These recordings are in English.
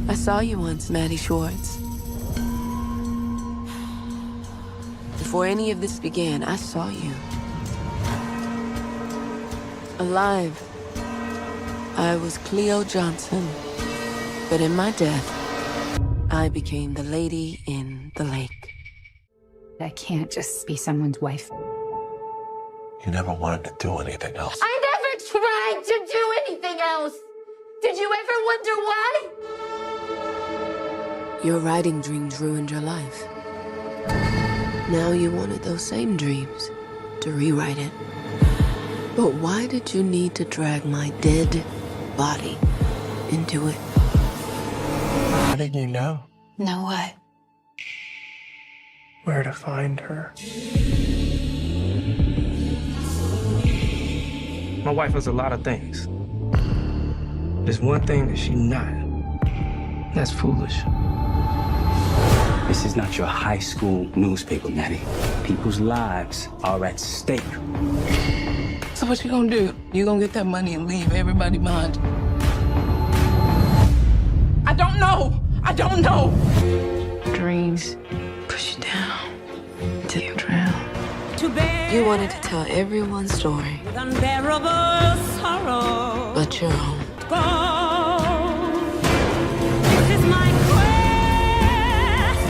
I saw you once, Maddie Schwartz. Before any of this began, I saw you. Alive. I was Cleo Johnson. But in my death, I became the lady in the lake. I can't just be someone's wife. You never wanted to do anything else. I never tried to do anything else. Did you ever wonder why? Your writing dreams ruined your life. Now you wanted those same dreams to rewrite it. But why did you need to drag my dead body into it? How did you know? Know what? Where to find her. My wife is a lot of things. There's one thing that she's not. That's foolish. This is not your high school newspaper, Maddie. People's lives are at stake. So what you gonna do? You gonna get that money and leave everybody behind? I don't know. I don't know. Dreams push you down till you drown. You wanted to tell everyone's story, Unbearable sorrow. but your own. This is my quest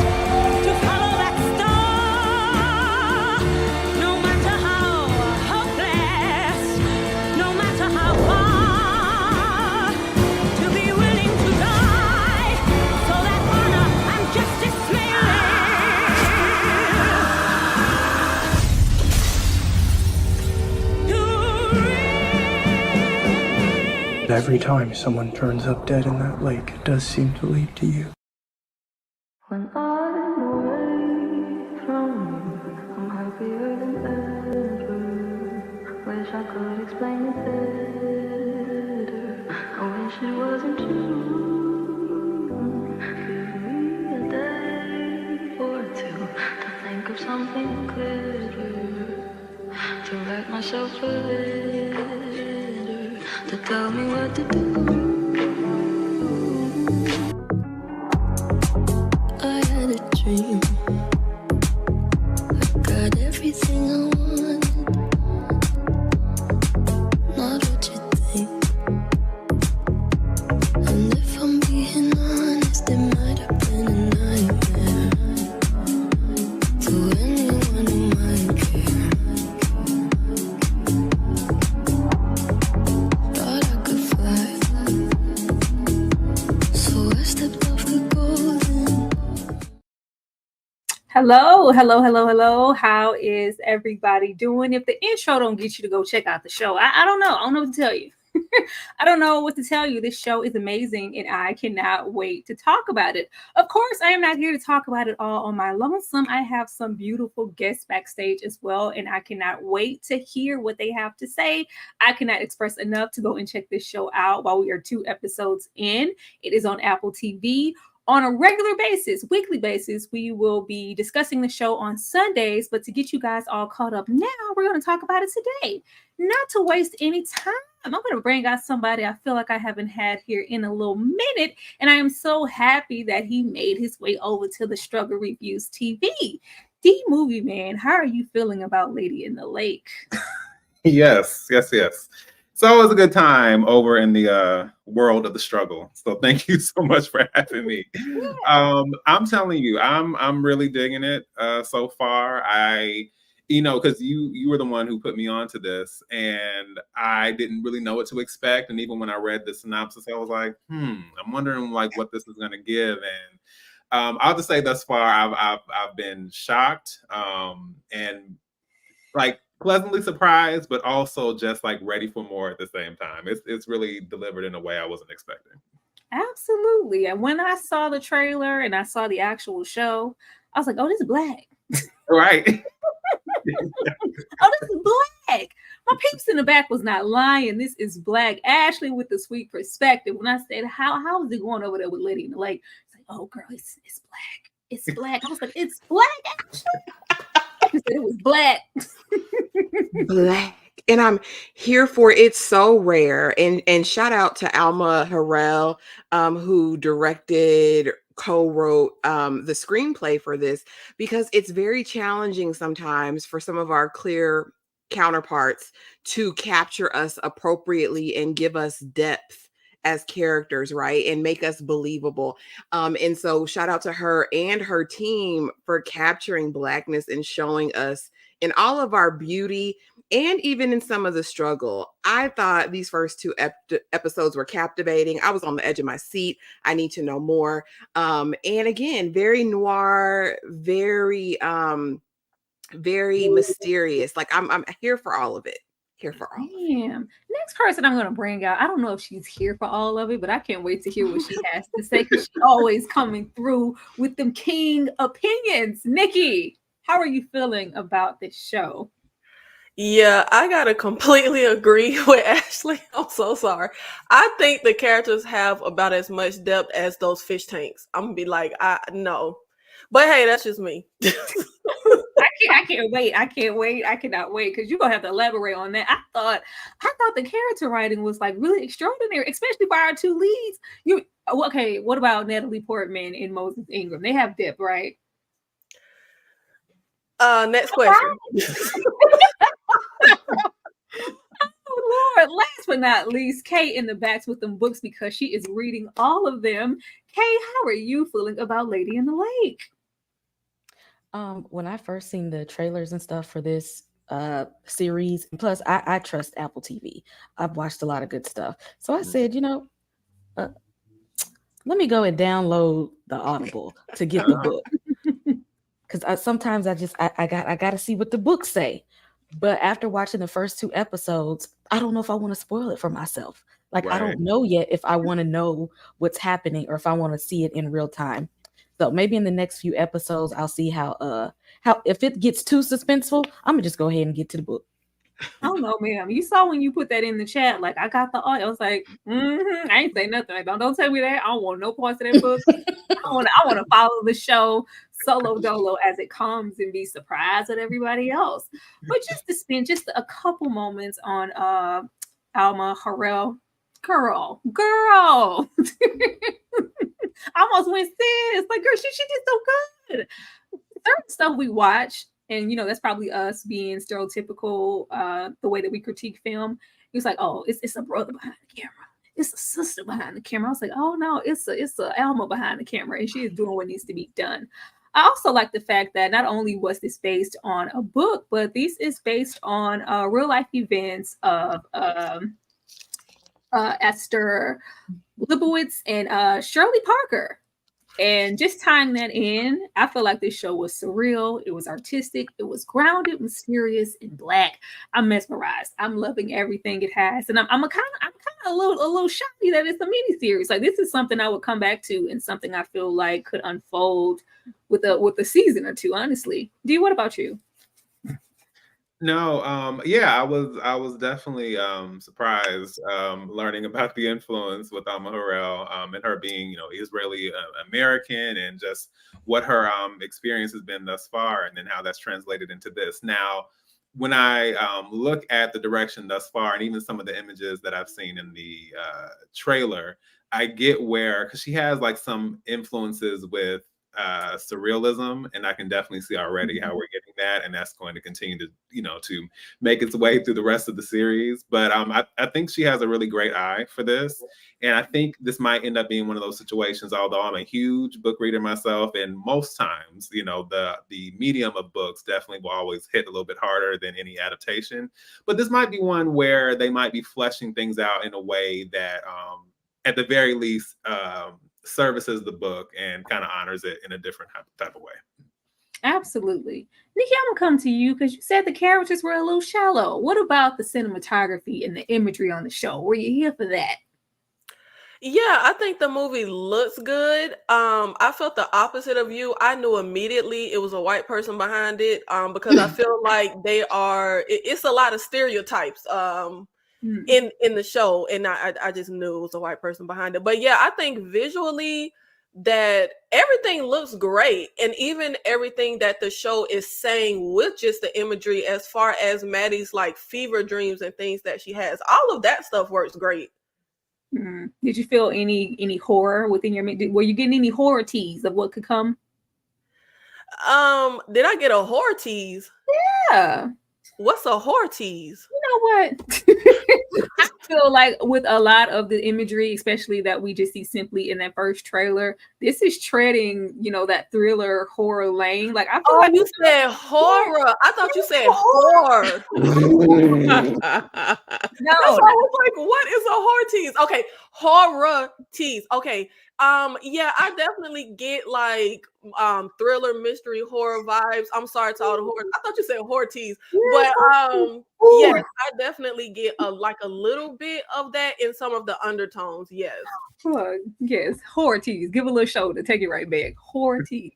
to follow that star. No matter how hopeless, no matter how far, to be willing to die so that honor and justice may live. Every time someone turns up dead in that lake, it does seem to lead to you. When I'm away from you, I'm happier than ever. Wish I could explain it better. I wish it wasn't true. Give me a day or two to think of something clearer, to write myself a letter, to tell me what to do. I had a dream. I got everything I wanted. Not what you think. And if I'm being honest, it might have been a nightmare. To anyone who might care. Thought I could fly. So I stepped off the golden. Hello, hello, hello, hello. How is everybody doing? If the intro don't get you to go check out the show, I don't know. I don't know what to tell you. I don't know what to tell you. This show is amazing and I cannot wait to talk about it. Of course, I am not here to talk about it all on my lonesome. I have some beautiful guests backstage as well, and I cannot wait to hear what they have to say. I cannot express enough to go and check this show out while we are 2 episodes in. It is on Apple TV. On a regular basis, weekly basis, we will be discussing the show on Sundays. But to get you guys all caught up now, we're going to talk about it today. Not to waste any time, I'm going to bring out somebody I feel like I haven't had here in a little minute. And I am so happy that he made his way over to the Struggle Reviews TV. D Movie Man, how are you feeling about Lady in the Lake? Yes. It's always a good time over in the world of the struggle. So thank you so much for having me. I'm telling you, I'm really digging it so far. Because you were the one who put me onto this, and I didn't really know what to expect. And even when I read the synopsis, I was like, I'm wondering like what this is going to give. And I'll just say thus far, I've been shocked and like pleasantly surprised, but also just like ready for more at the same time. It's really delivered in a way I wasn't expecting. Absolutely. And when I saw the trailer and I saw the actual show, I was like, oh, this is black. Right. Oh, this is black. My peeps in the back was not lying. This is black. Ashley with the sweet perspective. When I said, how is it going over there with Lady in the Lake? It's like, oh, girl, it's black. It's black. I was like, it's black, Ashley. She said it was black. Black. and I'm here for it. It's so rare. And shout out to Alma Harrell, who directed, co-wrote the screenplay for this, because it's very challenging sometimes for some of our clear counterparts to capture us appropriately and give us depth as characters, right? And make us believable. And so shout out to her and her team for capturing Blackness and showing us in all of our beauty and even in some of the struggle. I thought these first two episodes were captivating. I was on the edge of my seat. I need to know more. And again, very noir, very mysterious. Like I'm here for all of it. Here for all of it. Damn. Next person I'm gonna bring out. I don't know if she's here for all of it, but I can't wait to hear what she has to say, because she's always coming through with them king opinions. Nikki, how are you feeling about this show? Yeah, I gotta completely agree with Ashley. I'm so sorry. I think the characters have about as much depth as those fish tanks. I'm gonna be like, I no. But hey, that's just me. I can't wait. I can't wait. I cannot wait, because you're gonna have to elaborate on that. I thought the character writing was like really extraordinary, especially by our two leads. Okay, what about Natalie Portman and Moses Ingram? They have depth, right? Next question. Oh Lord, last but not least, Kay in the backs with them books, because she is reading all of them. Kay, how are you feeling about Lady in the Lake? When I first seen the trailers and stuff for this series, and plus I trust Apple TV. I've watched a lot of good stuff. So I said, let me go and download the Audible to get the book. Because sometimes I got to see what the books say. But after watching the first two episodes, I don't know if I want to spoil it for myself. Like, I don't know yet if I want to know what's happening or if I want to see it in real time. So maybe in the next few episodes, I'll see how if it gets too suspenseful, I'm gonna just go ahead and get to the book. I don't know, ma'am. You saw when you put that in the chat, like I got the audio. I was like, I ain't say nothing. Like, don't tell me that. I don't want no parts of that book. I want to follow the show solo dolo as it comes and be surprised at everybody else. But just to spend just a couple moments on Alma Harrell, girl. I almost went sis. Like, girl, she did so good. Certain stuff we watch, and that's probably us being stereotypical, the way that we critique film. It's like, oh, it's a brother behind the camera. It's a sister behind the camera. I was like, oh no, it's a Alma behind the camera, and she is doing what needs to be done. I also like the fact that not only was this based on a book, but this is based on real life events of Esther Leibowitz and Shirley Parker. And just tying that in, I feel like this show was surreal. It was artistic. It was grounded, mysterious, and Black. I'm mesmerized. I'm loving everything it has, and I'm kind of a little shocked that it's a mini series. Like, this is something I would come back to, and something I feel like could unfold with a season or two. Honestly, Dee, what about you? No, I was definitely surprised learning about the influence with Alma Harrell and her being, Israeli American, and just what her experience has been thus far, and then how that's translated into this. Now, when I look at the direction thus far, and even some of the images that I've seen in the trailer, I get where, because she has like some influences with surrealism, and I can definitely see already how we're getting that, and that's going to continue to to make its way through the rest of the series. But I think she has a really great eye for this, and I think this might end up being one of those situations, although I'm a huge book reader myself, and most times the medium of books definitely will always hit a little bit harder than any adaptation, but this might be one where they might be fleshing things out in a way that at the very least services the book and kind of honors it in a different type of way. Absolutely. Nikki, I'm gonna come to you because you said the characters were a little shallow. What about the cinematography and the imagery on the show? Were you here for that? Yeah, I think the movie looks good. I felt the opposite of you. I knew immediately it was a white person behind it because I feel like it's a lot of stereotypes in the show, and I just knew it was a white person behind it. But yeah, I think visually that everything looks great, and even everything that the show is saying with just the imagery as far as Maddie's like fever dreams and things that she has, all of that stuff works great. Did you feel any horror within your? Were you getting any horror tease of what could come? Did I get a horror tease? Yeah. What's a horror tease? You know what? I feel like with a lot of the imagery, especially that we just see simply in that first trailer, this is treading, that thriller horror lane. Like I feel like you said horror. I thought you said horror. No, I was like, what is a horror tease? Okay, horror tease. Okay. Yeah, I definitely get like thriller, mystery, horror vibes. I'm sorry to all the horror. I thought you said horror tease, but yes, I definitely get a little bit of that in some of the undertones. Yes. Yes, horror tease. Give a little shoulder, take it right back. Horror tease.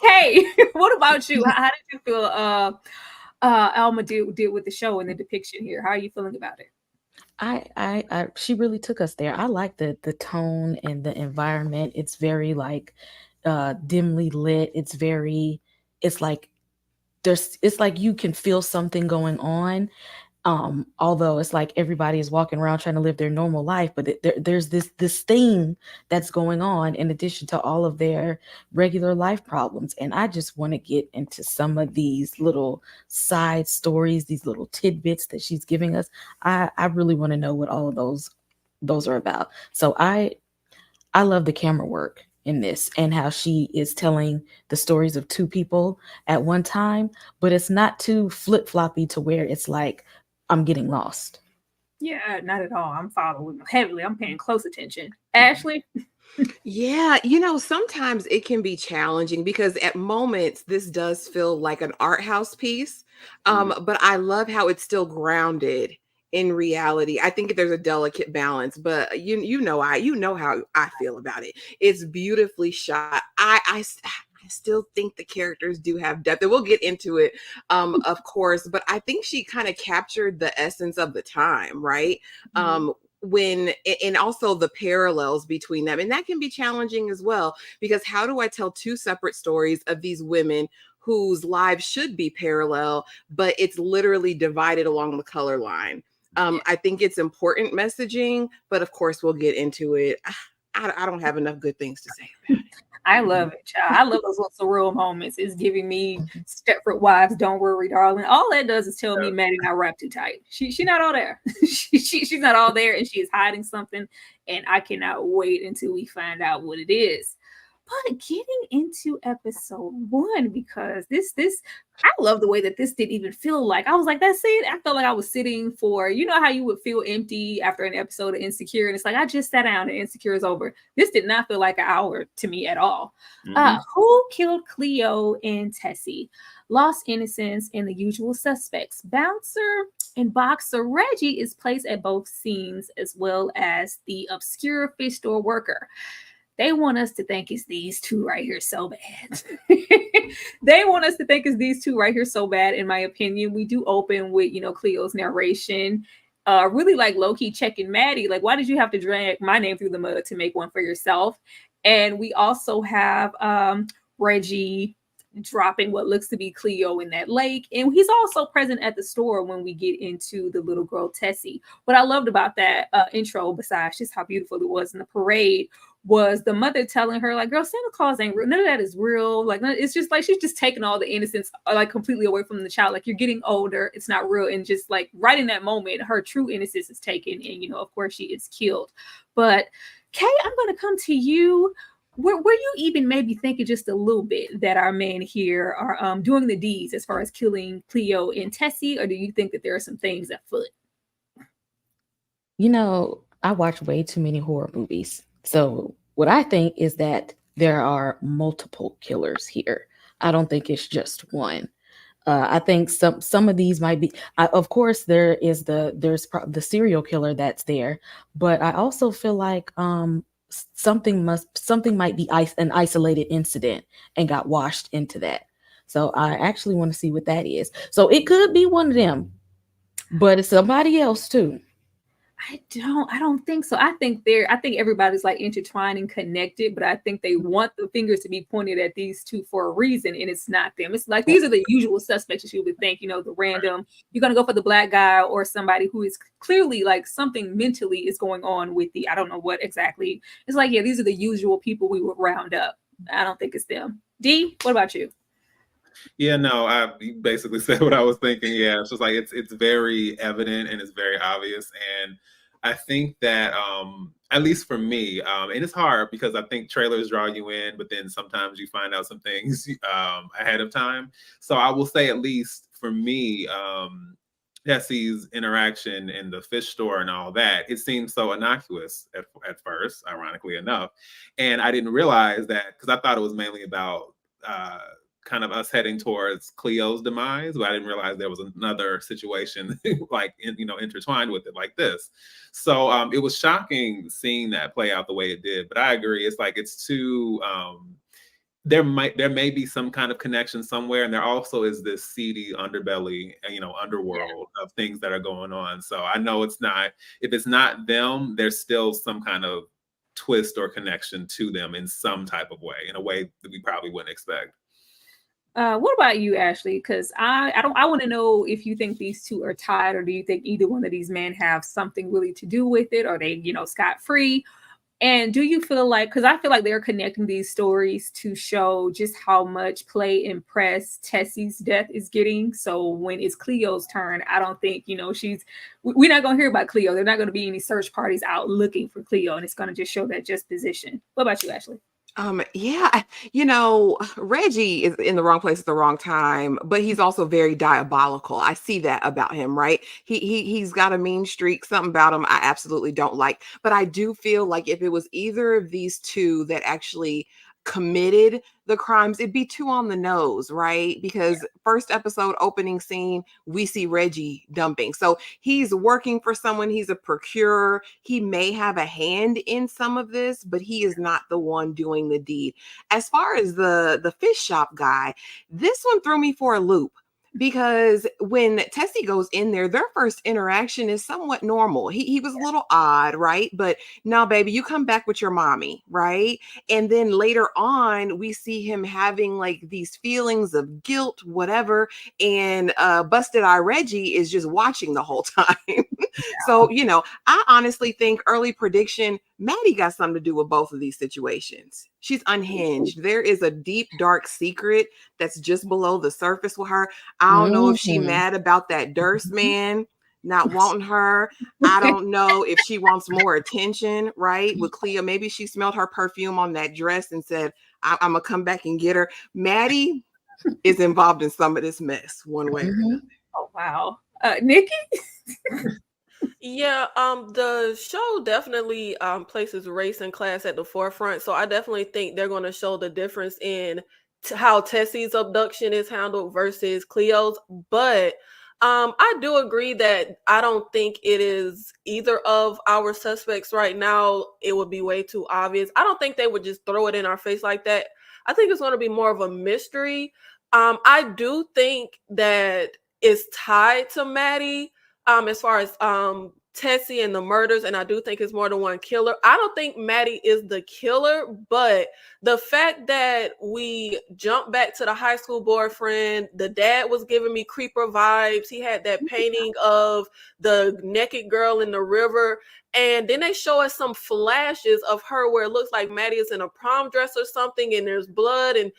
Kay, what about you? How did you feel Alma did with the show and the depiction here? How are you feeling about it? She really took us there. I like the tone and the environment. It's very like dimly lit. It's like you can feel something going on. Although it's like everybody is walking around trying to live their normal life, but there's this thing that's going on in addition to all of their regular life problems. And I just want to get into some of these little side stories, these little tidbits that she's giving us. I really want to know what all of those are about. So I love the camera work in this and how she is telling the stories of two people at one time, but it's not too flip-floppy to where it's like I'm getting lost. Yeah, not at all. I'm following heavily. I'm paying close attention. Ashley? Yeah, sometimes it can be challenging because at moments this does feel like an art house piece. But I love how it's still grounded in reality. I think there's a delicate balance, but you know how I feel about it. It's beautifully shot. I still think the characters do have depth, and we'll get into it, of course. But I think she kind of captured the essence of the time, right? When and also the parallels between them, and that can be challenging as well, because how do I tell two separate stories of these women whose lives should be parallel, but it's literally divided along the color line? I think it's important messaging, but of course we'll get into it. I don't have enough good things to say about it. I love it, child. I love those little surreal moments. It's giving me Stepford Wives, Don't Worry, Darling. All that does is tell me Maddie not wrapped too tight. She's not all there. She's not all there, and she is hiding something. And I cannot wait until we find out what it is. But getting into episode 1, because this I love the way that this didn't even feel like, I was like, that's it. I felt like I was sitting for, how you would feel empty after an episode of Insecure. And it's like, I just sat down and Insecure is over. This did not feel like an hour to me at all. Who killed Cleo and Tessie? Lost innocents and the usual suspects. Bouncer and boxer Reggie is placed at both scenes, as well as the obscure fish store worker. They want us to think it's these two right here so bad. They want us to think it's these two right here so bad, in my opinion. We do open with, Cleo's narration. Really like low-key checking Maddie. Like, why did you have to drag my name through the mud to make one for yourself? And we also have Reggie dropping what looks to be Cleo in that lake. And he's also present at the store when we get into the little girl Tessie. What I loved about that intro, besides just how beautiful it was in the parade, was the mother telling her, like, girl, Santa Claus ain't real. None of that is real. Like, it's just like she's just taking all the innocence like completely away from the child. Like, you're getting older. It's not real. And just like right in that moment, her true innocence is taken. And, of course, she is killed. But Kay, I'm going to come to you. Were you even maybe thinking just a little bit that our men here are doing the deeds as far as killing Cleo and Tessie? Or do you think that there are some things afoot? I watch way too many horror movies. So what I think is that there are multiple killers here. I don't think it's just one. I think some of these might be. Of course, there's the serial killer that's there, but I also feel like something might be an isolated incident and got washed into that. So I actually want to see what that is. So it could be one of them, but it's somebody else too. I don't think so. I think everybody's like intertwined and connected, but I think they want the fingers to be pointed at these two for a reason, and it's not them. It's like these are the usual suspects that you would think, the random, you're gonna go for the black guy or somebody who is clearly like something mentally is going on with I don't know what exactly. It's like, yeah, these are the usual people we would round up. I don't think it's them. D, what about you? Yeah, no, you basically said what I was thinking. Yeah, it's just like it's very evident and it's very obvious. And I think that at least for me, and it's hard because I think trailers draw you in, but then sometimes you find out some things ahead of time. So I will say, at least for me, Jesse's interaction in the fish store and all that, it seemed so innocuous at first, ironically enough. And I didn't realize that because I thought it was mainly about kind of us heading towards Cleo's demise, but I didn't realize there was another situation like intertwined with it like this. So it was shocking seeing that play out the way it did. But I agree, it's like it's too there may be some kind of connection somewhere, and there also is this seedy underbelly, underworld of things that are going on. So I know if it's not them, there's still some kind of twist or connection to them in some type of way, in a way that we probably wouldn't expect. What about you, Ashley? Because I want to know if you think these two are tied, or do you think either one of these men have something really to do with it, or they, scot free? And do you feel like, because I feel like they're connecting these stories to show just how much play and press Tessie's death is getting. So when it's Cleo's turn, I don't think, we're not going to hear about Cleo. There's not going to be any search parties out looking for Cleo, and it's going to just show that just position. What about you, Ashley? Yeah, Reggie is in the wrong place at the wrong time, but he's also very diabolical. I see that about him, right? He's got a mean streak, something about him I absolutely don't like. But I do feel like if it was either of these two that actually committed the crimes, it'd be too on the nose, right? Because first episode opening scene, we see Reggie dumping. So he's working for someone, he's a procurer. He may have a hand in some of this, but he is not the one doing the deed. As far as the fish shop guy, this one threw me for a loop. Because when Tessie goes in there, their first interaction is somewhat normal. He was a little odd, right? But no, baby, you come back with your mommy, right? And then later on, we see him having like these feelings of guilt, whatever. And Busted Eye Reggie is just watching the whole time. So, I honestly think early prediction, Maddie got something to do with both of these situations. She's unhinged. There is a deep, dark secret that's just below the surface with her. I don't know if she mad about that Durst man not wanting her. I don't know if she wants more attention, right? With Cleo, maybe she smelled her perfume on that dress and said, I'm going to come back and get her. Maddie is involved in some of this mess one way or another. Oh, wow. Nikki? Yeah, the show definitely places race and class at the forefront. So I definitely think they're going to show the difference in how Tessie's abduction is handled versus Cleo's. But I do agree that I don't think it is either of our suspects right now. It would be way too obvious. I don't think they would just throw it in our face like that. I think it's going to be more of a mystery. I do think that it's tied to Maddie. As far as Tessie and the murders, and I do think it's more than one killer. I don't think Maddie is the killer, but the fact that we jump back to the high school boyfriend, the dad was giving me creeper vibes. He had that painting of the naked girl in the river. And then they show us some flashes of her where it looks like Maddie is in a prom dress or something, and there's blood. And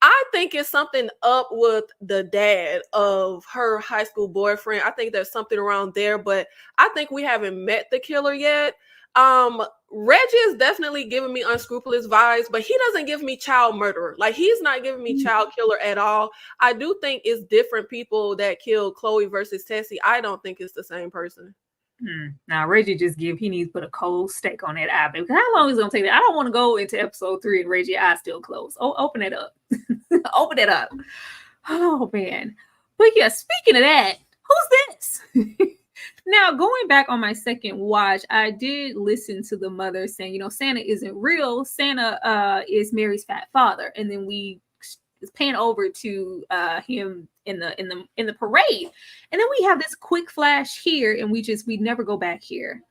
I think it's something up with the dad of her high school boyfriend. I think there's something around there, but I think we haven't met the killer yet. Reggie is definitely giving me unscrupulous vibes, but he doesn't give me child murderer. Like, he's not giving me child killer at all. I do think it's different people that killed Chloe versus Tessie. I don't think it's the same person. Now Reggie he needs to put a cold steak on that eye, baby. How long is it gonna take that? I don't want to go into episode 3 and Reggie eye still closed. Oh, open it up. Open it up. Oh man. But yeah, speaking of that, who's this? Now, going back on my second watch, I did listen to the mother saying, Santa isn't real. Santa is Mary's fat father. And then we pan over to him in the parade, and then we have this quick flash here, and we never go back here.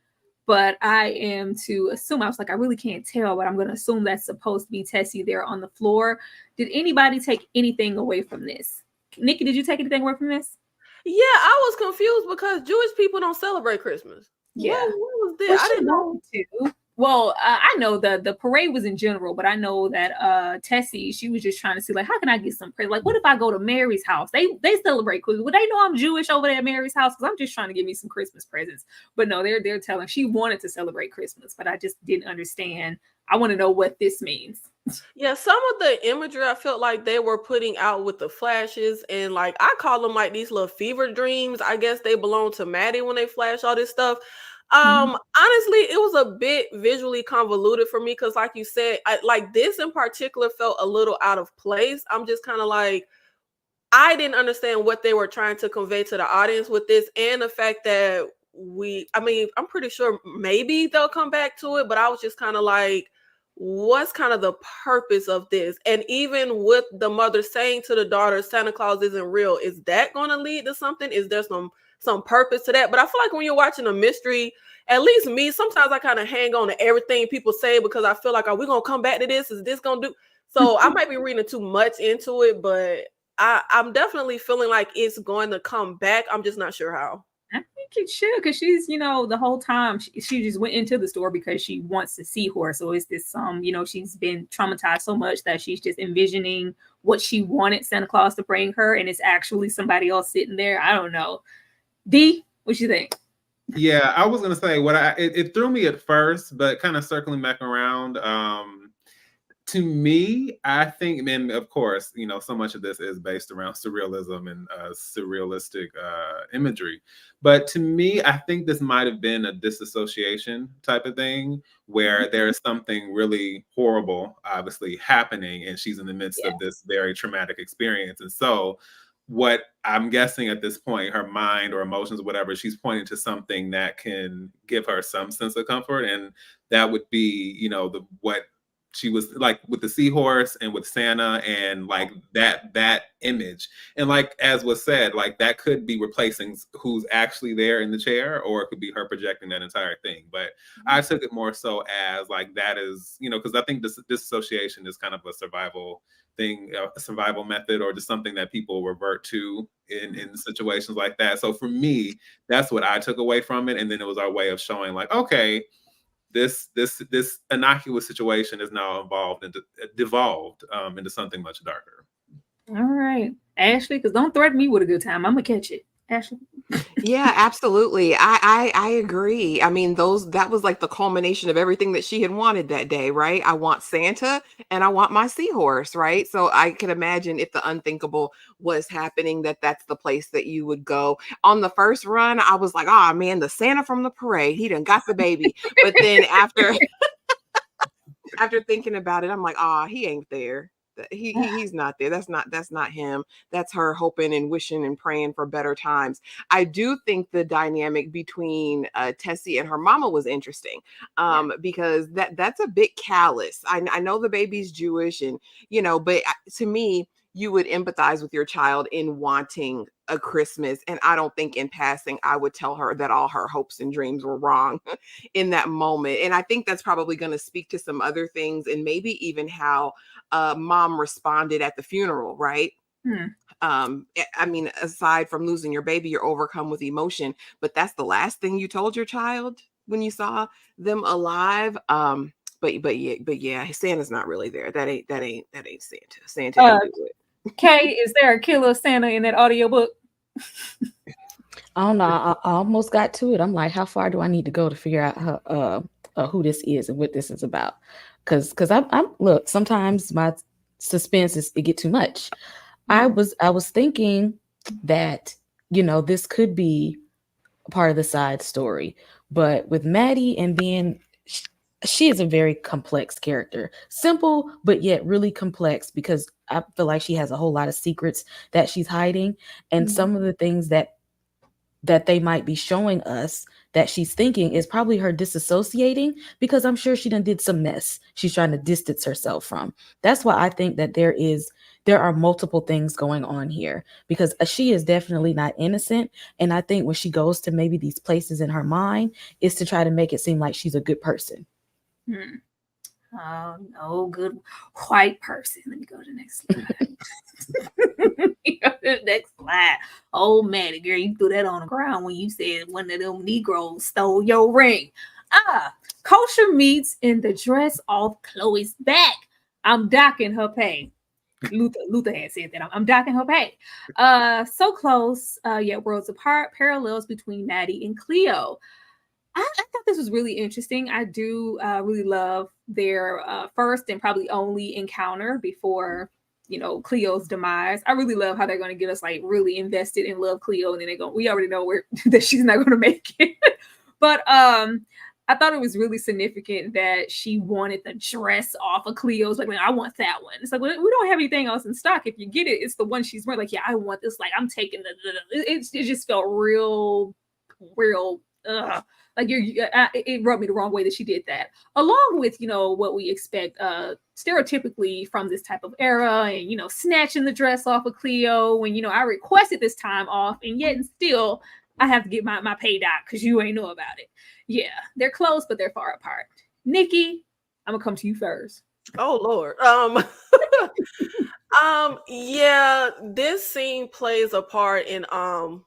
but I am to assume, I was like, I really can't tell, but I'm going to assume that's supposed to be Tessie there on the floor. Did anybody take anything away from this? Nikki, did you take anything away from this? Yeah, I was confused because Jewish people don't celebrate Christmas. Yeah. What was this? Well, I didn't know. to. Well, I know the parade was in general, but I know that Tessie, she was just trying to see, like, how can I get some praise? Like, what if I go to Mary's house? They celebrate Christmas. Would they know I'm Jewish over there at Mary's house? Because I'm just trying to give me some Christmas presents. But no, they're telling she wanted to celebrate Christmas, but I just didn't understand. I want to know what this means. Yeah, some of the imagery I felt like they were putting out with the flashes, and like I call them like these little fever dreams. I guess they belong to Maddie when they flash all this stuff. Honestly, it was a bit visually convoluted for me because, like you said, like this in particular felt a little out of place. I'm just kind of like, I didn't understand what they were trying to convey to the audience with this, and the fact that I'm pretty sure maybe they'll come back to it, but I was just kind of like, what's kind of the purpose of this? And even with the mother saying to the daughter, Santa Claus isn't real, is that going to lead to something? Is there some purpose to that? But I feel like when you're watching a mystery, at least me, sometimes I kind of hang on to everything people say because I feel like, are we going to come back to this? Is this going to do? So I might be reading too much into it, but I'm definitely feeling like it's going to come back. I'm just not sure how. I think it should, because she's, the whole time she just went into the store because she wants to see her. So it's this, she's been traumatized so much that she's just envisioning what she wanted Santa Claus to bring her, and it's actually somebody else sitting there. I don't know. D, what you think? Yeah, I was gonna say it threw me at first, but kind of circling back around. To me, I think, and of course, so much of this is based around surrealism and surrealistic imagery. But to me, I think this might have been a disassociation type of thing where there's something really horrible, obviously, happening, and she's in the midst of this very traumatic experience. And so what I'm guessing at this point, her mind or emotions, whatever, she's pointing to something that can give her some sense of comfort. And that would be, what she was like with the seahorse and with Santa and like that image. And like, as was said, like that could be replacing who's actually there in the chair, or it could be her projecting that entire thing. But I took it more so as like, that is, because I think this disassociation is kind of a survival thing, a survival method, or just something that people revert to in situations like that. So for me, that's what I took away from it. And then it was our way of showing like, okay, this innocuous situation is now devolved into something much darker. All right, Ashley, because don't threaten me with a good time. I'm gonna catch it. Ashley. Yeah, absolutely. I agree. I mean, that was like the culmination of everything that she had wanted that day, right? I want Santa and I want my seahorse, right? So I can imagine if the unthinkable was happening, that's the place that you would go. On the first run, I was like, oh man, the Santa from the parade, he done got the baby. But then after thinking about it, I'm like, he ain't there. He's not there. That's not him. That's her hoping and wishing and praying for better times. I do think the dynamic between Tessie and her mama was interesting, because that's a bit callous. I know the baby's Jewish, and but to me, you would empathize with your child in wanting a Christmas. And I don't think in passing, I would tell her that all her hopes and dreams were wrong in that moment. And I think that's probably going to speak to some other things, and maybe even how mom responded at the funeral, right? I mean, aside from losing your baby, you're overcome with emotion, but that's the last thing you told your child when you saw them alive. But yeah, Santa's not really there. That ain't Santa. Santa ain't do it. Kay, is there a killer Santa in that audiobook? I don't know. I almost got to it. I'm like, how far do I need to go to figure out who this is and what this is about? Because I'm look, sometimes my suspense it get too much. I was thinking that this could be part of the side story, but with Maddie and being, she is a very complex character, simple but yet really complex, because I feel like she has a whole lot of secrets that she's hiding, and some of the things that they might be showing us that she's thinking is probably her disassociating, because I'm sure she done did some mess she's trying to distance herself from. That's why I think that there are multiple things going on here, because she is definitely not innocent. And I think when she goes to maybe these places in her mind is to try to make it seem like she's a good person. Oh, no good white person. Let me go to the next slide. Next slide. Oh, Maddie, girl, you threw that on the ground when you said one of them Negroes stole your ring. Kosher meets in the dress off Chloe's back. I'm docking her pay. Luther had said that. I'm docking her pay. So close, yet worlds apart. Parallels between Maddie and Cleo. I thought this was really interesting. I do really love their first and probably only encounter before, Cleo's demise. I really love how they're going to get us like really invested in love Cleo, and then we already know that she's not going to make it. But I thought it was really significant that she wanted the dress off of Cleo's. Like, I want that one. It's like, well, we don't have anything else in stock. If you get it, it's the one she's wearing. Like, yeah, I want this. Like, I'm taking it just felt real. Like it rubbed me the wrong way that she did that, along with what we expect stereotypically from this type of era, and snatching the dress off of Cleo when I requested this time off, and yet and still I have to get my pay doc because you ain't know about it. Yeah, they're close, but they're far apart. Nikki, I'm gonna come to you first. Oh Lord. Yeah, this scene plays a part in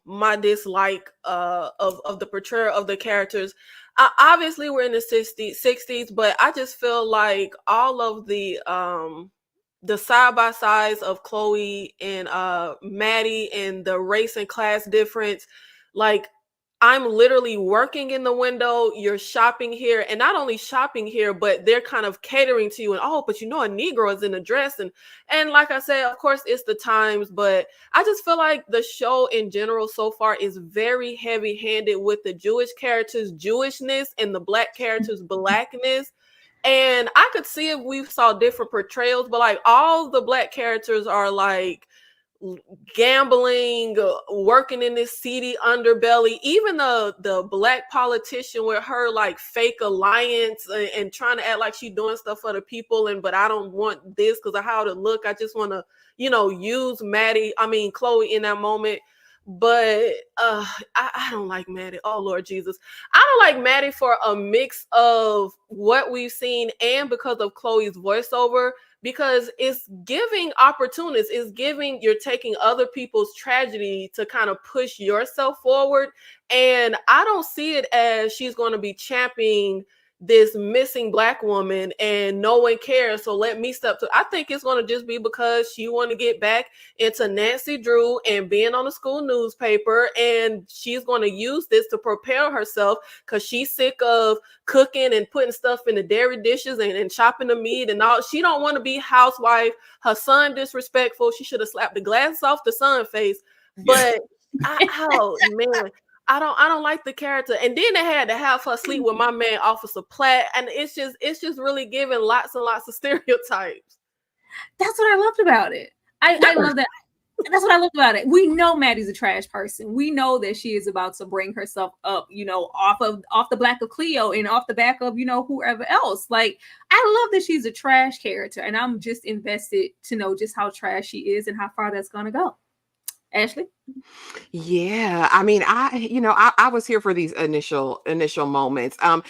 my dislike of the portrayal of the characters. Obviously we're in the 60s, but I just feel like all of the side by sides of Chloe and Maddie and the race and class difference, like I'm literally working in the window, you're shopping here, and not only shopping here, but they're kind of catering to you, and but a Negro is in a dress, and like I said, of course it's the times, but I just feel like the show in general so far is very heavy-handed with the Jewish characters' Jewishness and the Black characters' Blackness. And I could see if we saw different portrayals, but like all the Black characters are like gambling, working in this seedy underbelly. Even the Black politician with her like fake alliance and trying to act like she's doing stuff for the people, but I don't want this because of how to look. I just want to use Chloe in that moment. But I don't like Maddie. Oh Lord Jesus, I don't like Maddie for a mix of what we've seen and because of Chloe's voiceover, because it's giving opportunists, it's giving, you're taking other people's tragedy to kind of push yourself forward. And I don't see it as she's going to be championing this missing Black woman and no one cares, so let me step to. I think it's going to just be because she want to get back into Nancy Drew and being on the school newspaper, and she's going to use this to prepare herself because she's sick of cooking and putting stuff in the dairy dishes and chopping the meat and all. She don't want to be housewife. Her son disrespectful. She should have slapped the glasses off the son's face. But oh man, I don't like the character. And then they had to have her sleep with my man Officer Platt, and it's just really giving lots and lots of stereotypes. That's what I loved about it. I love that. That's what I loved about it. We know Maddie's a trash person. We know that she is about to bring herself up, off the back of Cleo and off the back of, whoever else. Like, I love that she's a trash character, and I'm just invested to know just how trash she is and how far that's gonna go. Ashley? Yeah, I mean, I was here for these initial moments. And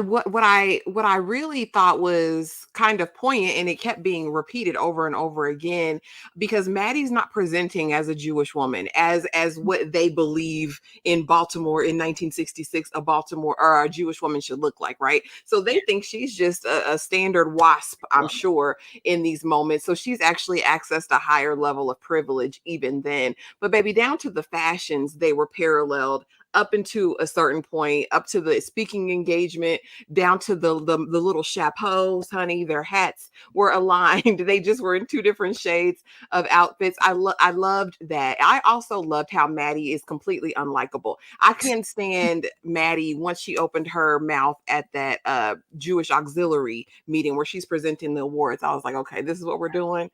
what I really thought was kind of poignant, and it kept being repeated over and over again, because Maddie's not presenting as a Jewish woman, as what they believe in Baltimore in 1966 a Baltimore or a Jewish woman should look like, right? So they think she's just a standard WASP, I'm sure, in these moments. So she's actually accessed a higher level of privilege even then. But baby, down to the fashions, they were paralleled up into a certain point, up to the speaking engagement, down to the little chapeaus, honey. Their hats were aligned. They just were in two different shades of outfits. I loved that. I also loved how Maddie is completely unlikable. I couldn't stand Maddie once she opened her mouth at that Jewish auxiliary meeting where she's presenting the awards. I was like, okay, this is what we're doing.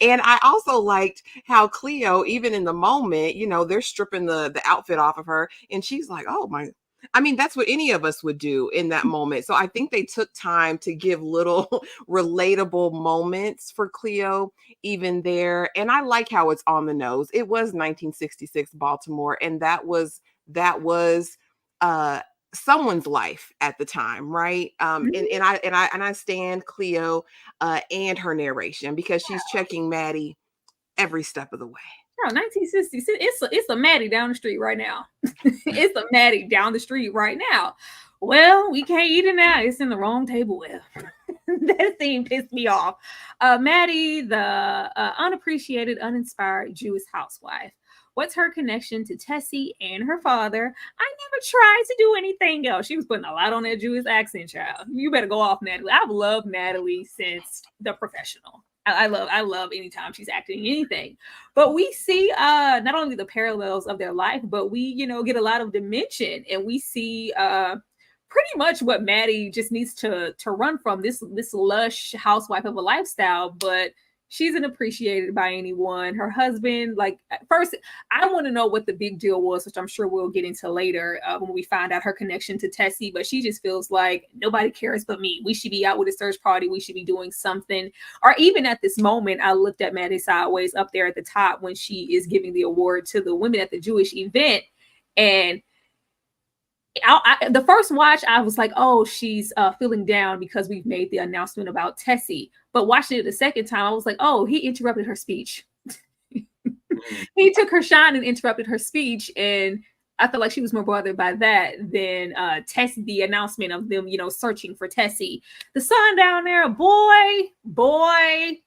And I also liked how Cleo, even in the moment, they're stripping the outfit off of her, and she's like, oh my. I mean, that's what any of us would do in that moment. So I think they took time to give little relatable moments for Cleo, even there. And I like how it's on the nose. It was 1966 Baltimore, and that was someone's life at the time, right? And I stand Cleo and her narration, because she's checking Maddie every step of the way. No, 1966. It's a Maddie down the street right now. It's a Maddie down the street right now. Well, we can't eat it now. It's in the wrong table. Well, that scene pissed me off. Maddie, the unappreciated, uninspired Jewish housewife. What's her connection to Tessie and her father? I never tried to do anything else. She was putting a lot on that Jewish accent, child. You better go off, Natalie. I've loved Natalie since The Professional. I love anytime she's acting anything. But we see not only the parallels of their life, but we, get a lot of dimension, and we see pretty much what Maddie just needs to run from, this lush housewife of a lifestyle, but she's unappreciated by anyone. Her husband, like, first, I want to know what the big deal was, which I'm sure we'll get into later when we find out her connection to Tessie. But she just feels like nobody cares but me. We should be out with a search party. We should be doing something. Or even at this moment, I looked at Maddie sideways up there at the top when she is giving the award to the women at the Jewish event. And the first watch, I was like, oh, she's feeling down because we've made the announcement about Tessie. But watching it the second time, I was like, oh, he interrupted her speech. He took her shine and interrupted her speech. And I felt like she was more bothered by that than Tessie, the announcement of them, searching for Tessie. The son down there, boy, backhand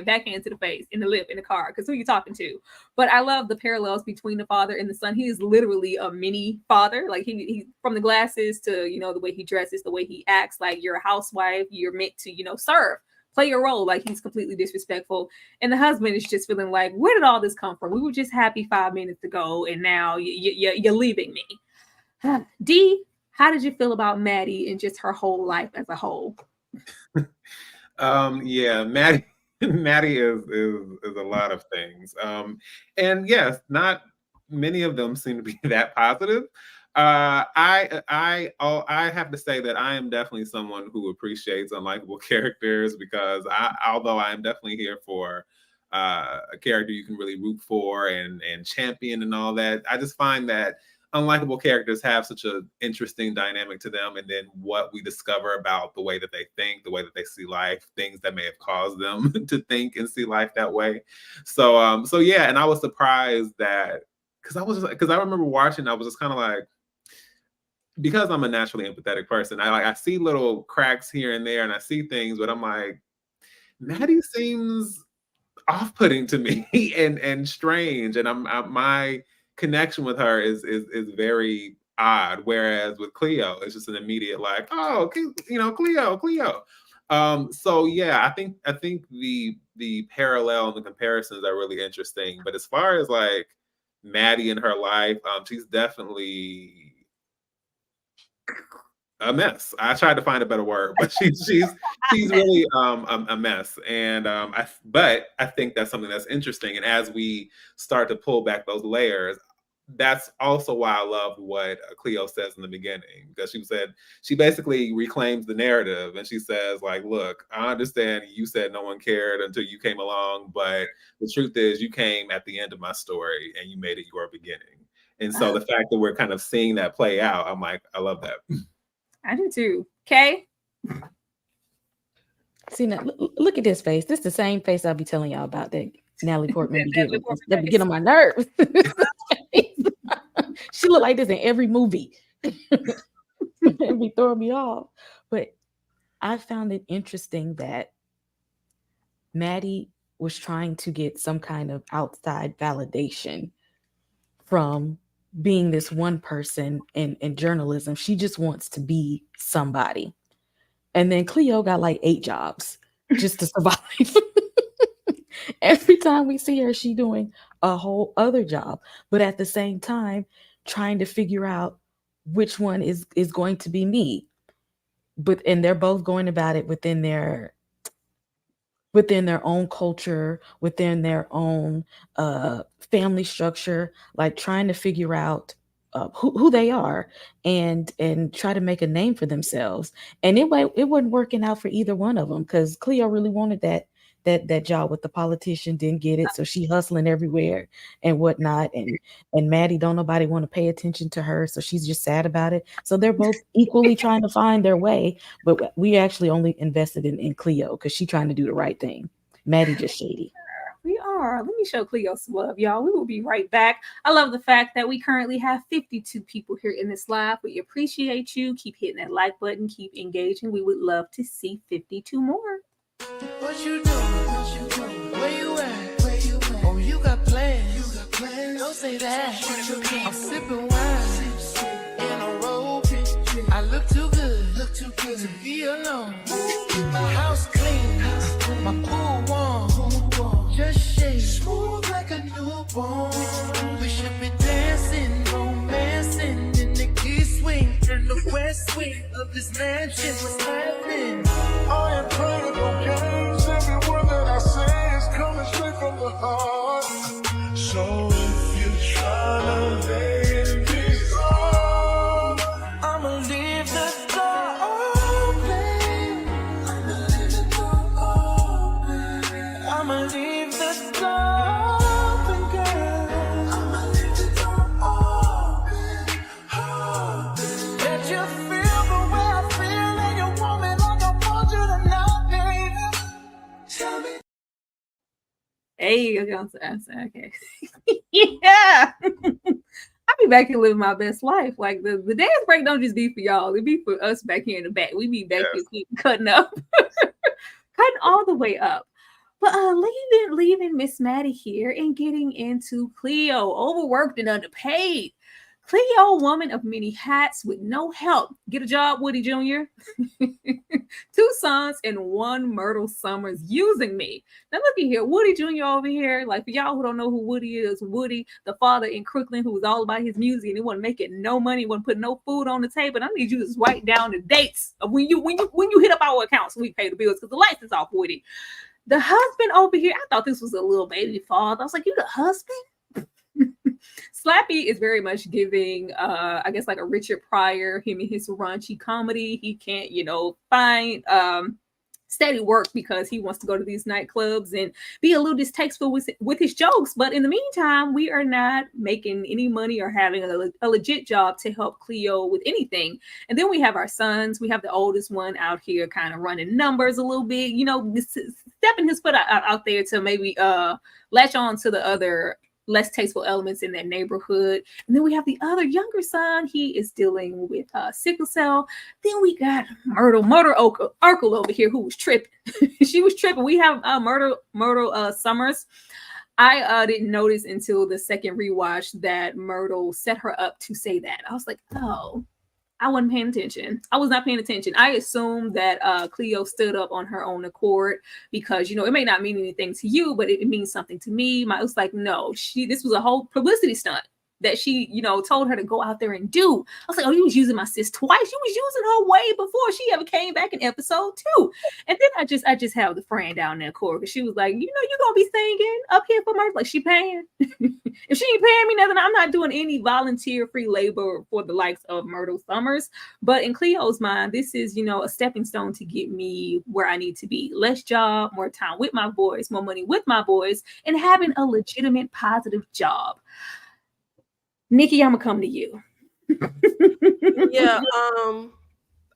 to the face, in the lip, in the car, because who are you talking to? But I love the parallels between the father and the son. He is literally a mini father. Like he from the glasses to, the way he dresses, the way he acts, like you're a housewife, you're meant to, serve. Play your role. Like he's completely disrespectful. And the husband is just feeling like, where did all this come from? We were just happy 5 minutes ago, and now you're leaving me. D, how did you feel about Maddie and just her whole life as a whole? Yeah, Maddie is a lot of things. And yes, not many of them seem to be that positive. I have to say that I am definitely someone who appreciates unlikable characters, because although I am definitely here for a character you can really root for and champion and all that, I just find that unlikable characters have such an interesting dynamic to them, and then what we discover about the way that they think, the way that they see life, things that may have caused them to think and see life that way. So yeah, and I was surprised that, because I remember watching, I was just kind of like, because I'm a naturally empathetic person, I see little cracks here and there, and I see things, but I'm like, Maddie seems off-putting to me and strange, and my connection with her is very odd. Whereas with Cleo, it's just an immediate like, oh, Cleo. So yeah, I think the parallel and the comparisons are really interesting. But as far as like Maddie in her life, she's definitely a mess. I tried to find a better word, but she's really a mess. And but I think that's something that's interesting. And as we start to pull back those layers, that's also why I love what Cleo says in the beginning, because she basically reclaims the narrative, and she says like, look, I understand you said no one cared until you came along, but the truth is you came at the end of my story and you made it your beginning. And so the fact that we're kind of seeing that play out, I'm like, I love that. I do too. Kay? See, now, look at this face. This is the same face I'll be telling y'all about that Natalie Portman be giving. That be getting on my nerves. She look like this in every movie. It be throwing me off. But I found it interesting that Maddie was trying to get some kind of outside validation from being this one person in journalism. She just wants to be somebody. And then Cleo got like 8 jobs just to survive. Every time we see her, she doing a whole other job, but at the same time trying to figure out which one is going to be me. And they're both going about it within their within their own culture, within their own family structure, like trying to figure out who they are and try to make a name for themselves. And it wasn't working out for either one of them because Cleo really wanted that job with the politician, didn't get it, so she hustling everywhere and whatnot. And Maddie, don't nobody want to pay attention to her, so she's just sad about it. So they're both equally trying to find their way, but we actually only invested in Cleo because she's trying to do the right thing. Maddie just shady. We are. Let me show Cleo some love, y'all. We will be right back. I love the fact that we currently have 52 people here in this live. We appreciate you. Keep hitting that like button. Keep engaging. We would love to see 52 more. What you doing? Where you at? Oh, you got plans. Don't say that. I'm sipping wine in a robe. I look too good to be alone. My house clean, my pool warm. Just shake smooth like a newborn. We should be dancing, romancing in the east wing and the west wing of this mansion. What's happening? I ain't playing no games. Every word that I say is coming straight from the heart. So if you're trying to lay me on, I'ma leave the door open. I'ma leave the door open. I'ma leave the door open, girl. I'ma leave the door open. Let you feel the way I feel, and you want me like I want you to know, baby. Tell me. Hey, okay. Yeah. I be back here living my best life. Like the dance break don't just be for y'all. It be for us back here in the back. We be back here cutting up. Cutting all the way up. But leaving Miss Maddie here and getting into Cleo, overworked and underpaid. Cleo, woman of many hats with no help. Get a job, Woody Jr. 2 sons and 1 Myrtle Summers using me. Now look at here, Woody Jr. over here. Like for y'all who don't know who Woody is, Woody, the father in Crooklyn, who was all about his music and he wasn't making no money, wasn't putting no food on the table. And I need you to just write down the dates of when you hit up our accounts, so we pay the bills because the lights is off, Woody. The husband over here, I thought this was a little baby father. I was like, you the husband? Slappy is very much giving I guess like a Richard Pryor, him and his raunchy comedy. He can't, find steady work because he wants to go to these nightclubs and be a little distasteful with his jokes. But in the meantime, we are not making any money or having a legit job to help Cleo with anything. And then we have our sons. We have the oldest one out here kind of running numbers a little bit, stepping his foot out there to maybe latch on to the other less tasteful elements in that neighborhood. And then we have the other younger son. He is dealing with sickle cell. Then we got Myrtle Urkel over here who was tripping. She was tripping. We have Myrtle Summers. I didn't notice until the second rewatch that Myrtle set her up to say that. I was like, oh, I wasn't paying attention. I was not paying attention. I assumed that Cleo stood up on her own accord because, it may not mean anything to you, but it means something to me. It was like, no, this was a whole publicity stunt that she, told her to go out there and do. I was like, oh, you was using my sis twice. You was using her way before she ever came back in episode 2. And then I just have the friend down there, Corey, because she was like, you're going to be singing up here for Myrtle. Like, she paying? If she ain't paying me nothing, I'm not doing any volunteer free labor for the likes of Myrtle Summers. But in Cleo's mind, this is, a stepping stone to get me where I need to be. Less job, more time with my boys, more money with my boys, and having a legitimate, positive job. Nikki, I'm gonna come to you. Yeah,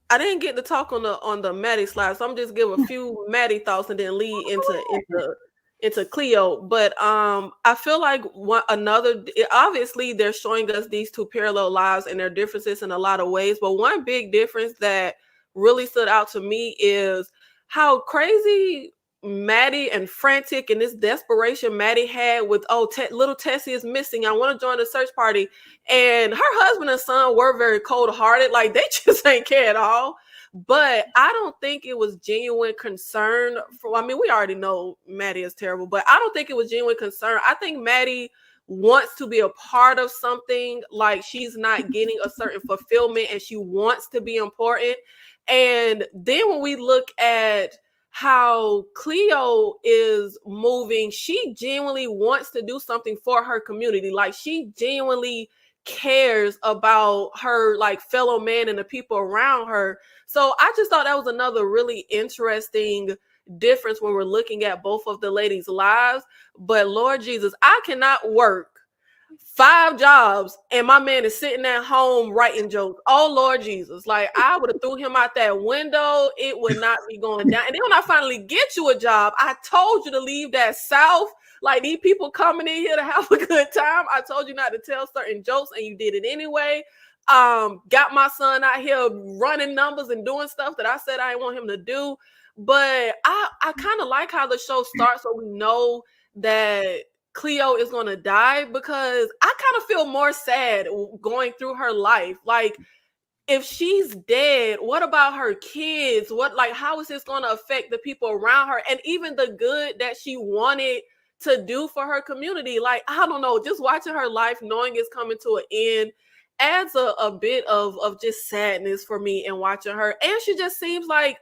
I didn't get to talk on the Maddie slide, so I'm just give a few Maddie thoughts and then lead into Cleo. But I feel like obviously they're showing us these 2 parallel lives and their differences in a lot of ways. But one big difference that really stood out to me is how crazy Maddie and frantic and this desperation Maddie had with, little Tessie is missing. I want to join the search party. And her husband and son were very cold-hearted. Like, they just ain't care at all. But I don't think it was genuine concern. We already know Maddie is terrible, but I don't think it was genuine concern. I think Maddie wants to be a part of something. Like, she's not getting a certain fulfillment and she wants to be important. And then when we look at how Cleo is moving. She genuinely wants to do something for her community. Like, she genuinely cares about her like fellow man and the people around her. So I just thought that was another really interesting difference when we're looking at both of the ladies' lives. But Lord Jesus, I cannot work 5 jobs and my man is sitting at home writing jokes. Oh Lord Jesus, like I would have threw him out that window. It would not be going down. And then when I finally get you a job, I told you to leave that South. Like, these people coming in here to have a good time. I told you not to tell certain jokes and you did it anyway. Got my son out here running numbers and doing stuff that I said I didn't want him to do. But I kind of like how the show starts, so we know that Cleo is going to die, because I kind of feel more sad going through her life. Like, if she's dead, what about her kids? How is this going to affect the people around her? And even the good that she wanted to do for her community. Like, I don't know, just watching her life, knowing it's coming to an end, adds a bit of just sadness for me in watching her. And she just seems like,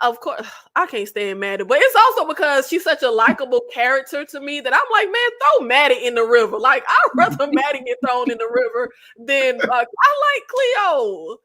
of course, I can't stand Maddie, but it's also because she's such a likable character to me that I'm like, man, throw Maddie in the river. Like, I'd rather Maddie get thrown in the river than I like Cleo.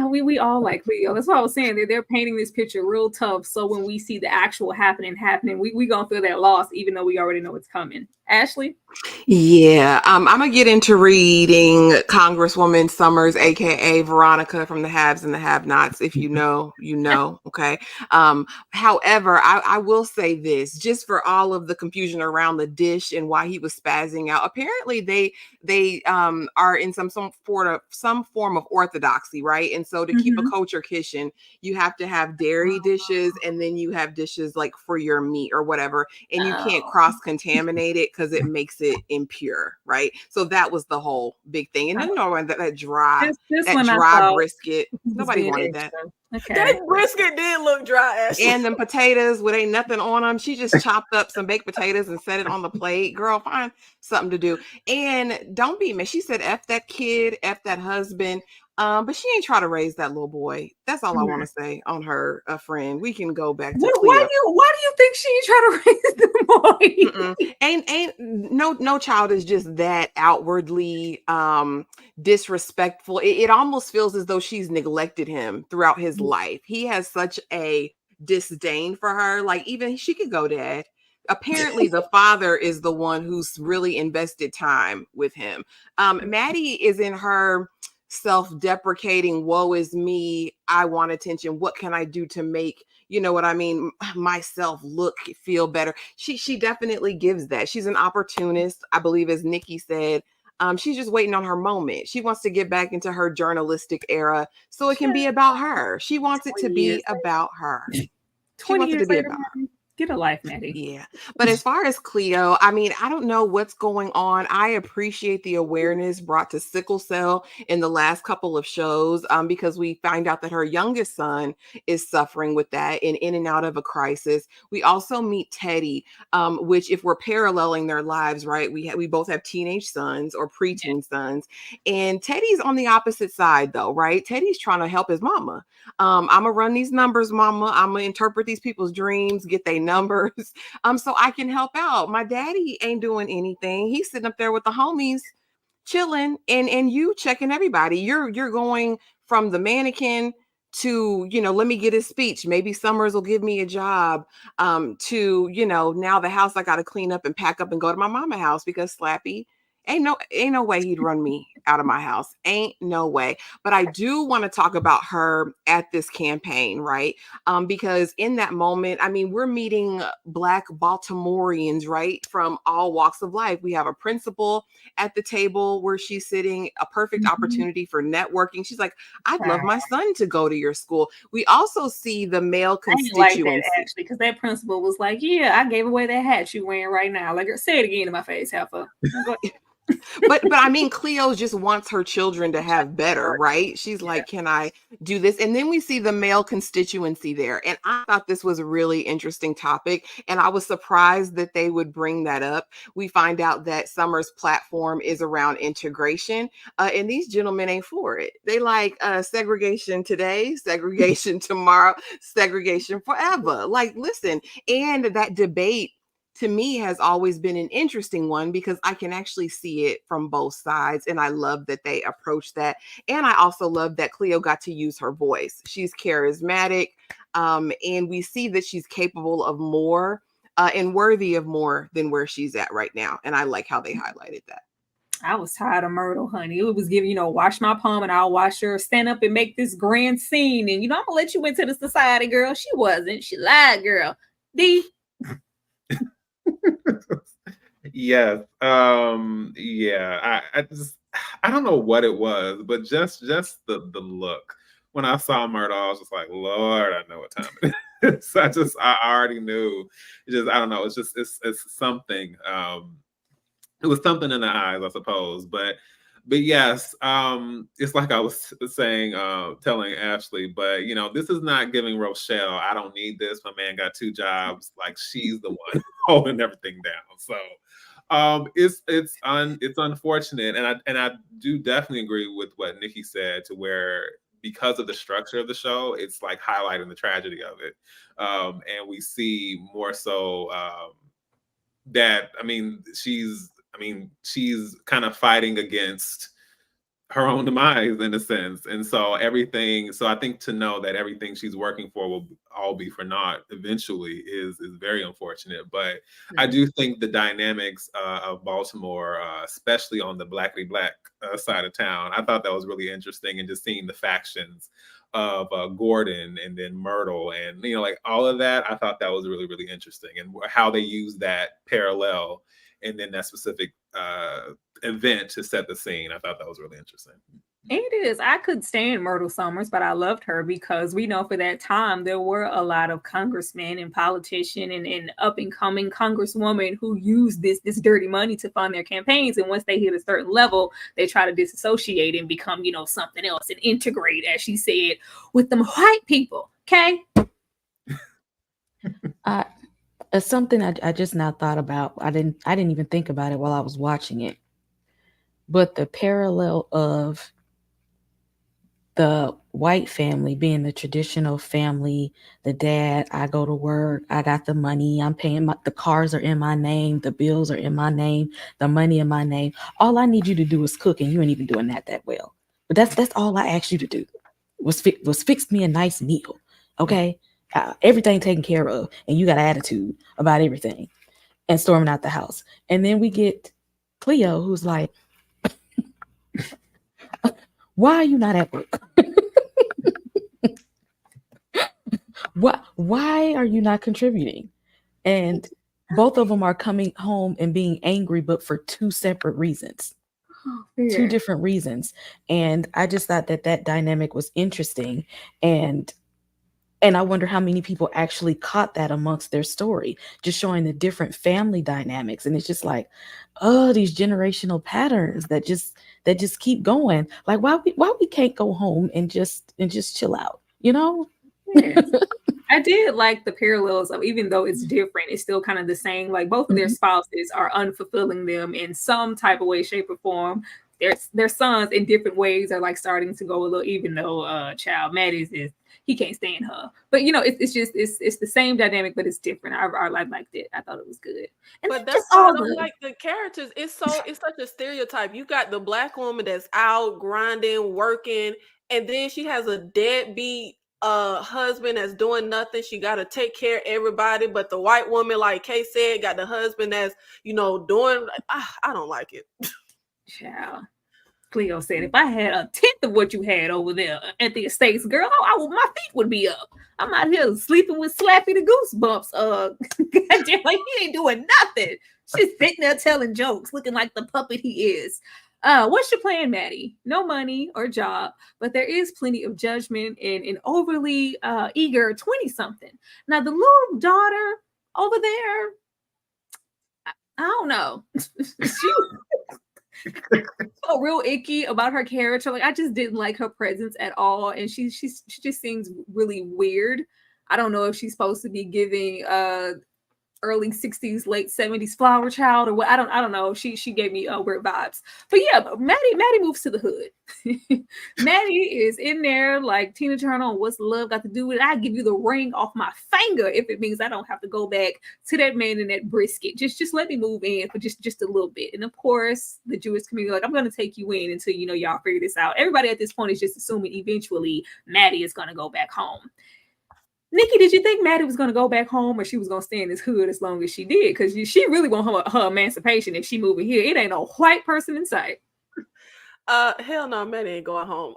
We all like Cleo. That's what I was saying. They're painting this picture real tough. So when we see the actual happening, we gonna feel that loss, even though we already know it's coming. Ashley? Yeah, I'm gonna get into reading Congresswoman Summers, aka Veronica from the Haves and the Have-Nots. If you know, you know. Okay. However, I will say this, just for all of the confusion around the dish and why he was spazzing out. Apparently, they are in some form of orthodoxy, right? And so to keep a kosher kitchen, you have to have dairy dishes, and then you have dishes like for your meat or whatever, and you can't cross-contaminate it because it makes it impure, right? So that was the whole big thing. And then that dry brisket, nobody wanted that. Okay. That brisket did look dry, Ashley. And them potatoes with ain't nothing on them. She just chopped up some baked potatoes and set it on the plate. Girl, find something to do. And don't be mad. She said, F that kid, F that husband. But she ain't try to raise that little boy. That's all I want to say on her friend. We can go back to Cleo. Why do you think she ain't try to raise the boy? Ain't no child is just that outwardly disrespectful. It almost feels as though she's neglected him throughout his life. He has such a disdain for her. Like, even she could go, Dad. Apparently the father is the one who's really invested time with him. Maddie is in her self-deprecating, woe is me, I want attention, what can I do to make, you know what I mean, myself feel better. She definitely gives that. She's an opportunist, I believe, as Nikki said. She's just waiting on her moment. She wants to get back into her journalistic era so it can be about her. She wants it to be about her. 20 years later, get a life, Maddie. Yeah. But as far as Cleo, I mean, I don't know what's going on. I appreciate the awareness brought to sickle cell in the last couple of shows, because we find out that her youngest son is suffering with that and in and out of a crisis. We also meet Teddy, which, if we're paralleling their lives, right, we both have teenage sons or preteen sons, and Teddy's on the opposite side though, right? Teddy's trying to help his mama. I'm gonna run these numbers, mama. I'm gonna interpret these people's dreams, get their numbers, so I can help out. My daddy ain't doing anything. He's sitting up there with the homies, chilling, and you checking everybody. You're going from the mannequin to, let me get his speech. Maybe Summers will give me a job. To, now the house I got to clean up and pack up and go to my mama house because Slappy. Ain't no way he'd run me out of my house. Ain't no way. But I do want to talk about her at this campaign, right? Because in that moment, I mean, we're meeting Black Baltimoreans, right? From all walks of life. We have a principal at the table where she's sitting, a perfect opportunity for networking. She's like, I'd love my son to go to your school. We also see the male constituency. Like that, actually, because that principal was like, yeah, I gave away that hat you wearing right now. Like, say it again in my face, Heifer. But I mean, Cleo just wants her children to have better, right? She's like, can I do this? And then we see the male constituency there. And I thought this was a really interesting topic. And I was surprised that they would bring that up. We find out that Summer's platform is around integration. And these gentlemen ain't for it. They like segregation today, segregation tomorrow, segregation forever. Like, listen, and that debate to me has always been an interesting one because I can actually see it from both sides. And I love that they approach that. And I also love that Cleo got to use her voice. She's charismatic. And we see that she's capable of more and worthy of more than where she's at right now. And I like how they highlighted that. I was tired of Myrtle, honey. It was giving, wash my palm and I'll wash her, stand up and make this grand scene. And, I'm going to let you into the society, girl. She wasn't. She lied, girl. D. Yes. Yeah. I don't know what it was, but just the look. When I saw Myrtle, I was just like, Lord, I know what time it is. I already knew. I don't know. It's something. It was something in the eyes, I suppose. But yes, it's like I was saying, telling Ashley, but this is not giving Rochelle. I don't need this. My man got 2 jobs. Like, she's the one holding everything down. So it's unfortunate, and I do definitely agree with what Nikki said, to where because of the structure of the show, it's like highlighting the tragedy of it, and we see more so that she's kind of fighting against her own demise in a sense. And so I think to know that everything she's working for will all be for naught eventually is very unfortunate. But I do think the dynamics of Baltimore, especially on the blackly black side of town, I thought that was really interesting, and just seeing the factions of Gordon and then Myrtle and like all of that. I thought that was really, really interesting, and how they use that parallel and then that specific event to set the scene. I thought that was really interesting. It is. I could stand Myrtle Summers, but I loved her because we know for that time there were a lot of congressmen and politicians and up and coming congresswomen who used this dirty money to fund their campaigns. And once they hit a certain level, they try to disassociate and become, something else and integrate, as she said, with them white people. Okay. It's something I just now thought about. I didn't even think about it while I was watching it. But the parallel of the white family being the traditional family, the dad, I go to work, I got the money, I'm paying, the cars are in my name, the bills are in my name, the money in my name. All I need you to do is cook, and you ain't even doing that well. But that's all I asked you to do was fix me a nice meal, okay? Everything taken care of, and you got an attitude about everything, and storming out the house. And then we get Cleo, who's like, why are you not at work? Why are you not contributing? And both of them are coming home and being angry, but for 2 separate reasons. Yeah. 2 different reasons. And I just thought that dynamic was interesting. And I wonder how many people actually caught that amongst their story, just showing the different family dynamics. And it's just like, these generational patterns that just keep going. Like, why we can't go home and just chill out, Yes. I did like the parallels of, even though it's different, it's still kind of the same. Like, both of their spouses are unfulfilling them in some type of way, shape, or form. Their sons in different ways are like starting to go a little, even though child Maddie's he can't stand her. But it's the same dynamic, but it's different. I liked it. I thought it was good. And but that's why I don't like the characters. It's such a stereotype. You got the black woman that's out grinding, working, and then she has a deadbeat husband that's doing nothing. She got to take care of everybody. But the white woman, like Kay said, got the husband that's doing. I don't like it. Child. Cleo said, if I had a 10th of what you had over there at the estates, girl, my feet would be up. I'm out here sleeping with Slappy the Goosebumps. Goddamn, like, he ain't doing nothing. She's sitting there telling jokes, looking like the puppet he is. What's your plan, Maddie? No money or job, but there is plenty of judgment and an overly eager 20-something. Now, the little daughter over there, I don't know. felt real icky about her character. Like I just didn't like her presence at all, and she just seems really weird. I don't know if she's supposed to be giving early 60s, late 70s flower child or what. I don't know. She gave me weird vibes. But yeah, but Maddie moves to the hood. Maddie is in there like Tina Turner on What's Love Got to Do with It. I give you the ring off my finger if it means I don't have to go back to that man in that brisket. Just let me move in for just a little bit. And of course, the Jewish community, like, I'm gonna take you in until y'all figure this out. Everybody at this point is just assuming eventually Maddie is gonna go back home. Nikki, did you think Maddie was going to go back home or she was going to stay in this hood as long as she did? Because she really want her emancipation if she moving here. It ain't no white person in sight. Hell no, Maddie ain't going home.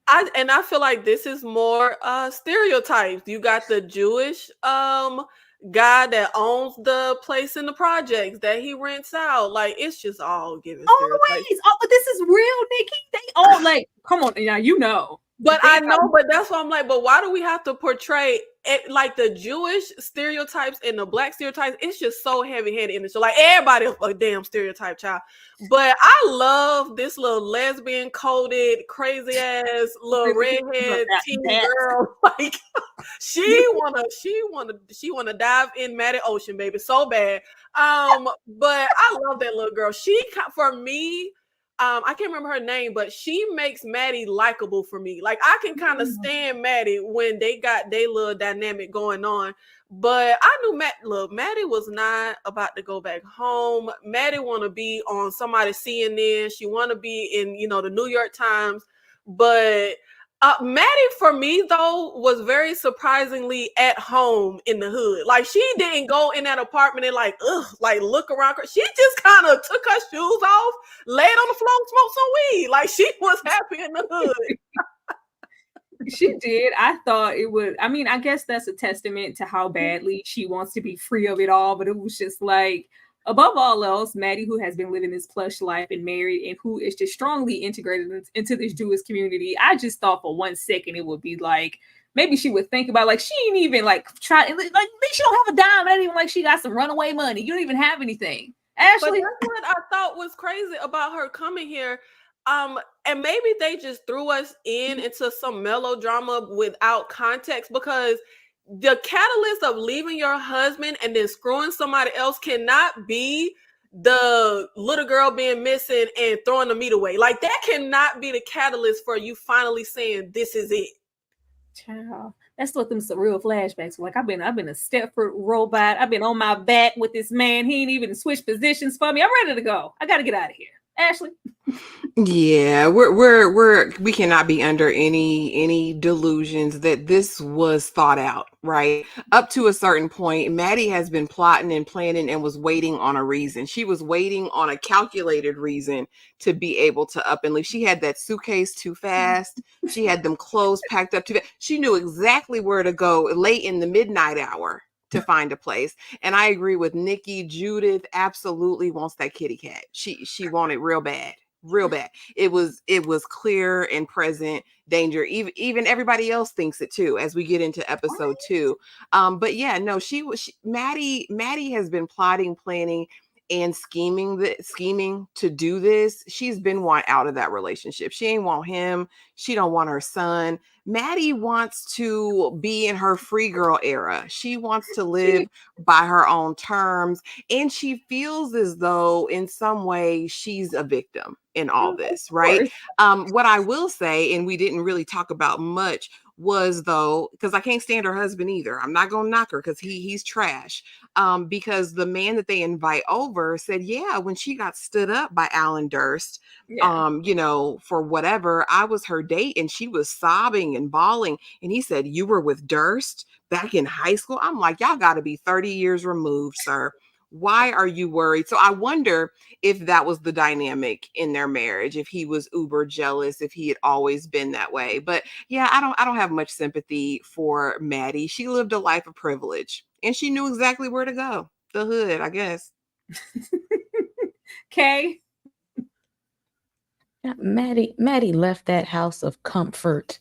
I feel like this is more stereotypes. You got the Jewish guy that owns the place in the projects that he rents out. Like, it's just all giving stereotypes. Always. Oh, but this is real, Nikki. They all like, come on, now you know. But I know, but that's why I'm like, but why do we have to portray it like the Jewish stereotypes and the black stereotypes? It's just so heavy-handed in the show. Like, everybody a damn stereotype child. But I love this little lesbian coded, crazy ass little redhead teen girl. Like, she wanna dive in Maddie Ocean, baby, so bad. But I love that little girl. She, for me, I can't remember her name, but she makes Maddie likable for me. Like, I can kind of stand Maddie when they got their little dynamic going on. But I knew Maddie was not about to go back home. Maddie want to be on somebody's CNN. She want to be in, the New York Times. But Maddie, for me, though, was very surprisingly at home in the hood. Like, she didn't go in that apartment and look around. She just kind of took her shoes off, laid on the floor, smoked some weed. Like, she was happy in the hood. She did. I thought it would. I mean, I guess that's a testament to how badly she wants to be free of it all. But it was just like, above all else, Maddie, who has been living this plush life and married and who is just strongly integrated into this Jewish community, I just thought for 1 second it would be like, maybe she would think about, like, she ain't even like try, like, she don't have a dime. Not even like she got some runaway money. You don't even have anything. Ashley, but that's what I thought was crazy about her coming here. And maybe they just threw us into some melodrama without context, because the catalyst of leaving your husband and then screwing somebody else cannot be the little girl being missing and throwing the meat away. Like, that cannot be the catalyst for you finally saying this is it. Child, that's what them some real flashbacks were. Like, I've been a Stepford robot. I've been on my back with this man. He ain't even switched positions for me. I'm ready to go. I got to get out of here. Ashley. Yeah, we cannot be under any delusions that this was thought out, right? Up to a certain point, Maddie has been plotting and planning and was waiting on a reason. She was waiting on a calculated reason to be able to up and leave. She had that suitcase too fast. She had them clothes packed up too fast. She knew exactly where to go late in the midnight hour to find a place. And I agree with Nikki. Judith absolutely wants that kitty cat. She wanted real bad. It was clear and present danger. Even everybody else thinks it too, as we get into episode 2. But yeah, no, Maddie has been plotting, planning, and scheming to do this. She's been out of that relationship. She ain't want him. She don't want her son. Maddie wants to be in her free girl era. She wants to live by her own terms. And she feels as though in some way she's a victim in all this, right? What I will say, and we didn't really talk about much, was, though, because I can't stand her husband either. I'm not gonna knock her because he's trash. Because the man that they invite over said, yeah, when she got stood up by Alan Durst, for whatever, I was her date and she was sobbing and bawling. And he said, you were with Durst back in high school? I'm like, y'all got to be 30 years removed, sir. Why are you worried? So I wonder if that was the dynamic in their marriage, if he was uber jealous, if he had always been that way. But yeah, I don't have much sympathy for Maddie. She lived a life of privilege and she knew exactly where to go. The hood, I guess. Kay? Yeah, Maddie left that house of comfort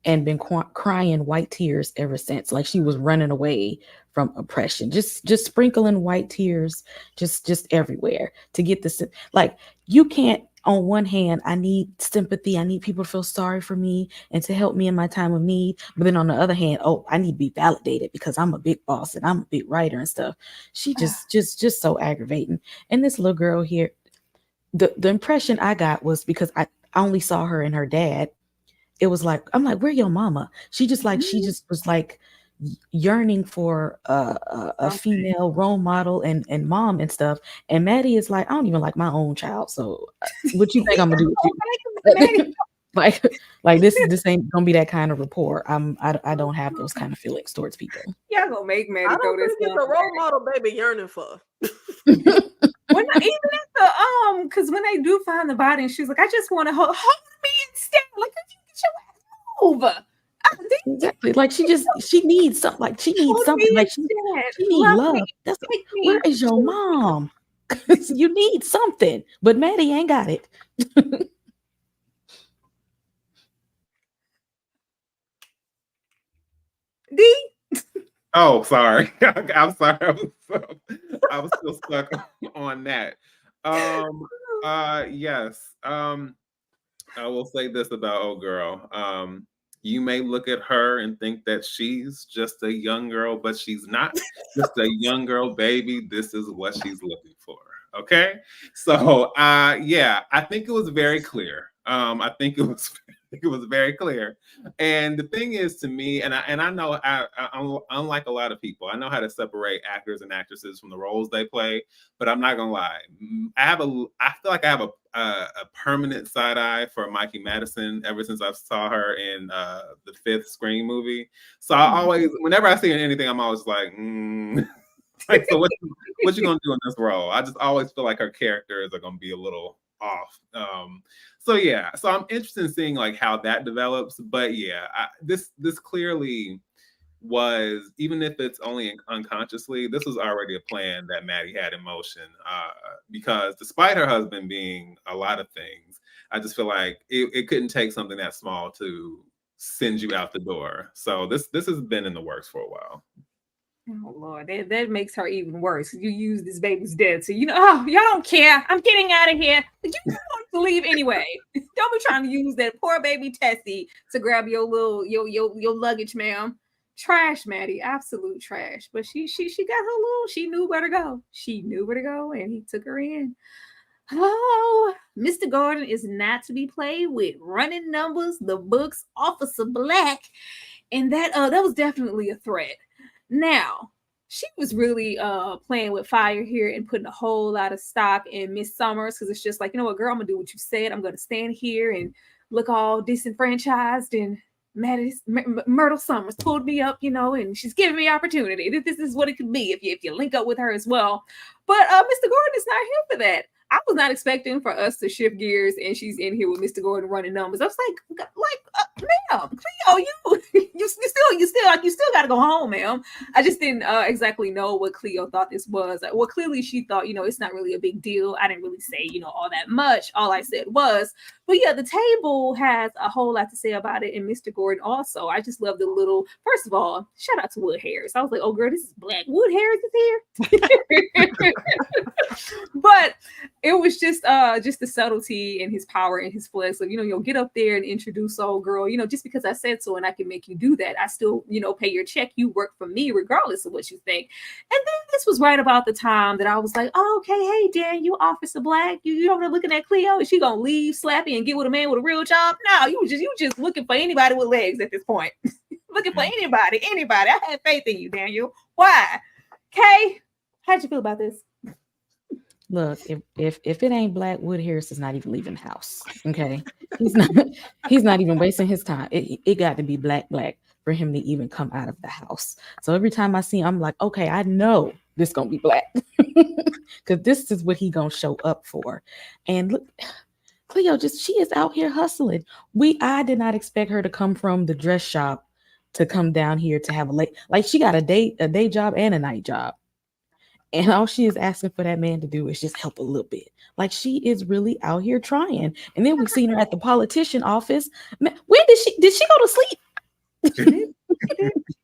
and been crying white tears ever since. Like she was running away from oppression, just sprinkling white tears, just everywhere to get this. Like you can't. On one hand, I need sympathy. I need people to feel sorry for me and to help me in my time of need. But then on the other hand, oh, I need to be validated because I'm a big boss and I'm a big writer and stuff. She just so aggravating. And this little girl here, the impression I got was because I only saw her and her dad. It was like, I'm like, where your mama? She just was like yearning for a female role model and mom and stuff. And Maddie is like, I don't even like my own child. So what you think I'm gonna do with you? like this ain't gonna be that kind of rapport. I don't have those kind of feelings towards people. Y'all gonna make Maddie I go don't this think it's a role model baby yearning for. When even at the because when they do find the body and she's like, I just want to hold me instead. Like, you get your ass over. Exactly. Like she needs something. Like she needs something. Like she needs love. That's where is your mom? You need something. But Maddie ain't got it. D. Oh, sorry. I'm sorry. I was still stuck on that. Yes. I will say this about old girl. You may look at her and think that she's just a young girl, but she's not just a young girl, baby. This is what she's looking for. Okay. So yeah, I think it was very clear. I think it was very clear. And the thing is, to me, and I know I'm unlike a lot of people, I know how to separate actors and actresses from the roles they play. But I'm not gonna lie, I feel like I have a permanent side eye for Mikey Madison ever since I saw her in the 5th Scream movie. So I always, whenever I see her in anything, I'm always like, like, so what you gonna do in this role? I just always feel like her characters are gonna be a little off. So yeah, so I'm interested in seeing like how that develops. But yeah, this clearly was, even if it's only unconsciously, this was already a plan that Maddie had in motion. Because despite her husband being a lot of things, I just feel like it couldn't take something that small to send you out the door. So this has been in the works for a while. Oh Lord, that makes her even worse. You use this baby's dead, so oh, y'all don't care. I'm getting out of here. You want to leave anyway. Don't be trying to use that poor baby Tessie to grab your little your luggage, ma'am. Trash, Maddie, absolute trash. But she got her little. She knew where to go. She knew where to go, and he took her in. Oh, Mr. Gordon is not to be played with. Running numbers, the books, Officer Black, and that was definitely a threat. Now, she was really playing with fire here and putting a whole lot of stock in Miss Summers, because it's just like, you know what, girl, I'm gonna do what you said. I'm gonna stand here and look all disenfranchised, and Myrtle Summers pulled me up, and she's giving me opportunity. This is what it could be if you link up with her as well. But Mr. Gordon is not here for that. I was not expecting for us to shift gears and she's in here with Mr. Gordon running numbers. I was like, ma'am, Cleo, you still got to go home, ma'am. I just didn't exactly know what Cleo thought this was. Well, clearly she thought, it's not really a big deal. I didn't really say, all that much. All I said was, but yeah, the table has a whole lot to say about it. And Mr. Gordon also, I just love the little, first of all, shout out to Wood Harris. I was like, oh girl, this is Black. Wood Harris is here. But it was just the subtlety and his power and his flex. So, you'll get up there and introduce old girl, just because I said so and I can make you do that. I still, pay your check. You work for me regardless of what you think. And then this was right about the time that I was like, oh, okay, hey, Dan, you Officer Black. You over there looking at Cleo? Is she going to leave Slappy and get with a man with a real job? No, you just looking for anybody with legs at this point. Looking for anybody. I had faith in you, Daniel. Why? Kay, how'd you feel about this? Look, if it ain't Black, Wood Harris is not even leaving the house. Okay, he's not even wasting his time. It got to be black for him to even come out of the house. So every time I see him, I'm like, okay, I know this gonna be Black, because this is what he gonna show up for. And look, Cleo, she is out here hustling. I did not expect her to come from the dress shop to come down here to have she got a day job and a night job. And all she is asking for that man to do is just help a little bit. Like, she is really out here trying. And then we've seen her at the politician office. When did she go to sleep?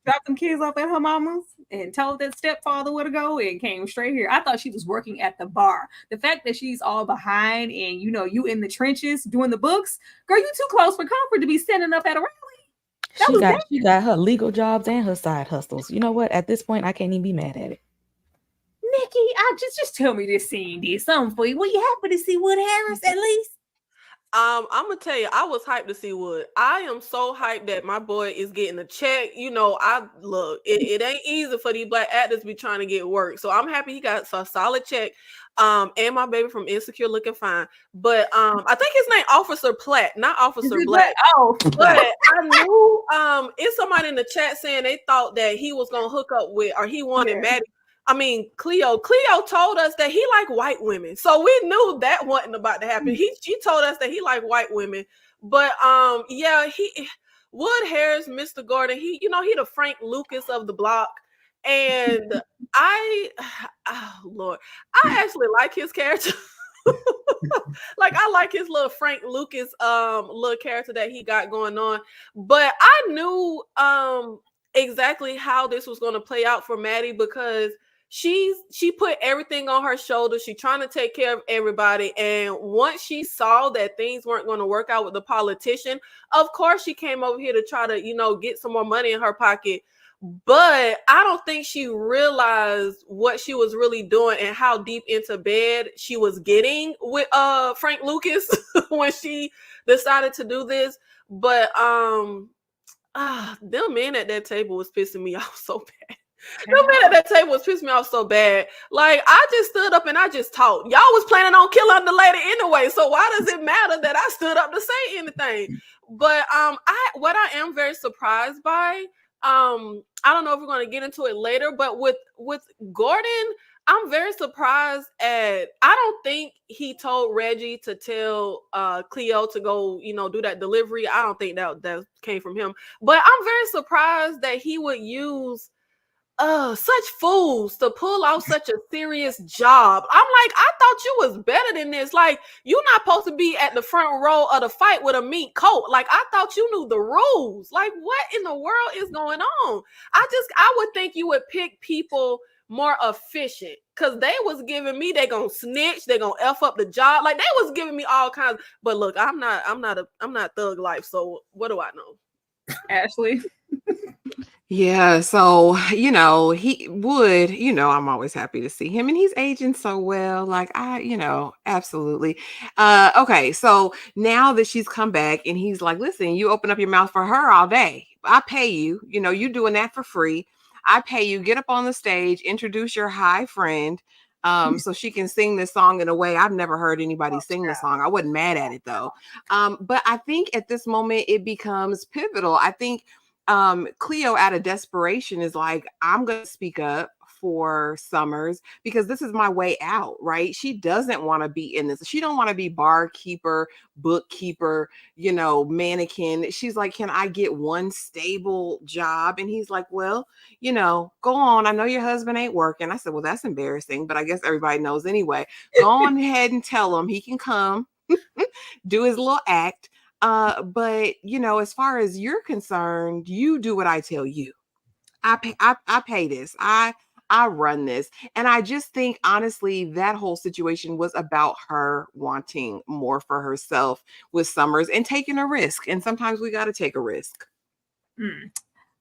Dropped them kids off at her mama's and told that stepfather where to go and came straight here. I thought she was working at the bar. The fact that she's all behind and you in the trenches doing the books, girl, you too close for comfort to be standing up at a rally. She got her legal jobs and her side hustles. You know what? At this point, I can't even be mad at it. Nikki, just tell me this scene did something for you. Were you happy to see Wood Harris at least? I'm gonna tell you, I was hyped to see Wood. I am so hyped that my boy is getting a check. It ain't easy for these black actors to be trying to get work. So I'm happy he got a solid check. And my baby from Insecure looking fine. But I think his name Officer Platt, not Officer Black. Oh, but I knew it's somebody in the chat saying they thought that he was gonna hook up with, or he wanted Maddie. I mean, Cleo told us that he liked white women. So we knew that wasn't about to happen. She told us that he liked white women. But Wood Harris, Mr. Gordon, he the Frank Lucas of the block. And I actually like his character. Like, I like his little Frank Lucas little character that he got going on. But I knew exactly how this was going to play out for Maddie, because she put everything on her shoulders. She's trying to take care of everybody. And once she saw that things weren't going to work out with the politician, of course she came over here to try to, get some more money in her pocket. But I don't think she realized what she was really doing and how deep into bed she was getting with Frank Lucas when she decided to do this. But them men at that table was pissing me off so bad. The man at that table was pissing me off so bad. Like, I just stood up and I just talked. Y'all was planning on killing the lady anyway, so why does it matter that I stood up to say anything? But what I am very surprised by, I don't know if we're going to get into it later, but with Gordon, I'm very surprised at, I don't think he told Reggie to tell Cleo to go, do that delivery. I don't think that came from him. But I'm very surprised that he would use such fools to pull out such a serious job. I'm like, I thought you was better than this. Like, you're not supposed to be at the front row of the fight with a mink coat. Like, I thought you knew the rules. Like, what in the world is going on? I would think you would pick people more efficient, because they was giving me, they gonna snitch, they gonna F up the job. Like, they was giving me all kinds. But look, I'm not Thug Life. So what do I know? Ashley. Yeah, so he would, I'm always happy to see him, and he's aging so well. Like, absolutely. Okay, so now that she's come back and he's like, listen, you open up your mouth for her all day. I pay you, you doing that for free. I pay you, get up on the stage, introduce your high friend, so she can sing this song in a way I've never heard anybody sing the song. I wasn't mad at it though. But I think at this moment it becomes pivotal. I think Cleo, out of desperation, is like, I'm going to speak up for Summers because this is my way out, right? She doesn't want to be in this. She don't want to be barkeeper, bookkeeper, mannequin. She's like, can I get one stable job? And he's like, well, go on. I know your husband ain't working. I said, well, that's embarrassing, but I guess everybody knows anyway. Go on ahead and tell him he can come do his little act. But as far as you're concerned, you do what I tell you. I pay this. I run this. And I just think, honestly, that whole situation was about her wanting more for herself with Summers and taking a risk. And sometimes we got to take a risk.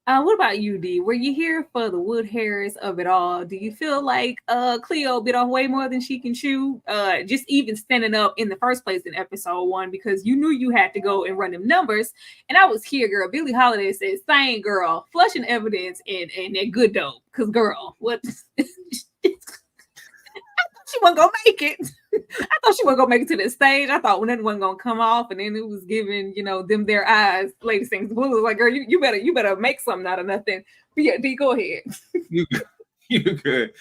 What about you, D? Were you here for the Wood Harris of it all? Do you feel like Cleo bit off way more than she can chew? Just even standing up in the first place in episode 1, because you knew you had to go and run them numbers. And I was here, girl. Billie Holiday said, same girl, flushing evidence and that good dope. Because, girl, what? She wasn't gonna make it. I thought she wasn't gonna make it to the stage. I thought nothing wasn't gonna come off, and then it was giving, them their eyes. Lady Sings Blue was like, girl, you better make something out of nothing. But yeah, D, go ahead. You good.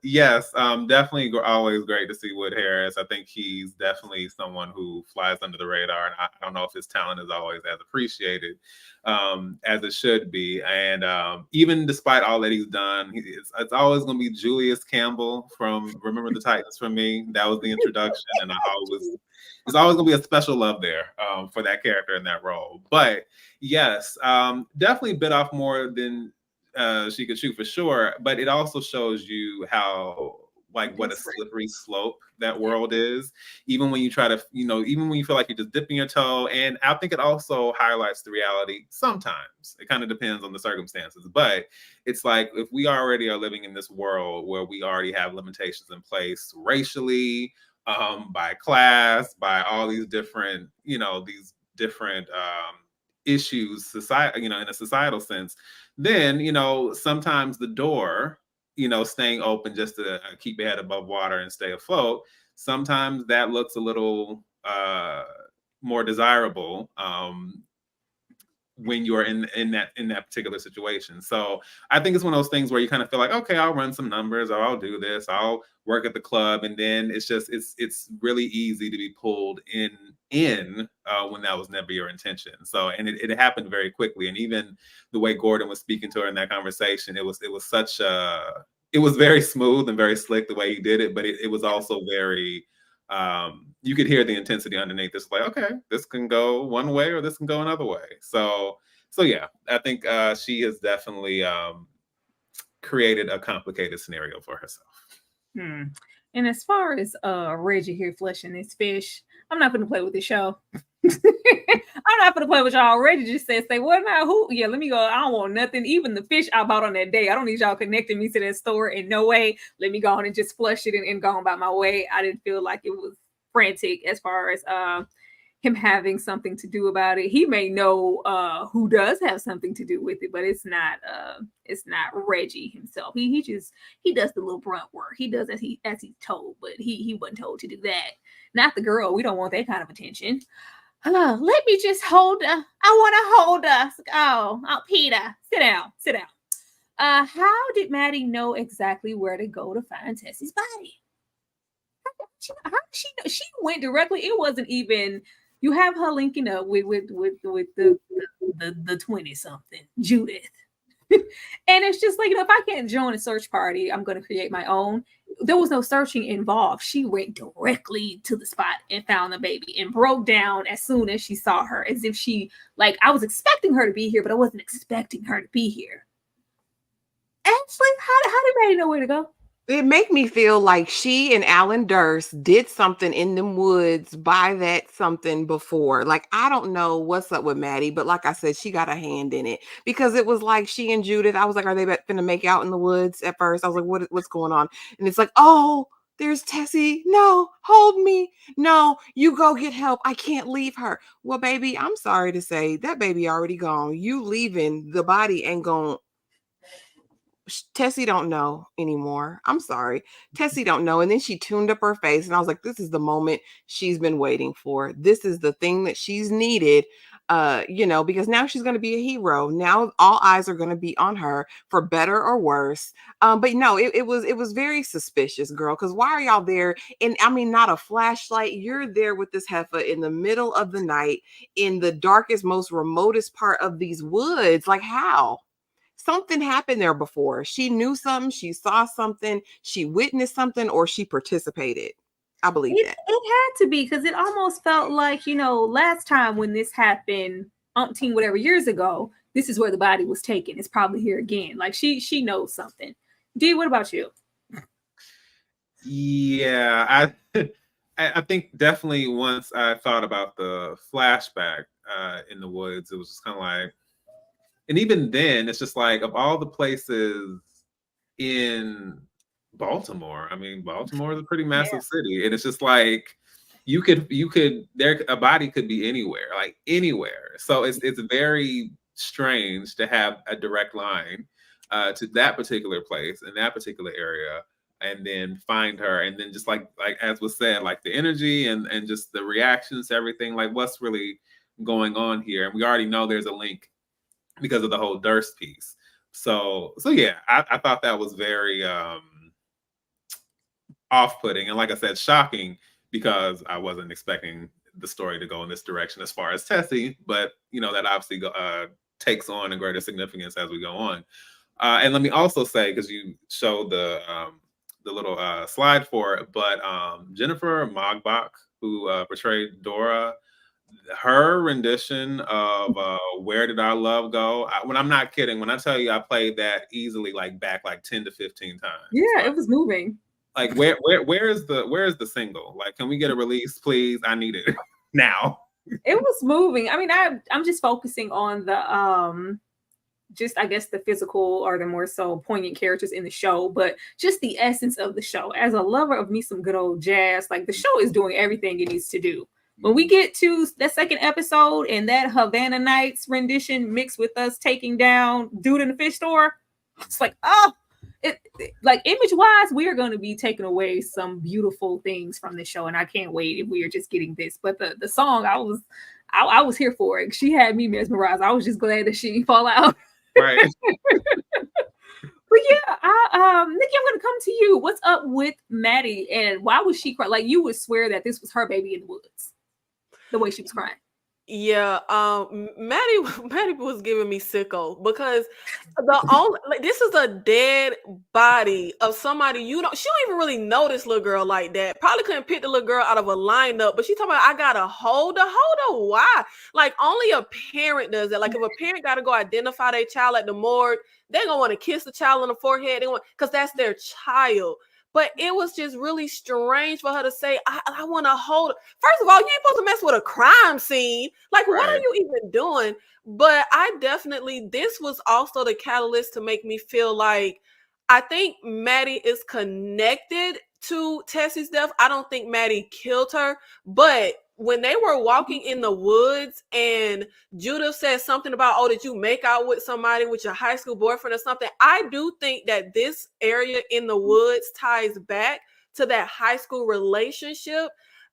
Yes, definitely always great to see Wood Harris. I think he's definitely someone who flies under the radar, and I don't know if his talent is always as appreciated as it should be. And even despite all that he's done, it's always going to be Julius Campbell from Remember the Titans for me. That was the introduction, and there's always going to be a special love there for that character in that role. But yes, definitely bit off more than she could chew for sure, but it also shows you how what a slippery slope that world is. Even when you try to, even when you feel like you're just dipping your toe. And I think it also highlights the reality. Sometimes it kind of depends on the circumstances, but it's like if we already are living in this world where we already have limitations in place racially, by class, by all these different, issues, society, in a societal sense, then sometimes the door, staying open just to keep your head above water and stay afloat, sometimes that looks a little more desirable when you're in that particular situation. So I think it's one of those things where you kind of feel like, okay, I'll run some numbers, or I'll do this, I'll work at the club, and then it's really easy to be pulled in when that was never your intention. So, and it happened very quickly. And even the way Gordon was speaking to her in that conversation, it was very smooth and very slick the way he did it, but it was also very you could hear the intensity underneath. It's like, okay, this can go one way or this can go another way. So yeah, I think she has definitely created a complicated scenario for herself. And as far as Reggie here flushing his fish, I'm not gonna play with this show. I'm not gonna play with y'all. Reggie just said, "Say what now? Who? Yeah, let me go. I don't want nothing. Even the fish I bought on that day. I don't need y'all connecting me to that store in no way. Let me go on and just flush it and go on by my way." I didn't feel like it was frantic as far as him having something to do about it. He may know who does have something to do with it, but it's not Reggie himself. He does the little brunt work. He does as he's told, but he wasn't told to do that. Not the girl. We don't want that kind of attention. Let me just hold her. I want to hold us. Oh, Peter, sit down. How did Maddie know exactly where to go to find Tessie's body? How did she know? She went directly. It wasn't even. You have her linking up with the 20-something Judith, and it's just like, if I can't join a search party, I'm going to create my own. There was no searching involved. She went directly to the spot and found the baby and broke down as soon as she saw her, as if I was expecting her to be here, but I wasn't expecting her to be here. Ashley, how did Maddie know where to go? It make me feel like she and Alan Durst did something in them woods by that something before. Like, I don't know what's up with Maddie, but like I said, she got a hand in it, because it was like she and Judith, I was like, are they finna make out in the woods at first? I was like, what's going on? And it's like, oh, there's Tessie. No, hold me. No, you go get help. I can't leave her. Well, baby, I'm sorry to say that baby already gone. You leaving, the body ain't gone. Tessie don't know anymore. I'm sorry. Tessie don't know. And then she tuned up her face, and I was like, this is the moment she's been waiting for. This is the thing that she's needed, because now she's going to be a hero. Now all eyes are going to be on her, for better or worse. But no, it was very suspicious, girl, because why are y'all there? And I mean, not a flashlight. You're there with this heifer in the middle of the night, in the darkest, most remotest part of these woods. Like, how? Something happened there before. She knew something, she saw something, she witnessed something, or she participated. I believe that. It had to be, because it almost felt like, last time when this happened, umpteen whatever years ago, this is where the body was taken. It's probably here again. Like, she knows something. Dee, what about you? Yeah, I think definitely once I thought about the flashback in the woods, it was just kind of like, and even then, it's just like, of all the places in Baltimore, I mean, Baltimore is a pretty massive city, and it's just like, a body could be anywhere, like anywhere. So it's very strange to have a direct line to that particular place in that particular area, and then find her, and then just like as was said, like the energy and just the reactions to everything, like what's really going on here. And we already know there's a link because of the whole Durst piece. So yeah, I thought that was very off-putting, and like I said, shocking, because I wasn't expecting the story to go in this direction as far as Tessie, but that obviously takes on a greater significance as we go on. And let me also say, because you showed the little slide for it, but Jennifer Magbach, who portrayed Dora, her rendition of "Where Did Our Love Go?" When I'm not kidding, when I tell you I played that easily like 10 to 15 times. Yeah, it was moving. Like where is the single? Like, can we get a release, please? I need it now. It was moving. I mean, I'm just focusing on the just, I guess, the physical or the more so poignant characters in the show, but just the essence of the show. As a lover of me some good old jazz, like the show is doing everything it needs to do. When we get to the second episode and that Havana Nights rendition mixed with us taking down Dude in the Fish Store, it's like, oh, like image-wise, we are going to be taking away some beautiful things from the show, and I can't wait if we are just getting this. But the song, I was here for it. She had me mesmerized. I was just glad that she didn't fall out. Right. But yeah, Nikki, I'm gonna come to you. What's up with Maddie, and why was she crying? Like, you would swear that this was her baby in the woods, the way she was crying. Yeah, Maddie was giving me sicko, because this is a dead body of somebody she don't even really know this little girl like that. Probably couldn't pick the little girl out of a lineup, but she talking about, I gotta hold her. Why? Like, only a parent does that. Like, if a parent gotta go identify their child at the morgue, they're gonna want to kiss the child on the forehead. Because that's their child. But it was just really strange for her to say, I want to hold it. First of all, you ain't supposed to mess with a crime scene. Like, right. What are you even doing? But this was also the catalyst to make me feel like I think Maddie is connected to Tessie's death. I don't think Maddie killed her. But when they were walking in the woods and Judith said something about, oh, did you make out with somebody, with your high school boyfriend or something? I do think that this area in the woods ties back to that high school relationship.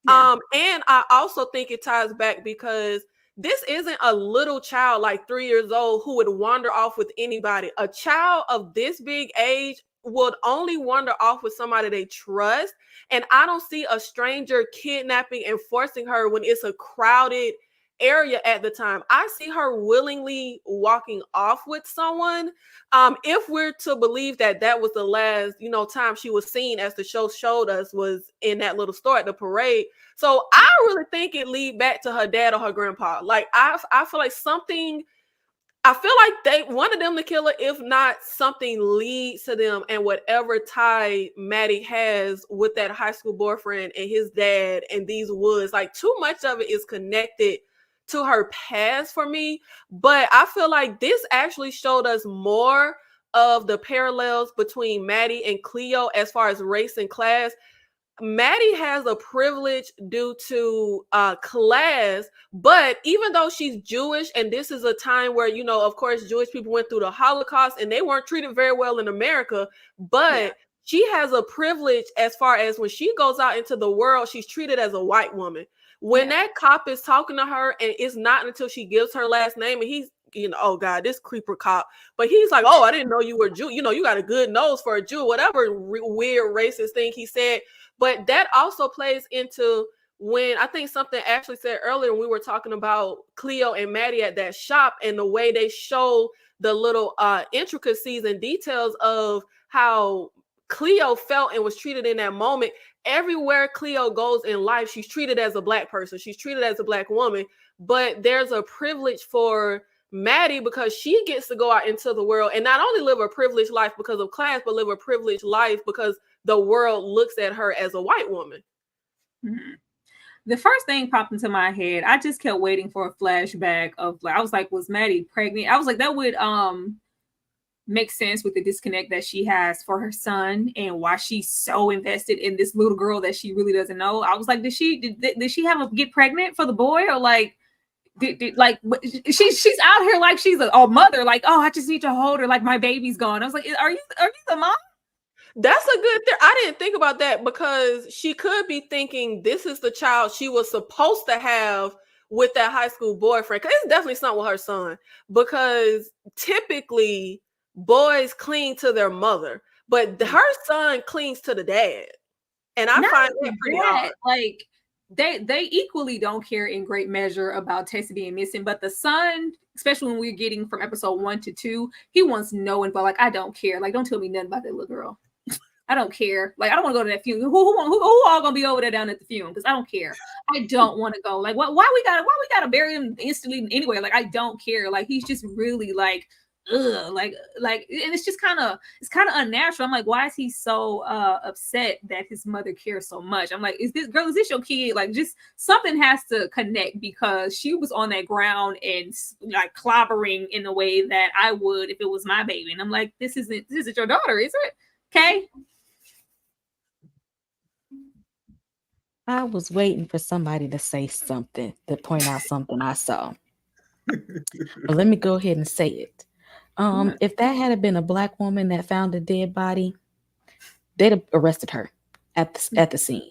Yeah. And I also think it ties back because this isn't a little child like 3 years old who would wander off with anybody. A child of this big age would only wander off with somebody they trust. And I don't see a stranger kidnapping and forcing her when it's a crowded area at the time. I see her willingly walking off with someone. If we're to believe that that was the last, time she was seen, as the show showed us, was in that little store at the parade. So I really think it lead back to her dad or her grandpa. Like, I feel like something. I feel like they wanted them to kill her, if not something leads to them, and whatever tie Maddie has with that high school boyfriend and his dad and these woods, like, too much of it is connected to her past for me. But I feel like this actually showed us more of the parallels between Maddie and Cleo as far as race and class. Maddie has a privilege due to class, but even though she's Jewish, and this is a time where, of course, Jewish people went through the Holocaust and they weren't treated very well in America, but she has a privilege as far as when she goes out into the world, she's treated as a white woman. When that cop is talking to her, and it's not until she gives her last name, and he's, oh God, this creeper cop, but he's like, oh, I didn't know you were Jew. You got a good nose for a Jew, whatever weird racist thing he said. But that also plays into when I think something Ashley said earlier when we were talking about Cleo and Maddie at that shop, and the way they show the little intricacies and details of how Cleo felt and was treated in that moment. Everywhere Cleo goes in life, she's treated as a Black person. She's treated as a Black woman. But there's a privilege for Maddie because she gets to go out into the world and not only live a privileged life because of class, but live a privileged life because the world looks at her as a white woman. Mm-hmm. The first thing popped into my head, I just kept waiting for a flashback of, I was like, was Maddie pregnant? I was like, that would make sense with the disconnect that she has for her son and why she's so invested in this little girl that she really doesn't know. I was like, did she get pregnant for the boy, or like, she's out here like she's a mother, like, oh, I just need to hold her, like my baby's gone. I was like, are you the mom? That's a good thing. I didn't think about that because she could be thinking this is the child she was supposed to have with that high school boyfriend. Because it's definitely not with her son. Because typically boys cling to their mother, but her son clings to the dad. And I Not find that even pretty that, odd. like they equally don't care in great measure about Tessa being missing, but the son, especially when we're getting from episode 1 to 2, he wants no info. Like, I don't care. Like, don't tell me nothing about that little girl. I don't care. Like, I don't want to go to that funeral. Who all gonna be over there down at the funeral? Because I don't care. I don't want to go. Like, why we gotta bury him instantly anyway? Like, I don't care. Like, he's just really like, ugh, like, and it's just kind of unnatural. I'm like, why is he so upset that his mother cares so much? I'm like, is this your kid? Like, just something has to connect, because she was on that ground and like clobbering in a way that I would if it was my baby. And I'm like, this isn't your daughter, is it? Okay. I was waiting for somebody to say something, to point out something I saw. But let me go ahead and say it. If that had been a Black woman that found a dead body, they'd have arrested her at the scene.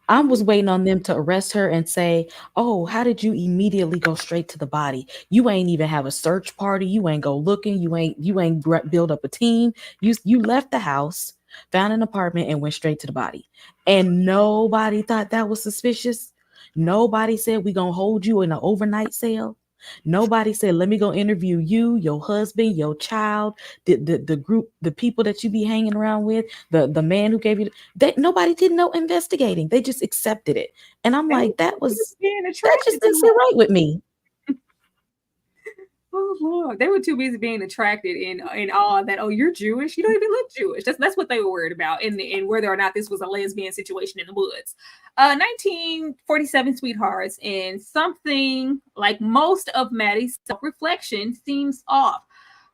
I was waiting on them to arrest her and say, "Oh, how did you immediately go straight to the body? You ain't even have a search party. You ain't go looking. You ain't build up a team. You left the house, found an apartment, and went straight to the body." And nobody thought that was suspicious. Nobody said, "We gonna hold you in an overnight cell." Nobody said, "Let me go interview you, your husband, your child, the group, the people that you be hanging around with, the man who gave you." Nobody did no investigating. They just accepted it. And I'm like, that just didn't sit right with me. Oh Lord, they were too busy being attracted in all that. Oh, you're Jewish. You don't even look Jewish. That's what they were worried about, in whether or not this was a lesbian situation in the woods. 1947 Sweethearts, and something like most of Maddie's self-reflection seems off.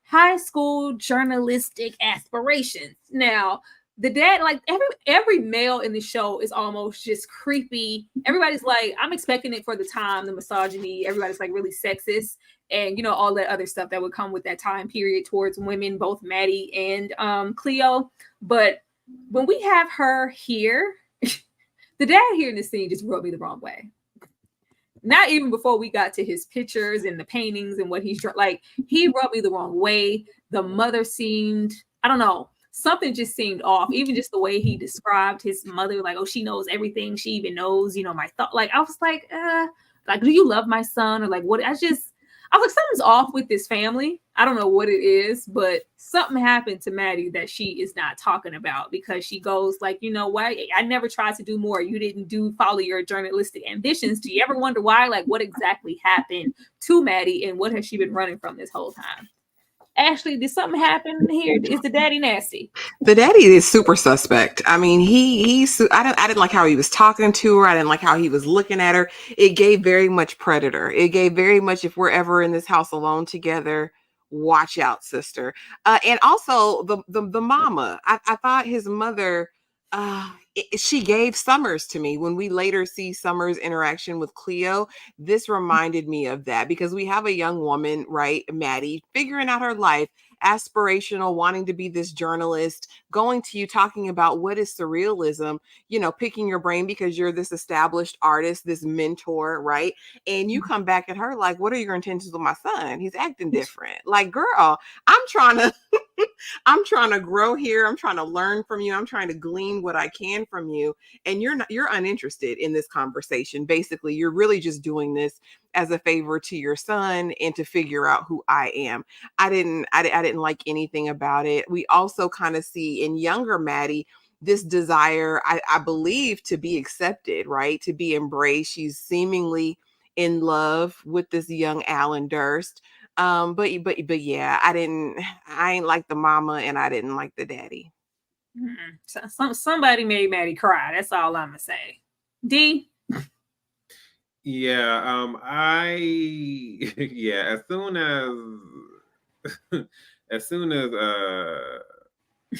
High school journalistic aspirations. Now, the dad, like every male in the show is almost just creepy. Everybody's like, I'm expecting it for the time, the misogyny. Everybody's like really sexist, and all that other stuff that would come with that time period towards women, both Maddie and Cleo. But when we have her here, the dad here in this scene just rubbed me the wrong way. Not even before we got to his pictures and the paintings and what he's like, he rubbed me the wrong way. The mother seemed, I don't know, something just seemed off. Even just the way he described his mother, like, oh, she knows everything. She even knows, my thought. Like, I was like, do you love my son? Or like, what? I was like, something's off with this family. I don't know what it is, but something happened to Maddie that she is not talking about, because she goes like, you know what? I never tried to do more. You didn't follow your journalistic ambitions. Do you ever wonder why? Like, what exactly happened to Maddie, and what has she been running from this whole time? Ashley, did something happen here? Is the daddy nasty? The daddy is super suspect. I mean, I didn't like how he was talking to her. I didn't like how he was looking at her. It gave very much predator. It gave very much, if we're ever in this house alone together, watch out, sister. And also the mama. I thought his mother, she gave Summers to me. When we later see Summers' interaction with Cleo, this reminded me of that, because we have a young woman, right, Maddie, figuring out her life, aspirational, wanting to be this journalist, going to you, talking about what is surrealism, picking your brain because you're this established artist, this mentor, right? And you come back at her like, what are your intentions with my son? He's acting different. Like, girl, I'm trying to grow here. I'm trying to learn from you. I'm trying to glean what I can from you. And you're uninterested in this conversation. Basically, you're really just doing this as a favor to your son and to figure out who I am. I didn't like anything about it. We also kind of see in younger Maddie this desire, I believe, to be accepted, right? To be embraced. She's seemingly in love with this young Alan Durst. But yeah, I ain't like the mama, and I didn't like the daddy. So, somebody made Maddie cry. That's all I'm gonna say. D. Yeah, yeah, as soon as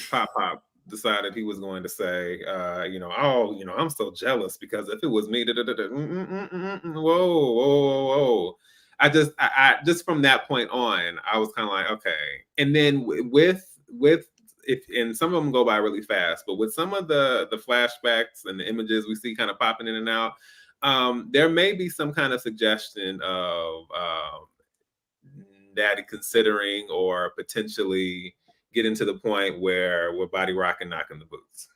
Pop decided he was going to say, I'm so jealous because if it was me, whoa. I just from that point on, I was kind of like, okay. And then with and some of them go by really fast, but with some of the flashbacks and the images we see kind of popping in and out, there may be some kind of suggestion of daddy considering or potentially getting to the point where we're body rocking, knocking the boots.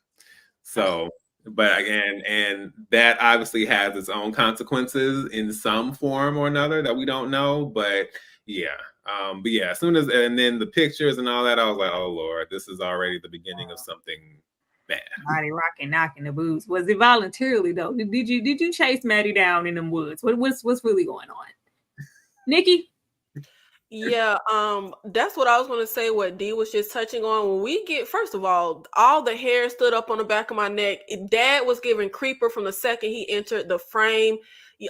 So, but again, and that obviously has its own consequences in some form or another that we don't know. But yeah, as soon as, and then the pictures and all that, I was like, oh Lord, this is already the beginning of something bad. Body rocking, knocking the boots. Was it voluntarily though? Did you chase Maddie down in them woods? What's really going on, Nikki? Yeah, that's what I was gonna say. What Dee was just touching on. When we get, first of all the hair stood up on the back of my neck. Dad was giving creeper from the second he entered the frame.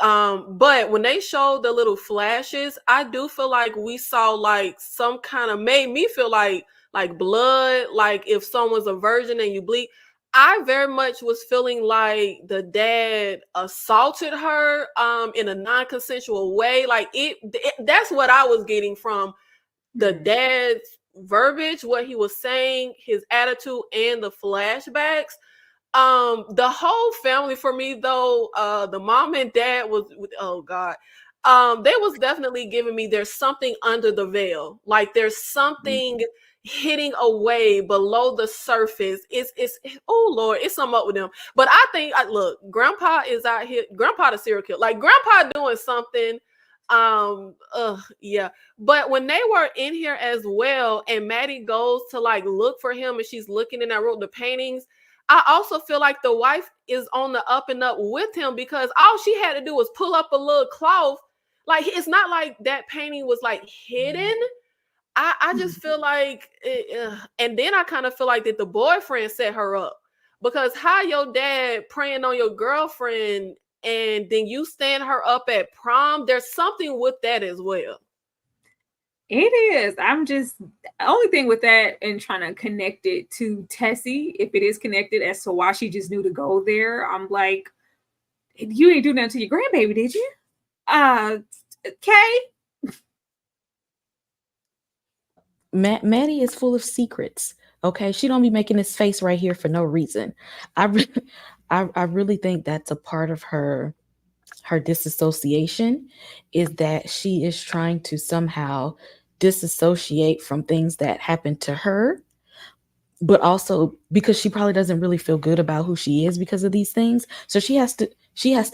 But when they showed the little flashes, I do feel like we saw like some kind of, made me feel like blood, like if someone's a virgin and you bleed. I very much was feeling like the dad assaulted her in a non-consensual way. Like that's what I was getting from the dad's verbiage, what he was saying, his attitude, and the flashbacks. The whole family for me though, the mom and dad was, oh God. They was definitely giving me, there's something under the veil. Like there's something hitting away below the surface. It's oh Lord, it's something up with them. But I think, look, Grandpa is out here. Grandpa the serial killer. Like Grandpa doing something. Yeah. But when they were in here as well, and Maddie goes to like look for him, and she's looking in that room, the paintings. I also feel like the wife is on the up and up with him, because all she had to do was pull up a little cloth. Like it's not like that painting was like hidden. I just feel like, and then I kind of feel like that the boyfriend set her up, because how your dad preying on your girlfriend and then you stand her up at prom, there's something with that as well. It is. I'm just, the only thing with that and trying to connect it to Tessie, if it is connected as to why she just knew to go there, I'm like, you ain't do nothing to your grandbaby, did you? Kay? Maddie is full of secrets. Okay, she don't be making this face right here for no reason. I really think that's a part of her disassociation, is that she is trying to somehow disassociate from things that happened to her, but also because she probably doesn't really feel good about who she is because of these things. So she has to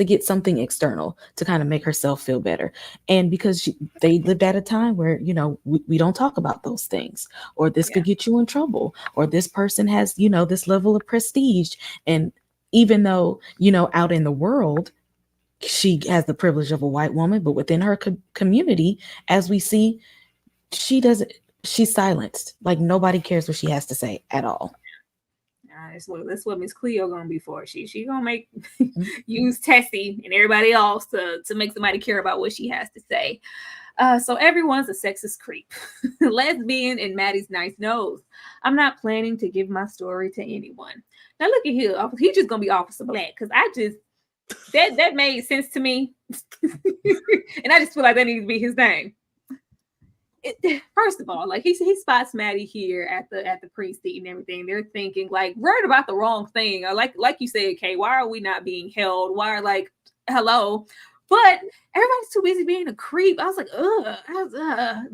get something external to kind of make herself feel better. And because they lived at a time where, we don't talk about those things, or this could get you in trouble, or this person has, this level of prestige. And even though, out in the world, she has the privilege of a white woman, but within her community, as we see, she's silenced. Like nobody cares what she has to say at all. That's what Miss Cleo gonna be for. She gonna make use Tessie and everybody else to make somebody care about what she has to say. So everyone's a sexist creep. Lesbian and Maddie's nice nose. I'm not planning to give my story to anyone. Now look at here. He's just gonna be Officer Black, because that made sense to me. And I just feel like that needs to be his name. First of all, like he spots Maddie here at the precinct and everything. They're thinking like worried about the wrong thing. Or like you said, Kay, why are we not being held? Why are hello? But everybody's too busy being a creep. I was like,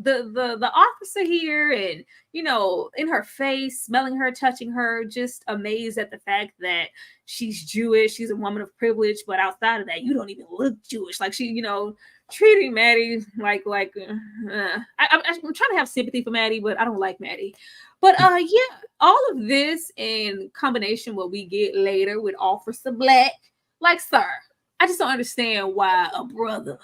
the officer here, and in her face, smelling her, touching her, just amazed at the fact that she's Jewish, she's a woman of privilege, but outside of that, you don't even look Jewish. Like she, treating Maddie like I'm trying to have sympathy for Maddie, but I don't like Maddie. But all of this in combination what we get later with Officer Black, like, sir, I just don't understand why a brother.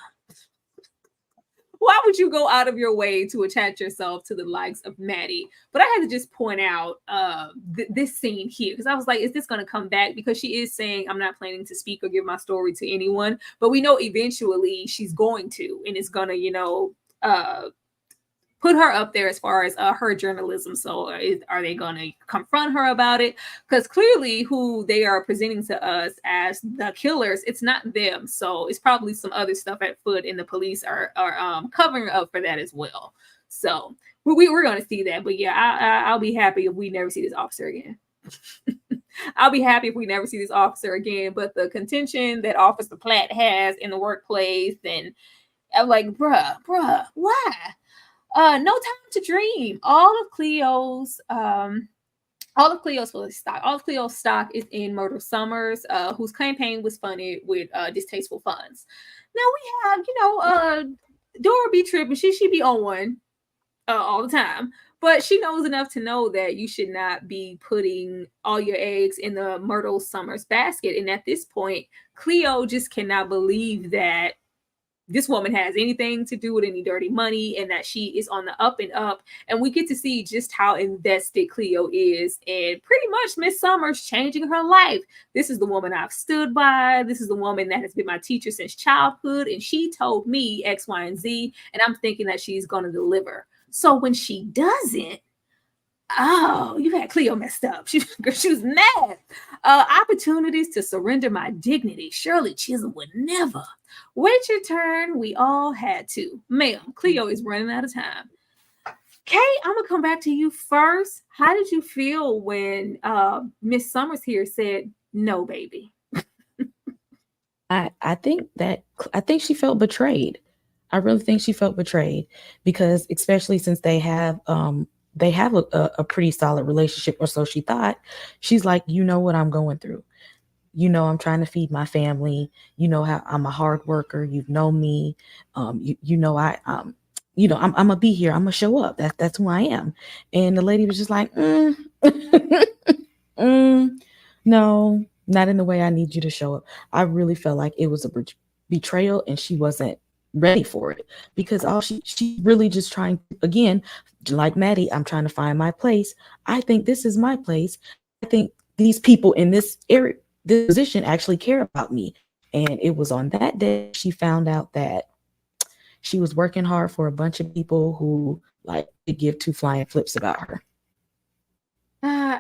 Why would you go out of your way to attach yourself to the likes of Maddie? But I had to just point out this scene here, because I was like, is this going to come back? Because she is saying, I'm not planning to speak or give my story to anyone. But we know eventually she's going to, and it's going to, put her up there as far as her journalism. So are they going to confront her about it? Because clearly who they are presenting to us as the killers, it's not them. So it's probably some other stuff at foot, and the police are covering up for that as well. So we're going to see that. But yeah, I'll be happy if we never see this officer again. I'll be happy if we never see this officer again. But the contention that Officer Platt has in the workplace, and I'm like, bruh, why? No Time to Dream. All of Cleo's stock is in Myrtle Summers, whose campaign was funded with distasteful funds. Now we have, Dora be tripping. She be on one all the time. But she knows enough to know that you should not be putting all your eggs in the Myrtle Summers basket. And at this point, Cleo just cannot believe that this woman has anything to do with any dirty money and that she is on the up and up. And we get to see just how invested Cleo is. And pretty much Miss Summers changing her life. This is the woman I've stood by. This is the woman that has been my teacher since childhood. And she told me X, Y, and Z. And I'm thinking that she's going to deliver. So when she doesn't, oh, you had Cleo messed up. She was mad. Opportunities to surrender my dignity. Shirley Chisholm would never. Wait your turn. We all had to. Ma'am, Cleo is running out of time. Kay, I'm going to come back to you first. How did you feel when Miss Summers here said, no, baby? I think she felt betrayed. I really think she felt betrayed because especially since they have a pretty solid relationship, or so she thought. She's like, you know what I'm going through. You know, I'm trying to feed my family. You know how I'm a hard worker. You've known me. I'm gonna be here. I'm gonna show up. That's who I am. And the lady was just like, no, not in the way I need you to show up. I really felt like it was a betrayal, and she wasn't ready for it because all she really just trying, again, like Maddie, I'm trying to find my place. I think this is my place. I think these people in this area, this position, actually care about me. And it was on that day she found out that she was working hard for a bunch of people who like to give two flying flips about her.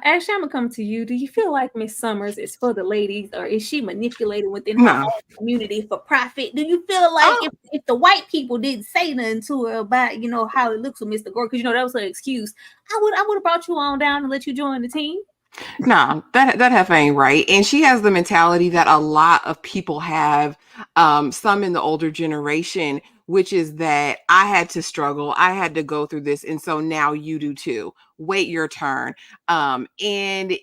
Ashley, I'm gonna come to you. Do you feel like Miss Summers is for the ladies, or is she manipulating within her own community for profit? Do you feel like if the white people didn't say nothing to her about how it looks with Mr. Gore, because that was her excuse, I would have brought you on down and let you join the team? No, that heifer ain't right. And she has the mentality that a lot of people have, some in the older generation, which is that I had to struggle, I had to go through this, and so now you do too. Wait your turn. And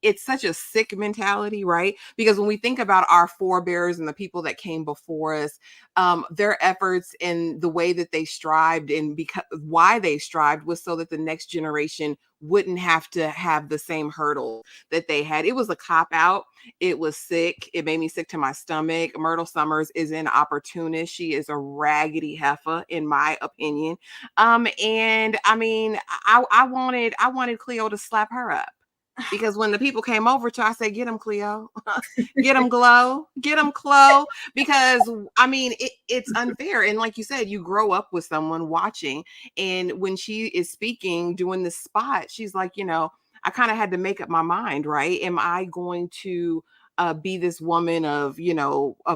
it's such a sick mentality, right? Because when we think about our forebears and the people that came before us, their efforts and the way that they strived, and because why they strived was so that the next generation wouldn't have to have the same hurdle that they had. It was a cop out. It was sick. It made me sick to my stomach. Myrtle Summers is an opportunist. She is a raggedy heifer, in my opinion. And I mean, I wanted Cleo to slap her up. Because when the people came over to her, I said, get him, Cleo. Get him, Glow. Get him, Chloe. Because, I mean, it's unfair. And like you said, you grow up with someone watching. And when she is speaking, doing this spot, she's like, I kind of had to make up my mind, right? Am I going to be this woman of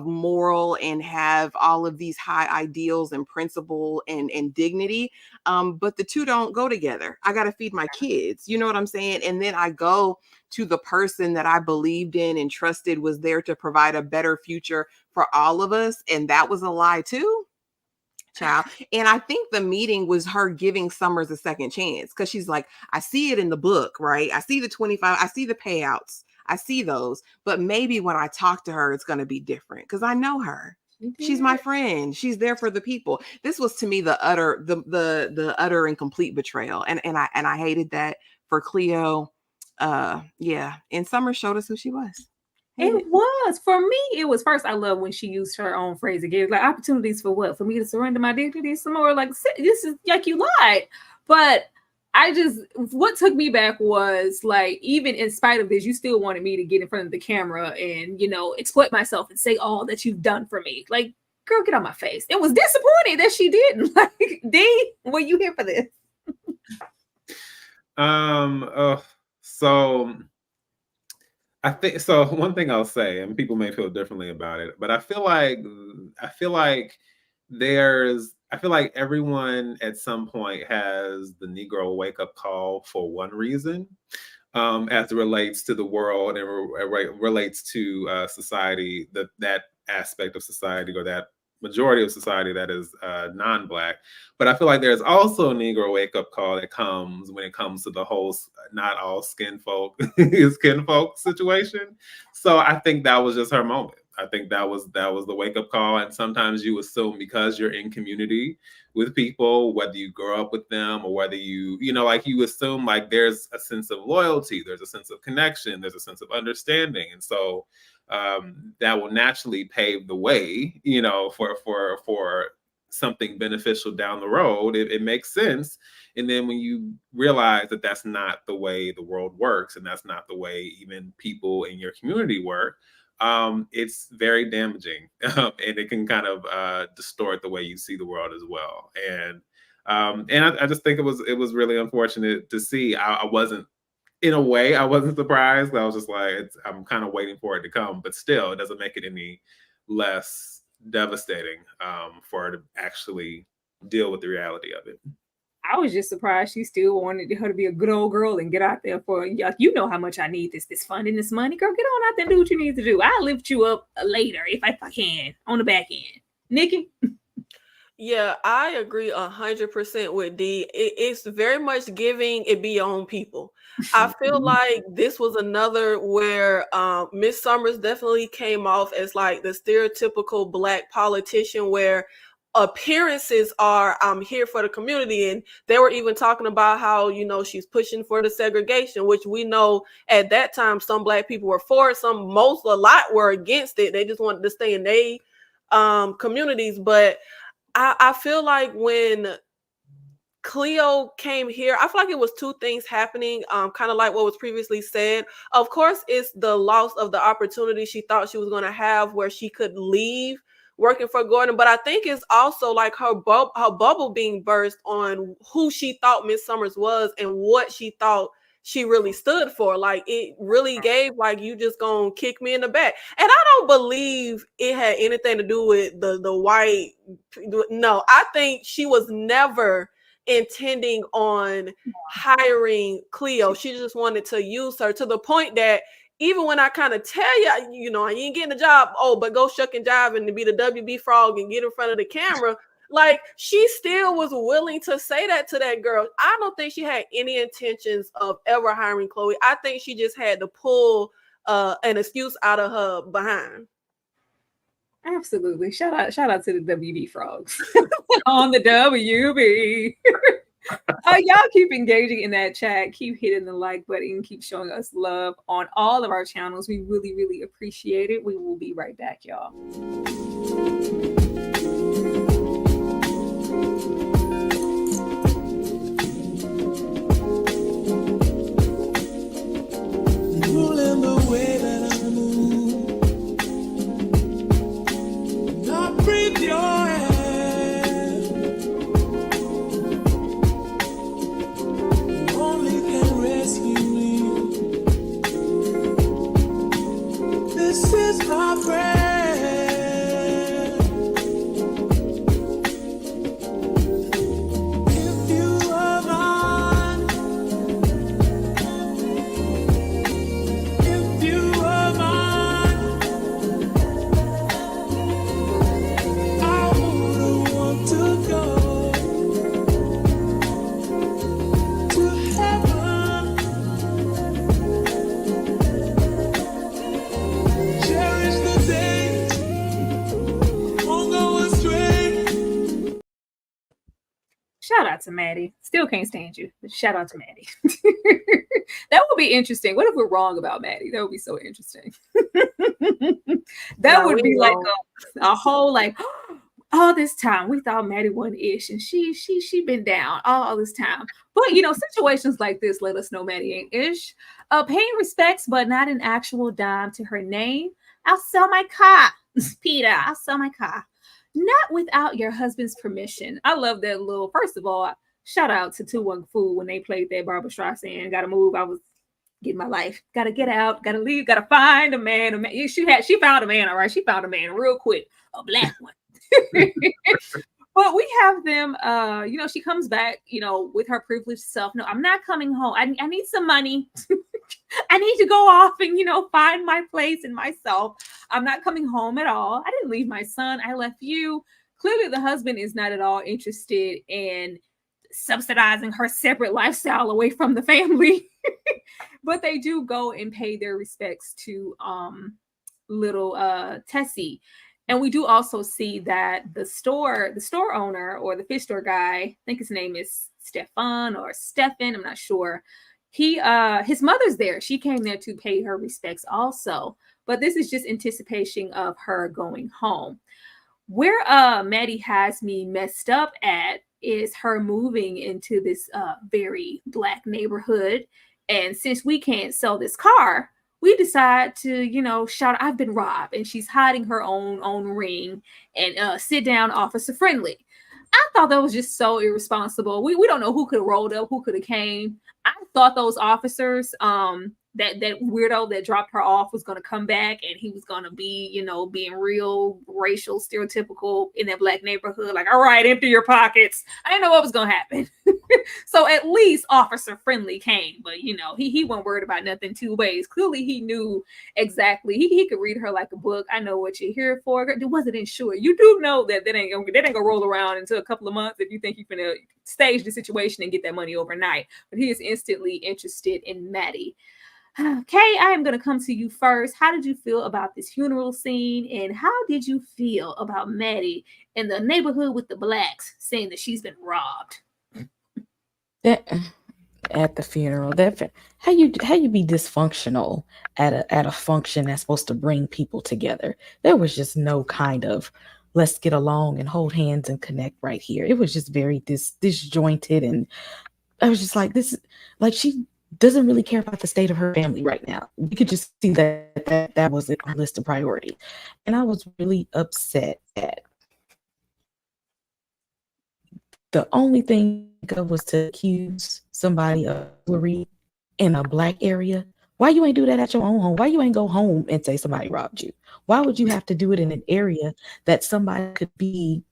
moral and have all of these high ideals and principle and dignity? But the two don't go together. I got to feed my kids. You know what I'm saying? And then I go to the person that I believed in and trusted was there to provide a better future for all of us. And that was a lie too. Child. And I think the meeting was her giving Summers a second chance, because she's like, I see it in the book, right? I see the 25, I see the payouts, I see those, but maybe when I talk to her, it's going to be different because I know her. She's my friend. She's there for the people. This was to me the utter and complete betrayal. And I hated that for Cleo. Yeah. And Summers showed us who she was. It was. For me, it was first. I love when she used her own phrase again, like opportunities for what? For me to surrender my dignity some more. Like, this is like you lied. But what took me back was like, even in spite of this, you still wanted me to get in front of the camera and, exploit myself and say all that you've done for me. Like, girl, get on my face. It was disappointing that she didn't. Like, D, were you here for this? So I think so. One thing I'll say, and people may feel differently about it, but I feel like everyone at some point has the Negro wake-up call for one reason, as it relates to the world and relates to society, that aspect of society, or that majority of society that is non-Black. But I feel like there's also a Negro wake-up call that comes when it comes to the whole not all skin folk situation. So I think that was just her moment. I think that was the wake-up call. And sometimes you assume because you're in community with people, whether you grow up with them or whether you like you assume like there's a sense of loyalty, there's a sense of connection, there's a sense of understanding. And so that will naturally pave the way, for something beneficial down the road. It makes sense. And then when you realize that that's not the way the world works, and that's not the way even people in your community work, it's very damaging, and it can kind of distort the way you see the world as well. And I just think it was really unfortunate to see. I wasn't. In a way, I wasn't surprised. I was just like, I'm kind of waiting for it to come, but still, it doesn't make it any less devastating for her to actually deal with the reality of it. I was just surprised she still wanted her to be a good old girl and get out there for, you know how much I need this fund and this money. Girl, get on out there and do what you need to do. I'll lift you up later if I can on the back end. Nikki? Yeah, I agree 100% with D. It's very much giving it be your own people. I feel like this was another where Miss Summers definitely came off as like the stereotypical Black politician where appearances are I'm here for the community. And they were even talking about how, she's pushing for the segregation, which we know at that time some Black people were for it, a lot were against it. They just wanted to stay in their communities. But I feel like when Cleo came here, I feel like it was two things happening, kind of like what was previously said. Of course, it's the loss of the opportunity she thought she was going to have where she could leave working for Gordon. But I think it's also like her bubble being burst on who she thought Miss Summers was and what she thought she really stood for. Like it really gave like, you just gonna kick me in the back. And I don't believe it had anything to do with the white. No, I think she was never intending on hiring Cleo. She just wanted to use her to the point that even when I kind of tell you, you ain't getting the job, but go shuck and jive and be the WB frog and get in front of the camera. Like she still was willing to say that to that girl. I don't think she had any intentions of ever hiring Chloe. I think she just had to pull an excuse out of her behind. Absolutely. Shout out to the WB frogs on the WB. Y'all keep engaging in that chat, keep hitting the like button, keep showing us love on all of our channels. We really, really appreciate it. We will be right back, y'all. Ruling the way that I move, I breathe your air, only can rescue me. This is my prayer. Shout out to Maddie. Still can't stand you, but shout out to Maddie. That would be interesting. What if we're wrong about Maddie? That would be so interesting. That would be like a whole like all this time we thought Maddie wasn't ish, and she been down all this time. But situations like this let us know Maddie ain't ish. Paying respects, but not an actual dime to her name. I'll sell my car, Peter. I'll sell my car. Not without your husband's permission. I love that little. First of all, shout out to 2-1 Fool when they played that Barbara Streisand. Gotta move. I was getting my life. Gotta get out. Gotta leave. Gotta find a man. She found a man. All right. She found a man real quick. A Black one. But we have them. She comes back. With her privileged self. No, I'm not coming home. I need some money. I need to go off and, find my place and myself. I'm not coming home at all. I didn't leave my son. I left you. Clearly, the husband is not at all interested in subsidizing her separate lifestyle away from the family. But they do go and pay their respects to little Tessie. And we do also see that the store owner, or the fish store guy, I think his name is Stefan or Stefan, I'm not sure. His mother's there. She came there to pay her respects also. But this is just anticipation of her going home. Where Maddie has me messed up at is her moving into this very Black neighborhood. And since we can't sell this car, we decide to, shout, "I've been robbed." And she's hiding her own ring and sit down, officer friendly. I thought that was just so irresponsible. We don't know who could have rolled up, who could have came. I thought those officers, that weirdo that dropped her off was going to come back and he was going to be, being real racial, stereotypical in that Black neighborhood. Like, all right, empty your pockets. I didn't know what was going to happen. So at least officer friendly came, but he wasn't worried about nothing two ways. Clearly he knew exactly. He could read her like a book. "I know what you're here for." It wasn't insured. You do know that ain't gonna roll around until a couple of months if you think you're gonna stage the situation and get that money overnight. But he is instantly interested in Maddie. Kay, I am going to come to you first. How did you feel about this funeral scene? And how did you feel about Maddie in the neighborhood with the Blacks saying that she's been robbed? At the funeral, how you be dysfunctional at a function that's supposed to bring people together? There was just no kind of let's get along and hold hands and connect right here. It was just very disjointed, and I was just like, this, like, she doesn't really care about the state of her family right now. We could just see that was on her list of priorities. And I was really upset at the only thing was to accuse somebody of burglary in a Black area. Why you ain't do that at your own home? Why you ain't go home and say somebody robbed you? Why would you have to do it in an area that somebody could be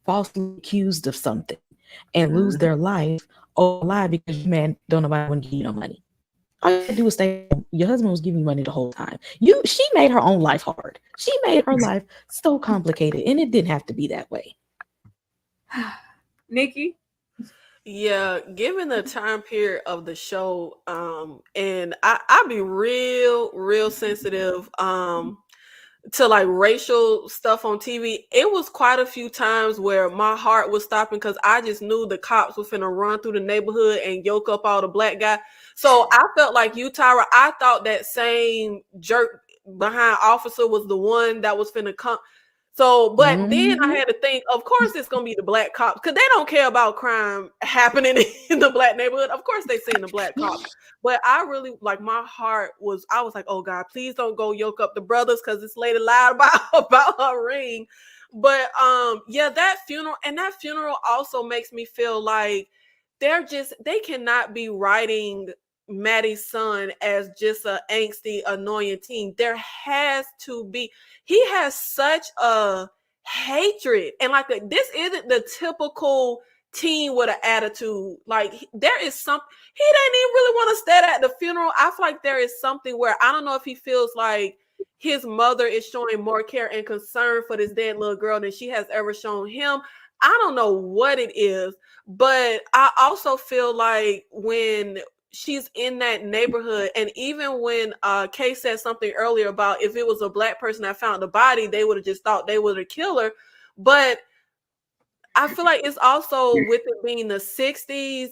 falsely accused of something and lose their life or lie because you, man, don't nobody want to give you no money? All you had to do was stay home. Your husband was giving you money the whole time. She made her own life hard. She made her life so complicated, and it didn't have to be that way. Nikki? Yeah, given the time period of the show, and I be real sensitive to like racial stuff on TV. It was quite a few times where my heart was stopping because I just knew the cops were finna run through the neighborhood and yoke up all the Black guys. So I felt like you, Tyra, I thought that same jerk behind officer was the one that was finna come. So, but then I had to think, of course, it's going to be the Black cops because they don't care about crime happening in the Black neighborhood. Of course, they seen the Black cops. But I really, like, my heart was, I was like, oh, God, please don't go yoke up the brothers because this lady lied about her ring. But, yeah, that funeral also makes me feel like they cannot be writing Maddie's son as just an angsty, annoying teen. There has to be, he has such a hatred, and like this isn't the typical teen with an attitude. Like there is something, he didn't even really want to stay at the funeral. I feel like there is something where I don't know if he feels like his mother is showing more care and concern for this dead little girl than she has ever shown him. I don't know what it is, but I also feel like when she's in that neighborhood, and even when Kay said something earlier about if it was a Black person that found the body, they would have just thought they were the killer. But I feel like it's also with it being the 60s,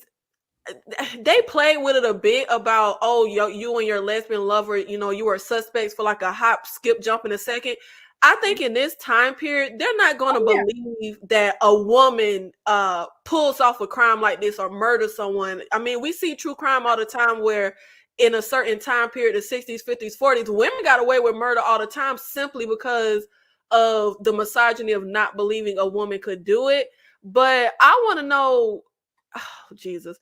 they played with it a bit about, oh, you and your lesbian lover, you were suspects for like a hop, skip, jump in a second. I think in this time period, they're not going to believe that a woman pulls off a crime like this or murders someone. I mean, we see true crime all the time where in a certain time period, the 60s, 50s, 40s, women got away with murder all the time simply because of the misogyny of not believing a woman could do it. But I want to know, oh, Jesus,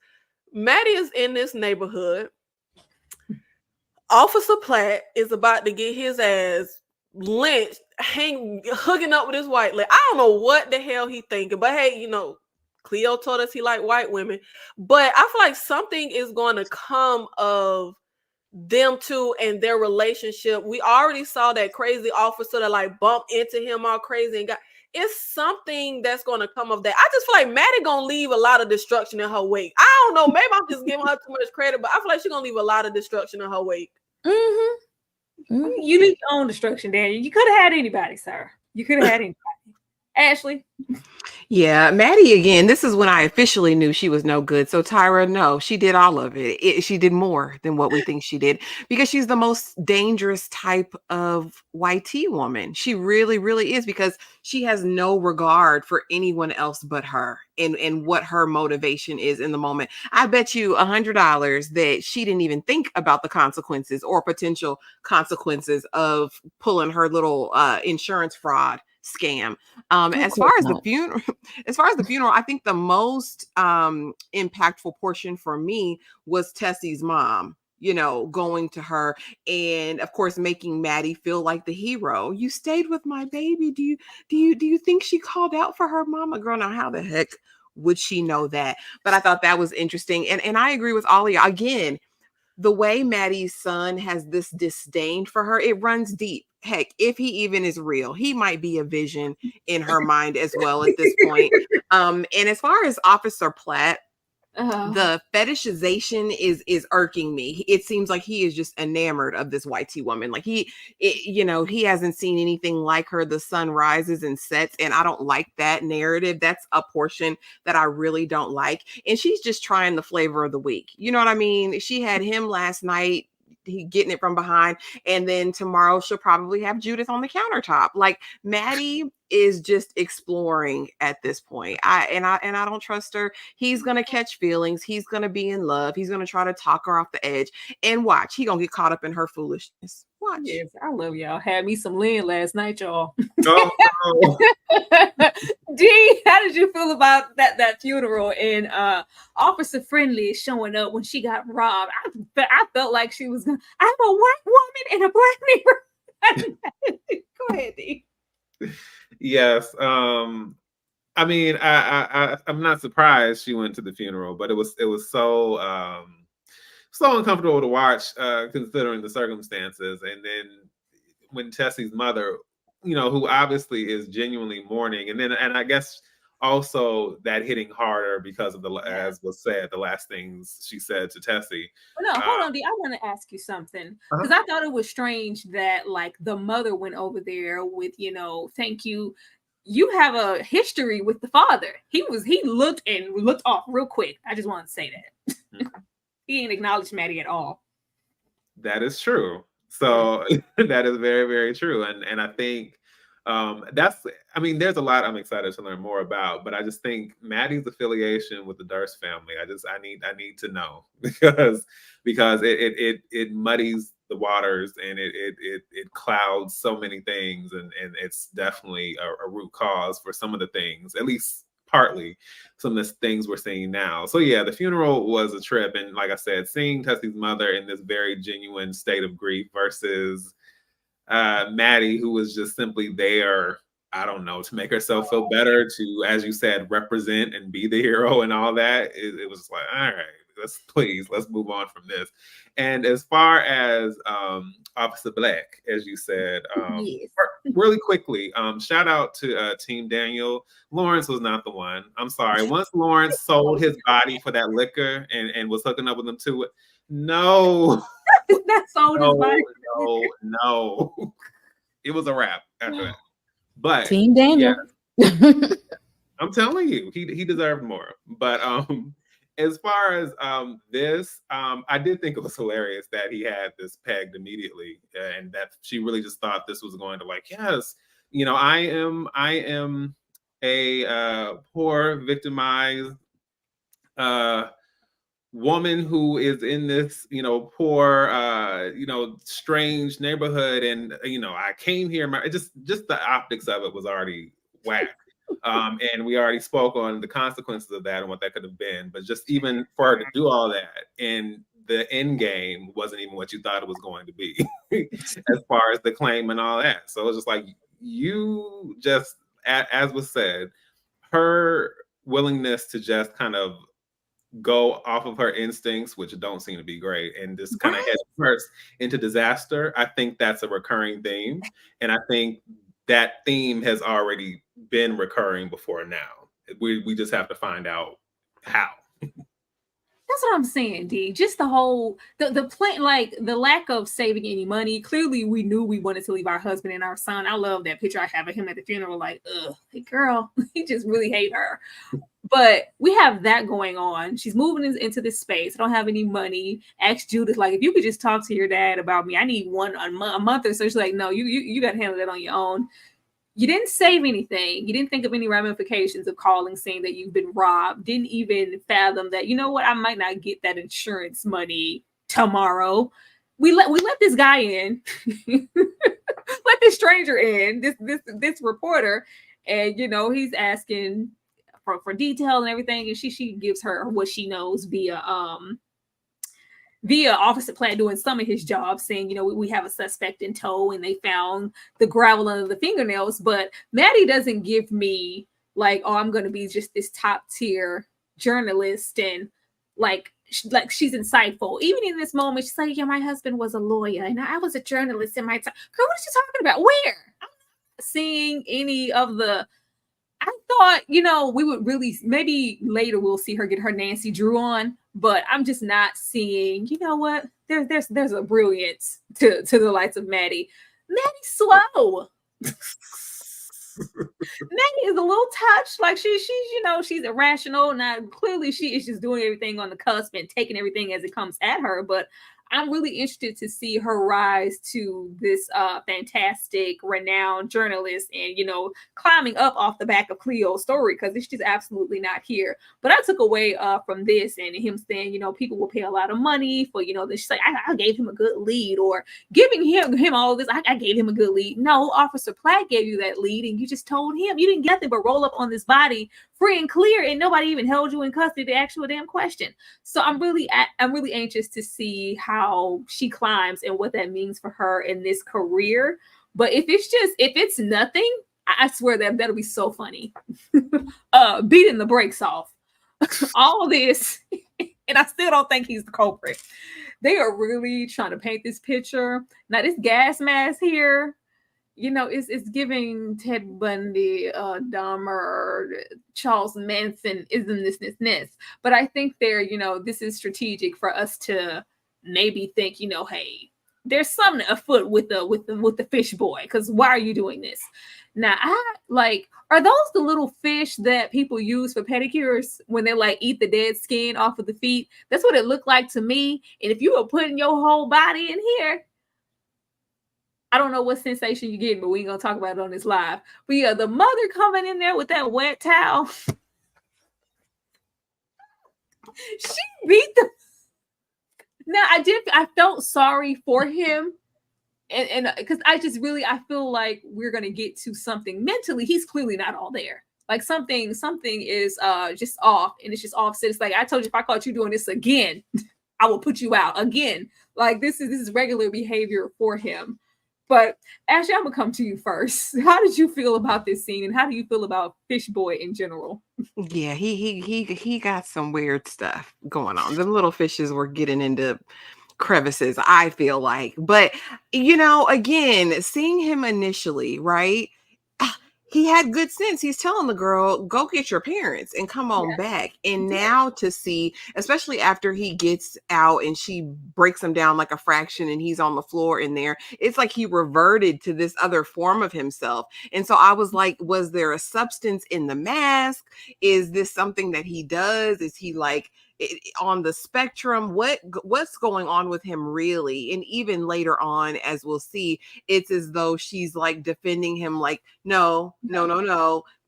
Maddie is in this neighborhood. Officer Platt is about to get his ass lynched, hooking up with his white lady. I don't know what the hell he thinking, but hey, Cleo told us he liked white women. But I feel like something is going to come of them two and their relationship. We already saw that crazy officer that like bumped into him all crazy and got. It's something that's going to come of that. I just feel like Maddie gonna leave a lot of destruction in her wake. I don't know. Maybe I'm just giving her too much credit, but I feel like she's gonna leave a lot of destruction in her wake. You need your own destruction, Daniel. You could have had anybody, sir. You could have had anybody. Ashley. Yeah, Maddie again. This is when I officially knew she was no good. So Tyra, no, she did all of it. She did more than what we think she did because she's the most dangerous type of YT woman. She really, really is because she has no regard for anyone else but her and what her motivation is in the moment. I bet you $100 that she didn't even think about the consequences or potential consequences of pulling her little insurance fraud scam. As far as the funeral, I think the most impactful portion for me was Tessie's mom, going to her and of course making Maddie feel like the hero. You stayed with my baby. Do you think she called out for her mama? Girl, now how the heck would she know that? But I thought that was interesting. And I agree with all of you. Again, the way Maddie's son has this disdain for her, it runs deep. Heck, if he even is real, he might be a vision in her mind as well at this point. And as far as Officer Platt, the fetishization is irking me. It seems like he is just enamored of this YT woman. Like he hasn't seen anything like her. The sun rises and sets, and I don't like that narrative. That's a portion that I really don't like. And she's just trying the flavor of the week. You know what I mean? She had him last night. He getting it from behind, and then tomorrow she'll probably have Judith on the countertop. Like Maddie is just exploring at this point. I don't trust her. He's gonna catch feelings. He's gonna be in love. He's gonna try to talk her off the edge. And watch, he gonna get caught up in her foolishness. Watch. Yes, I love y'all. Had me some Lynn last night, y'all. Oh, Dee, how did you feel about that funeral and Officer Friendly showing up when she got robbed? I felt like she was gonna. I'm a white woman in a black neighborhood. Go ahead, Dee. Yes. I mean, I'm not surprised she went to the funeral, but it was so so uncomfortable to watch, considering the circumstances. And then when Tessie's mother, who obviously is genuinely mourning, and I guess also that hitting harder because of as was said, the last things she said to Tessie. Well, no, hold on, Dee. I want to ask you something because I thought it was strange that like the mother went over there with, thank you. You have a history with the father. He looked off real quick. I just wanted to say that. He ain't acknowledged Maddie at all. That is true. So that is very, very true. And I think there's a lot I'm excited to learn more about, but I just think Maddie's affiliation with the Durst family, I need to know because it muddies the waters and it clouds so many things, and it's definitely a root cause for some of the things, at least partly some of the things we're seeing now. So yeah, the funeral was a trip. And like I said, seeing Tessie's mother in this very genuine state of grief versus Maddie, who was just simply there, I don't know, to make herself feel better, to, as you said, represent and be the hero and all that. It was like, all right, let's move on from this. And as far as Officer Black, as you said, yes. Really quickly, shout out to Team Daniel. Lawrence was not the one. I'm sorry. Once Lawrence sold his body for that liquor and was hooking up with them too, no. That sold his body. No. It was a wrap after that. But Team Daniel. Yeah, I'm telling you, he deserved more. But as far as this, I did think it was hilarious that he had this pegged immediately, and that she really just thought this was going to like, yes, I am a poor, victimized woman who is in this, poor, strange neighborhood, and I came here. Just the optics of it was already whack. And we already spoke on the consequences of that and what that could have been. But just even for her to do all that, and the end game wasn't even what you thought it was going to be, as far as the claim and all that. So it was just like, you just, as was said, her willingness to just kind of go off of her instincts, which don't seem to be great, and just kind of Right. head first into disaster. I think that's a recurring theme. And I think that theme has already been recurring before now. We just have to find out how. That's what I'm saying, D. Just the whole the plan, like the lack of saving any money. Clearly, we knew we wanted to leave our husband and our son. I love that picture I have of him at the funeral. Like, ugh, hey girl, he just really hate her. But we have that going on. She's moving into this space. I don't have any money. Ask Judith, like, if you could just talk to your dad about me, I need a month or so. She's like, no, you got to handle that on your own. You didn't save anything. You didn't think of any ramifications of calling, saying that you've been robbed. Didn't even fathom that, you know what, I might not get that insurance money tomorrow. We let this guy in, let this stranger in, this reporter, and he's asking for detail and everything, and she gives her what she knows via Officer Platt doing some of his job, saying, we have a suspect in tow and they found the gravel under the fingernails. But Maddie doesn't give me like, oh, I'm going to be just this top tier journalist and like she's insightful. Even in this moment, she's like, yeah, my husband was a lawyer and I was a journalist in my time. Girl, what are you talking about? Where? I'm not seeing any of the. I thought, we would really, maybe later we'll see her get her Nancy Drew on, but I'm just not seeing, you know what? There's a brilliance to the lights of Maddie. Maddie's slow. Maddie is a little touched, like she's irrational. Now clearly she is just doing everything on the cusp and taking everything as it comes at her, but I'm really interested to see her rise to this fantastic, renowned journalist and, climbing up off the back of Cleo's story, because it's just absolutely not here. But I took away from this and him saying, people will pay a lot of money for, this. She's like, I gave him a good lead, or giving him all this. I gave him a good lead. No, Officer Platt gave you that lead and you just told him. You didn't get nothing but roll up on this body free and clear, and nobody even held you in custody to ask you a damn question. So I'm really anxious to see how she climbs and what that means for her in this career. But if it's nothing, I swear that'll be so funny. Beating the brakes off. All this, and I still don't think he's the culprit. They are really trying to paint this picture. Now, this gas mask here, it's giving Ted Bundy, Dahmer, Charles Manson, isn't this. But I think this is strategic for us to maybe think, hey, there's something afoot with the fish boy, because why are you doing this? Now, are those the little fish that people use for pedicures when they eat the dead skin off of the feet? That's what it looked like to me. And if you were putting your whole body in here, I don't know what sensation you get, but we ain't gonna talk about it on this live. But yeah, the mother coming in there with that wet towel. She beat the. Now I felt sorry for him, and because I feel like we're gonna get to something mentally. He's clearly not all there. Like something is just off, and it's just offset. It's like, I told you, if I caught you doing this again, I will put you out again. Like this is regular behavior for him. But Ashley, I'm gonna come to you first. How did you feel about this scene, and how do you feel about Fish Boy in general? Yeah, he got some weird stuff going on. The little fishes were getting into crevices, I feel like. But again, seeing him initially, right? He had good sense. He's telling the girl, go get your parents and come on back. And now to see, especially after he gets out and she breaks him down like a fraction and he's on the floor in there, it's like he reverted to this other form of himself. And so I was like, was there a substance in the mask? Is this something that he does? Is he on the spectrum? What's going on with him really? And even later on, as we'll see, it's as though she's defending him, no,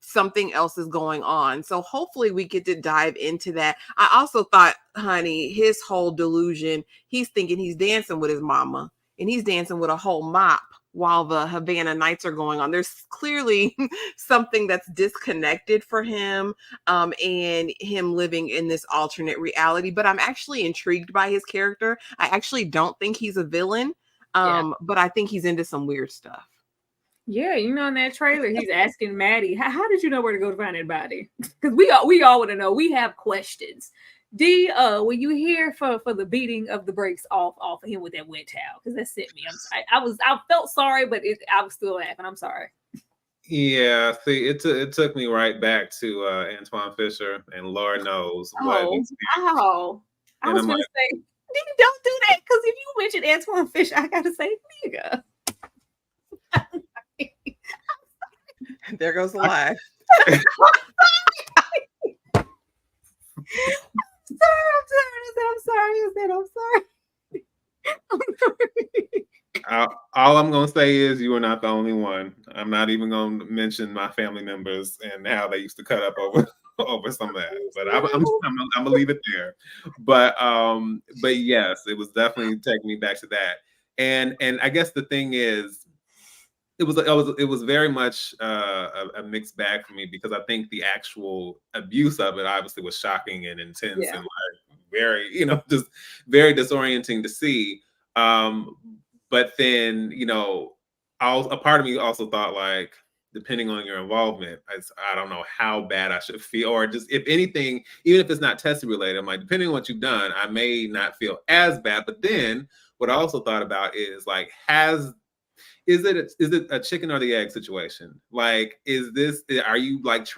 something else is going on. So hopefully we get to dive into that. I also thought, honey, his whole delusion, he's thinking he's dancing with his mama and he's dancing with a whole mop while the Havana Nights are going on. There's clearly something that's disconnected for him, and him living in this alternate reality. But I'm actually intrigued by his character. I actually don't think he's a villain, but I think he's into some weird stuff. Yeah, in that trailer, he's asking Maddie, how did you know where to go to find that body? Because we all want to know. We have questions. D, were you here for the beating of the brakes off of him with that wet towel? Because that sent me. I felt sorry, but I was still laughing. I'm sorry. Yeah, see, it took me right back to Antoine Fisher, and Lord knows what. Ow. I And was I'm gonna like, say, D, don't do that, because if you mention Antoine Fisher, I gotta say nigga. There goes the laugh. I'm sorry. all I'm gonna say is you are not the only one. I'm not even gonna mention my family members and how they used to cut up over over some of that. But I'm gonna leave it there. But yes, it was definitely taking me back to that. And I guess the thing is, it was very much a mixed bag for me, because I think the actual abuse of it obviously was shocking and intense, and like very, just very disorienting to see. But then, a part of me also thought, like, depending on your involvement, I don't know how bad I should feel, or just, if anything, even if it's not tested related, I'm like, depending on what you've done, I may not feel as bad. But then what I also thought about is, like, is it a chicken or the egg situation? Like, are you like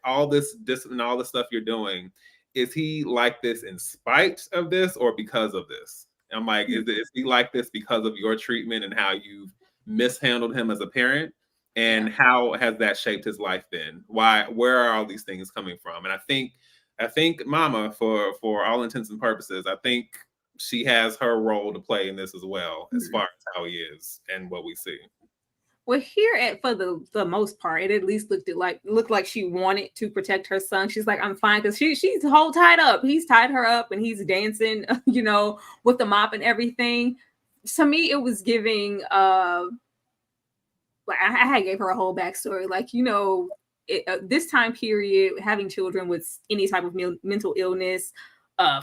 all this and all the stuff you're doing, is he like this in spite of this or because of this? I'm like, is he like this because of your treatment and how you've mishandled him as a parent? And how has that shaped his life then? Where are all these things coming from? And I think Mama, for all intents and purposes, I think she has her role to play in this as well, as far as how he is and what we see. Well, here for the most part, it at least looked like she wanted to protect her son. She's like, I'm fine, because she's whole tied up. He's tied her up and he's dancing, with the mop and everything. To me, it was giving like I gave her a whole backstory. Like, this time period, having children with any type of mental illness,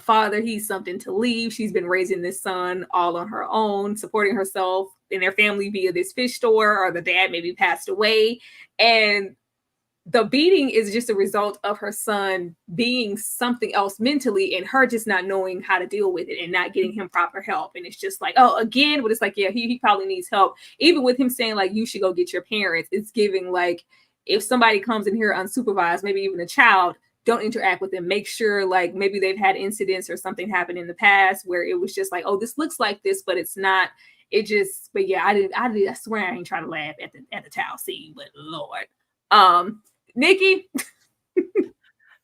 father, he's something to leave. She's been raising this son all on her own, supporting herself and their family via this fish store, or the dad maybe passed away. And the beating is just a result of her son being something else mentally, and her just not knowing how to deal with it and not getting him proper help. And it's just like, oh, again, but it's like, yeah, he probably needs help. Even with him saying, like, you should go get your parents, it's giving, like, if somebody comes in here unsupervised, maybe even a child, don't interact with them. Make sure, like, maybe they've had incidents or something happened in the past where it was just like, oh, this looks like this, but it's not. But yeah, I swear I ain't trying to laugh at the towel scene, but Lord. Nikki?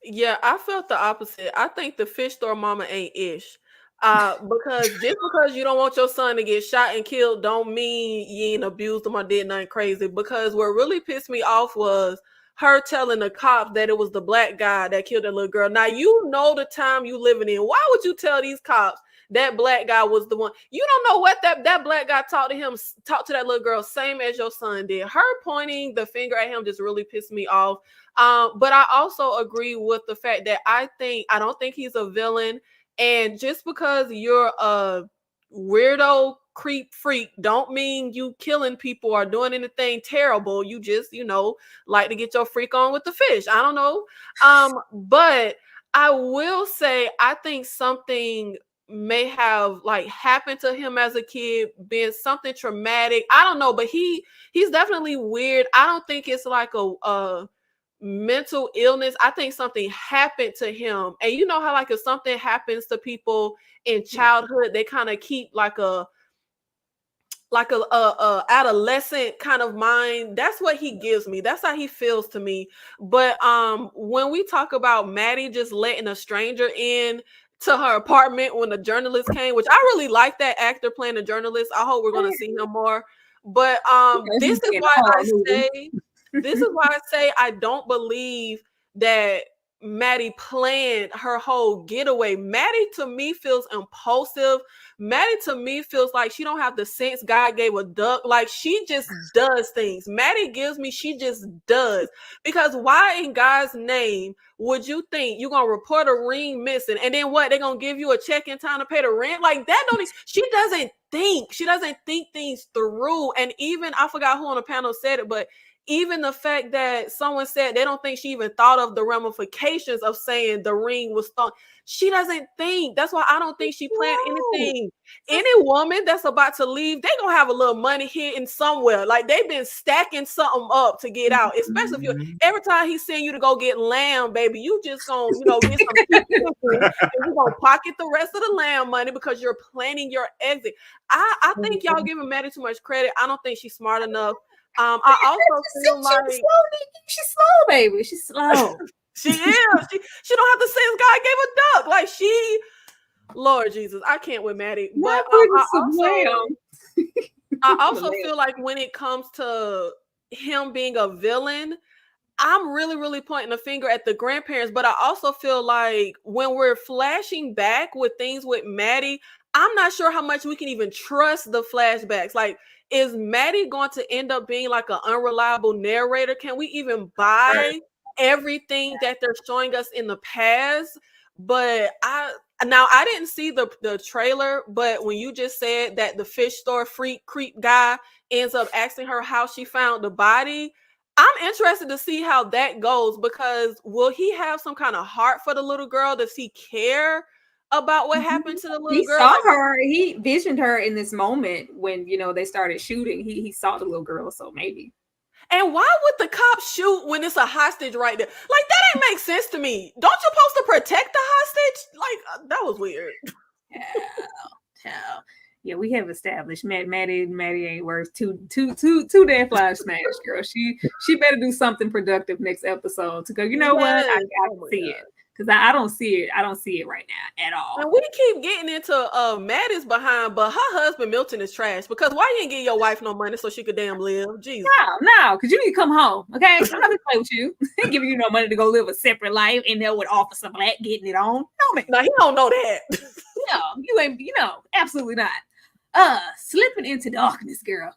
Yeah, I felt the opposite. I think the fish store mama ain't ish. Because just because you don't want your son to get shot and killed don't mean you ain't abused him or did nothing crazy. Because what really pissed me off was her telling the cops that it was the black guy that killed that little girl. Now, you know the time you living in. Why would you tell these cops that black guy was the one? You don't know what that black guy talked to that little girl, same as your son did. Her pointing the finger at him just really pissed me off. But I also agree with the fact that I don't think he's a villain. And just because you're a weirdo creep freak don't mean you killing people or doing anything terrible. You just, like to get your freak on with the fish. I don't know. But I will say, I think something may have like happened to him as a kid, been something traumatic. I don't know, but he's definitely weird. I don't think it's like a mental illness. I think something happened to him. And you know how, like, if something happens to people in childhood, they kind of keep like a adolescent kind of mind. That's what he gives me. That's how he feels to me. But when we talk about Maddie just letting a stranger in to her apartment when the journalist came, which I really like that actor playing the journalist. I hope we're going to see him more. But this is why I say I don't believe that Maddie planned her whole getaway. Maddie, to me, feels impulsive. Maddie, to me, feels like she don't have the sense God gave a duck. Like, she just does things. Maddie gives me, she just does. Because why in God's name would you think you're going to report a ring missing and then what? They're going to give you a check in time to pay the rent? Like, she doesn't think. She doesn't think things through. And even, I forgot who on the panel said it, but even the fact that someone said they don't think she even thought of the ramifications of saying the ring was stolen. She doesn't think. That's why I don't think she planned anything. Any woman that's about to leave, they gonna have a little money hidden somewhere. Like they've been stacking something up to get out. Especially if you every time he send you to go get lamb, baby, you just gonna get some cheap chicken and you gonna pocket the rest of the lamb money because you're planning your exit. I think y'all giving Maddie too much credit. I don't think she's smart enough. I also feel like she's slow, baby. She's slow. She is. She don't have to say God gave a duck. Like she, Lord Jesus, I can't with Maddie. But I also feel like when it comes to him being a villain, I'm really, really pointing a finger at the grandparents. But I also feel like when we're flashing back with things with Maddie, I'm not sure how much we can even trust the flashbacks. Like, is Maddie going to end up being like an unreliable narrator? Can we even buy everything that they're showing us in the past? But I didn't see the trailer, but when you just said that the fish store freak creep guy ends up asking her how she found the body, I'm interested to see how that goes, because will he have some kind of heart for the little girl? Does he care about what happened to the little girl? He saw her. He visioned her in this moment when they started shooting. He saw the little girl, so maybe. And why would the cops shoot when it's a hostage right there? Like, that ain't make sense to me. Don't you supposed to protect the hostage? Like, that was weird. Yeah, we have established Maddie ain't worth two dead flies smash, girl. She better do something productive next episode to go. You know what? I see it. Because I don't see it. I don't see it right now at all. And we keep getting into Maddie's behind, but her husband Milton is trash. Because why you ain't give your wife no money so she could damn live? Jesus. No, because you need to come home. Okay, I'm not gonna play with you. Giving you no money to go live a separate life and there with Officer Black getting it on. No, man. No, he don't know that. No, you ain't. Absolutely not. Slipping into darkness, girl.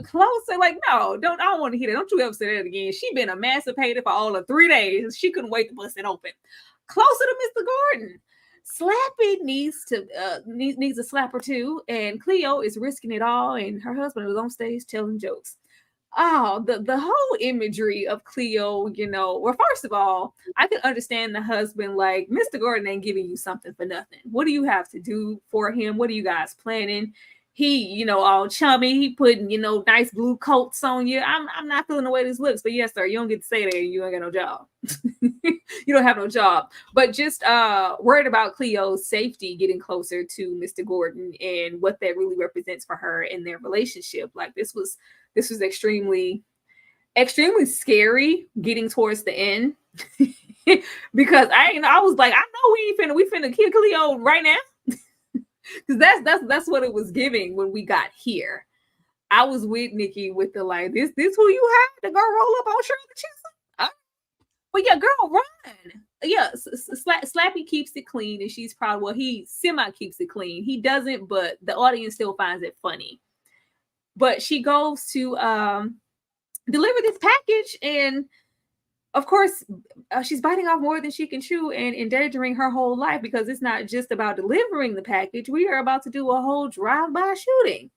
Closer, like, no, I don't want to hear that. Don't you ever say that again. She been emancipated for all of 3 days. She couldn't wait to bust it open. Closer to Mr. Gordon. Slappy needs a slapper too, and Cleo is risking it all, and her husband is on stage telling jokes. Oh, the whole imagery of Cleo, well, first of all, I can understand the husband, like, Mr. Gordon ain't giving you something for nothing. What do you have to do for him? What are you guys planning? He, all chummy, he putting, nice blue coats on you. I'm not feeling the way this looks, but yes, sir, you don't get to say that. You ain't got no job. You don't have no job. But just worried about Cleo's safety getting closer to Mr. Gordon and what that really represents for her in their relationship. Like, this was extremely, extremely scary getting towards the end. Because I was like, I know we finna kill Cleo right now. Because that's what it was giving when we got here. I was with Nikki with the like, this who you have to go roll up on Shirley Chisholm? Well, yeah, girl, run. Yeah, Slappy keeps it clean, and she's proud. Well, he semi keeps it clean. He doesn't, but the audience still finds it funny. But she goes to deliver this package, and of course, she's biting off more than she can chew and endangering her whole life, because it's not just about delivering the package. We are about to do a whole drive-by shooting.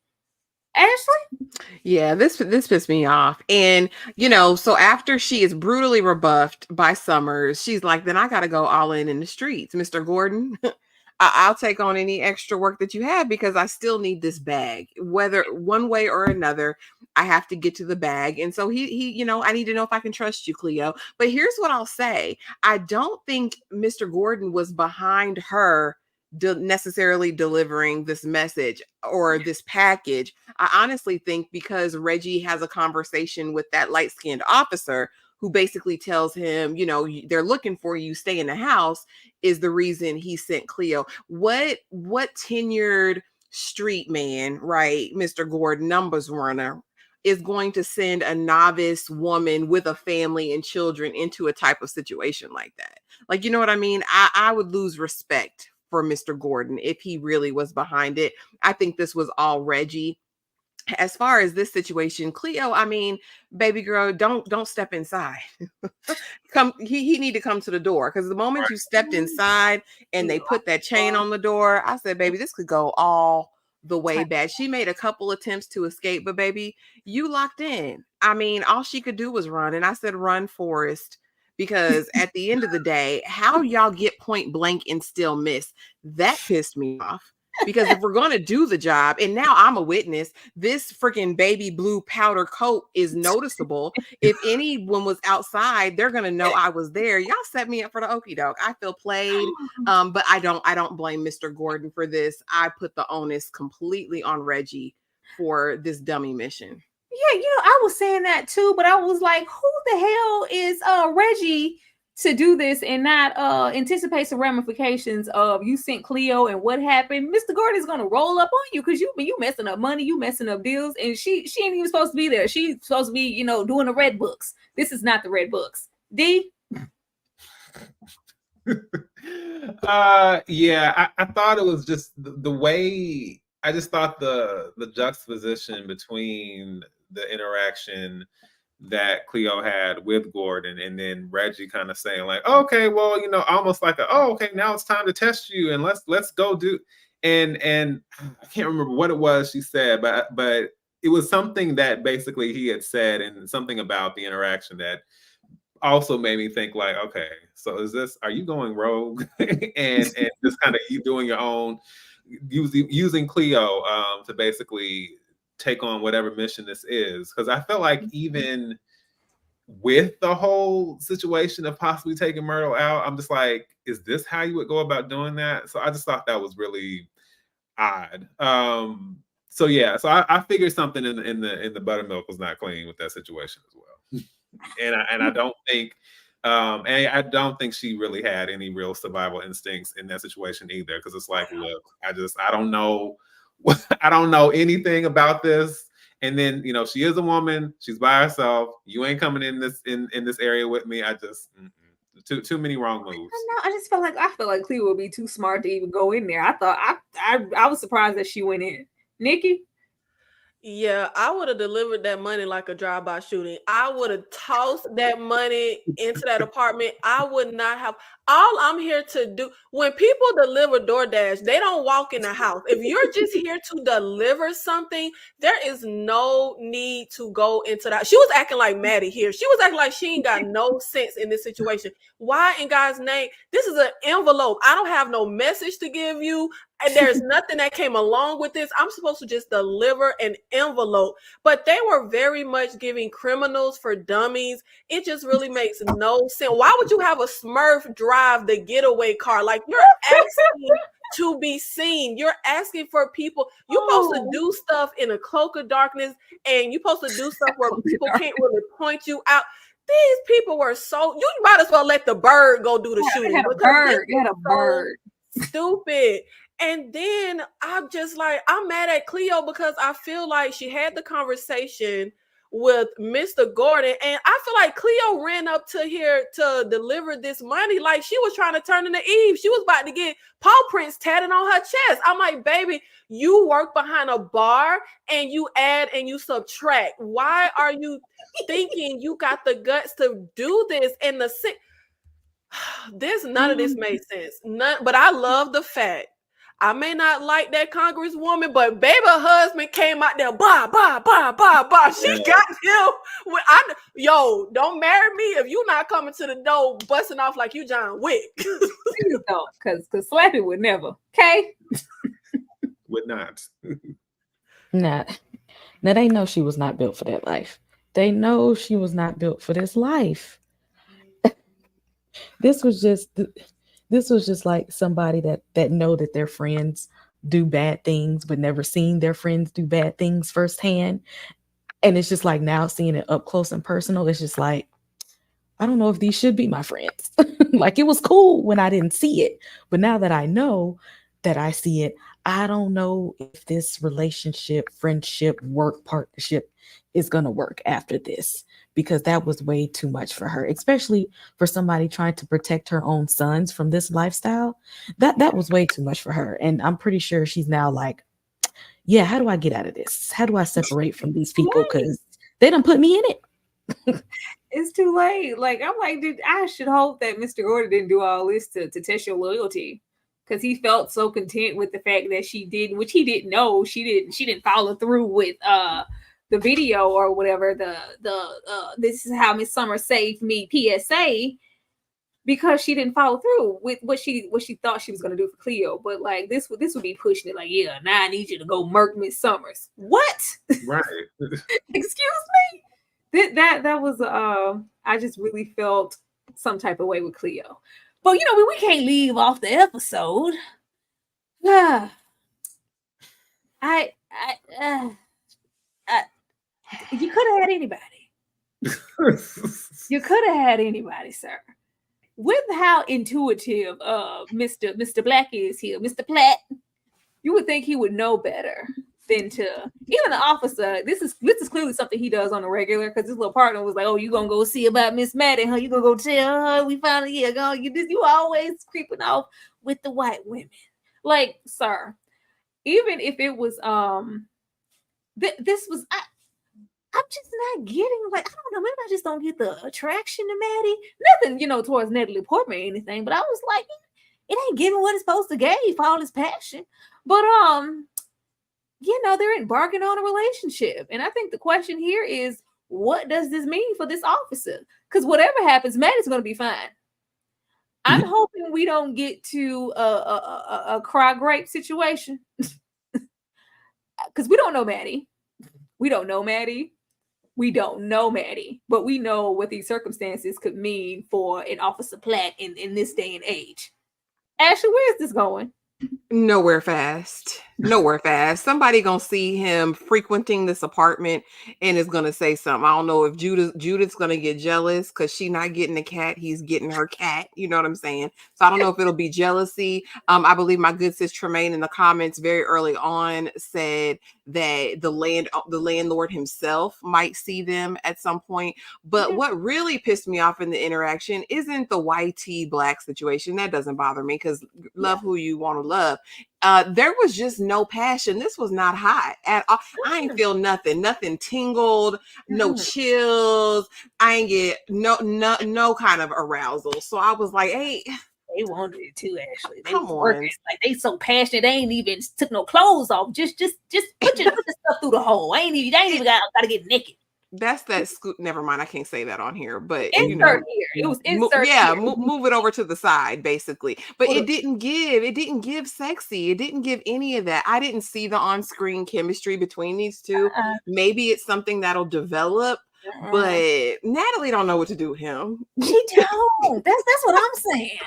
Ashley? Yeah, this pissed me off. And, so after she is brutally rebuffed by Summers, she's like, then I got to go all in the streets. Mr. Gordon, I'll take on any extra work that you have, because I still need this bag, whether one way or another. I have to get to the bag. And so he, I need to know if I can trust you, Cleo. But here's what I'll say. I don't think Mr. Gordon was behind her necessarily delivering this message or this package. I honestly think because Reggie has a conversation with that light-skinned officer who basically tells him, they're looking for you, stay in the house, is the reason he sent Cleo. What tenured street man, right, Mr. Gordon, numbers runner, is going to send a novice woman with a family and children into a type of situation like that? Like, you know what I mean? I would lose respect for Mr. Gordon if he really was behind it. I think this was all Reggie. As far as this situation, Cleo, I mean, baby girl, don't step inside. He need to come to the door, because the moment you stepped inside and they put that chain on the door, I said, baby, this could go all the way bad. She made a couple attempts to escape, but baby, you locked in. I mean, all she could do was run. And I said, run, Forrest, because at the end of the day, how y'all get point blank and still miss? That pissed me off. Because if we're going to do the job, and now I'm a witness, this freaking baby blue powder coat is noticeable. If anyone was outside, they're going to know I was there. Y'all set me up for the okie doke. I feel played, but I don't blame Mr. Gordon for this. I put the onus completely on Reggie for this dummy mission. Yeah, I was saying that too, but I was like, who the hell is Reggie to do this and not anticipate some ramifications of you sent Cleo and what happened? Mr. Gordon's gonna roll up on you because you messing up money, you messing up deals, and she ain't even supposed to be there. She's supposed to be, doing the red books. This is not the red books. D. Yeah, I thought it was just the way. I just thought the juxtaposition between the interaction that Cleo had with Gordon and then Reggie kind of saying like, okay, well, almost like okay, now it's time to test you and let's go do, and I can't remember what it was she said, but it was something that basically he had said and something about the interaction that also made me think like, okay, so are you going rogue and just kind of you doing your own, using Cleo to basically take on whatever mission this is? Because I felt like even with the whole situation of possibly taking Myrtle out, I'm just like, is this how you would go about doing that? So I just thought that was really odd. So yeah, so I figured something in the buttermilk was not clean with that situation as well. and I don't think I don't think she really had any real survival instincts in that situation either, because it's like, look, I don't know I don't know anything about this. And then, she is a woman, she's by herself. You ain't coming in this area with me. I just too many wrong moves. I just felt like Cleo would be too smart to even go in there. I thought I was surprised that she went in. Nikki? Yeah, I would have delivered that money like a drive-by shooting. I would have tossed that money into that apartment. I would not have. All I'm here to do, when people deliver DoorDash, they don't walk in the house. If you're just here to deliver something, there is no need to go into that. She was acting like Maddie here. She was acting like she ain't got no sense in this situation. Why in God's name? This is an envelope. I don't have no message to give you. And there's nothing that came along with this. I'm supposed to just deliver an envelope. But they were very much giving criminals for dummies. It just really makes no sense. Why would you have a Smurf drive the getaway car? Like, you're asking to be seen. You're asking for people. You're supposed to do stuff in a cloak of darkness, and you're supposed to do stuff where people can't really point you out. These people were you might as well let the bird go do the shooting. You had a bird. Stupid. And then I'm just like, I'm mad at Cleo because I feel like she had the conversation with Mr. Gordon, and I feel like Cleo ran up to here to deliver this money like she was trying to turn into Eve. She was about to get paw prints tatted on her chest. I'm like, baby, you work behind a bar and you add and you subtract. Why are you thinking you got the guts to do this? And none of this made sense. None, but I love the fact, I may not like that congresswoman, but baby, her husband came out there, bah, bah, bah, bah, bah. She got him. Don't marry me if you not coming to the door busting off like you John Wick. Please don't, because Slappy would never. Okay? Would not. Nah. Now they know she was not built for that life. They know she was not built for this life. This was just like somebody that know that their friends do bad things, but never seen their friends do bad things firsthand. And it's just like now seeing it up close and personal, it's just like, I don't know if these should be my friends. Like, it was cool when I didn't see it, but now that I know that I see it, I don't know if this relationship, friendship, work partnership is going to work after this, because that was way too much for her, especially for somebody trying to protect her own sons from this lifestyle. That was way too much for her. And I'm pretty sure she's now like, yeah, how do I get out of this? How do I separate from these people? Because they done put me in it. It's too late. Like, I'm like, dude, I should hope that Mr. Gordon didn't do all this to test your loyalty. because he felt so content with the fact that she did, which he didn't know, she didn't follow through with the video or whatever, the this is how Miss Summer saved me PSA, because she didn't follow through with what she thought she was going to do for Cleo. But like this would be pushing it, like, yeah, now I need you to go murk Miss Summers. What? Right. Excuse me? That was I just really felt some type of way with Cleo. But you know, we can't leave off the episode. You could have had anybody. You could have had anybody, sir. With how intuitive Mr. Black is here, Mr. Platt, you would think he would know better than to, even the officer, this is clearly something he does on a regular, because his little partner was like, oh, you gonna go see about Miss Maddie, huh? You gonna go tell her we finally here, go, you always creeping off with the white women. Like, sir, even if it was this was I'm just not getting, like, I don't know, maybe I just don't get the attraction to Maddie. Nothing, you know, towards Natalie Portman or anything, but I was like, it ain't giving what it's supposed to give for all this passion. But you know, they're embarking on a relationship. And I think the question here is, what does this mean for this officer? Because whatever happens, Maddie's gonna be fine. I'm hoping we don't get to a cry grape situation. Because we don't know Maddie. We don't know Maddie. We don't know Maddie, but we know what these circumstances could mean for an Officer Platt in this day and age. Ashley, where is this going? Nowhere fast. Nowhere fast. Somebody gonna see him frequenting this apartment and is gonna say something. I don't know if Judith's gonna get jealous because she's not getting the cat, he's getting her cat. You know what I'm saying? So I don't know if it'll be jealousy. I believe my good sis Tremaine in the comments very early on said that the landlord himself might see them at some point. But what really pissed me off in the interaction isn't the YT Black situation. That doesn't bother me because love who you want to love. There was just no passion. This was not hot at all. I ain't feel nothing tingled, no chills. I ain't get no kind of arousal. So I was like, hey, they wanted it too, Ashley. They come was on. Working. Like, they so passionate, they ain't even took no clothes off. Just put your stuff through the hole. They ain't even gotta get naked. That's that scoop. Never mind. I can't say that on here, but insert you know, here. It was insert. Move it over to the side, basically. But it didn't give sexy. It didn't give any of that. I didn't see the on-screen chemistry between these two. Maybe it's something that'll develop. But Natalie don't know what to do with him. She don't. That's what I'm saying.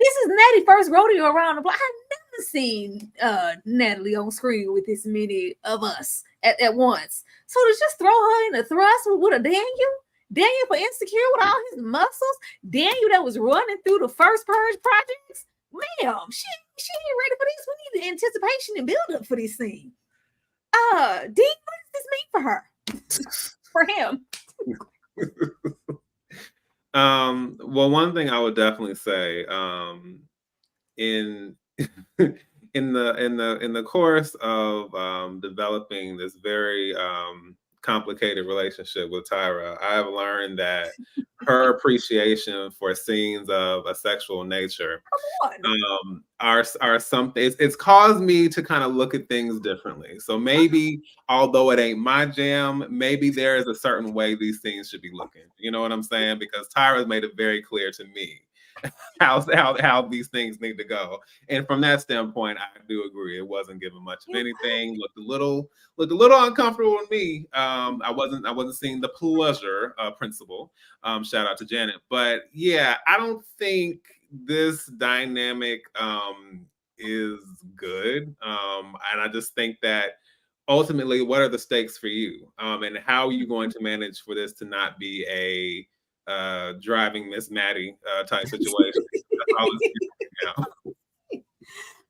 This is Natalie's first rodeo around the block. I've never seen Natalie on screen with this many of us at once. So to just throw her in a thrust with a Daniel for Insecure with all his muscles, Daniel that was running through the first Purge projects, ma'am, she ain't ready for this. We need the anticipation and build up for this scene. Dean, what does this mean for her? For him? Well, one thing I would definitely say, in the course of developing this very complicated relationship with Tyra, I have learned that her appreciation for scenes of a sexual nature are something. It's caused me to kind of look at things differently. So maybe, although it ain't my jam, maybe there is a certain way these things should be looking. You know what I'm saying? Because Tyra's made it very clear to me how these things need to go. And from that standpoint, I do agree. It wasn't giving much of anything. Looked a little uncomfortable with me. I wasn't seeing the pleasure principle. Shout out to Janet. But yeah, I don't think this dynamic is good. And I just think that ultimately, what are the stakes for you? And how are you going to manage for this to not be a driving Miss Maddie type situation?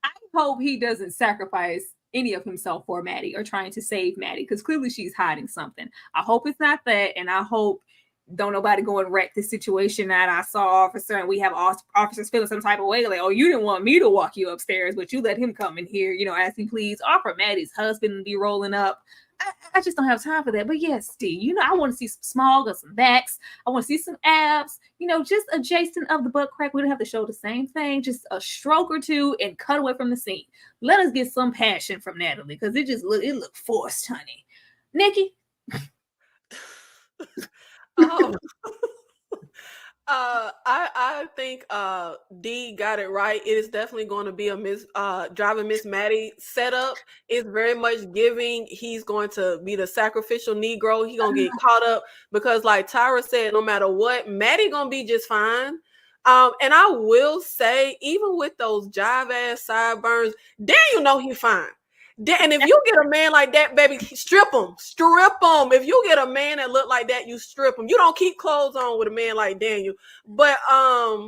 I hope he doesn't sacrifice any of himself for Maddie or trying to save Maddie, because clearly she's hiding something. I hope it's not that, and I hope don't nobody go and wreck the situation that I saw officer and we have officers feeling some type of way, like, oh, you didn't want me to walk you upstairs, but you let him come in here, you know, as he please. Or for Maddie's husband to be rolling up. I just don't have time for that. But yes, Steve, you know, I want to see some small or some backs. I want to see some abs, you know, just adjacent of the butt crack. We don't have to show the same thing, just a stroke or two and cut away from the scene. Let us get some passion from Natalie because it looked forced, honey. Nikki? Oh. I think D got it right. It is definitely going to be a driving Miss Maddie setup. It's very much giving. He's going to be the sacrificial Negro. He's gonna get caught up because, like Tyra said, no matter what, Maddie gonna be just fine. And I will say, even with those jive ass sideburns, then you know he fine. And if you get a man like that, baby, strip him. If you get a man that look like that, you strip him. You don't keep clothes on with a man like Daniel. But I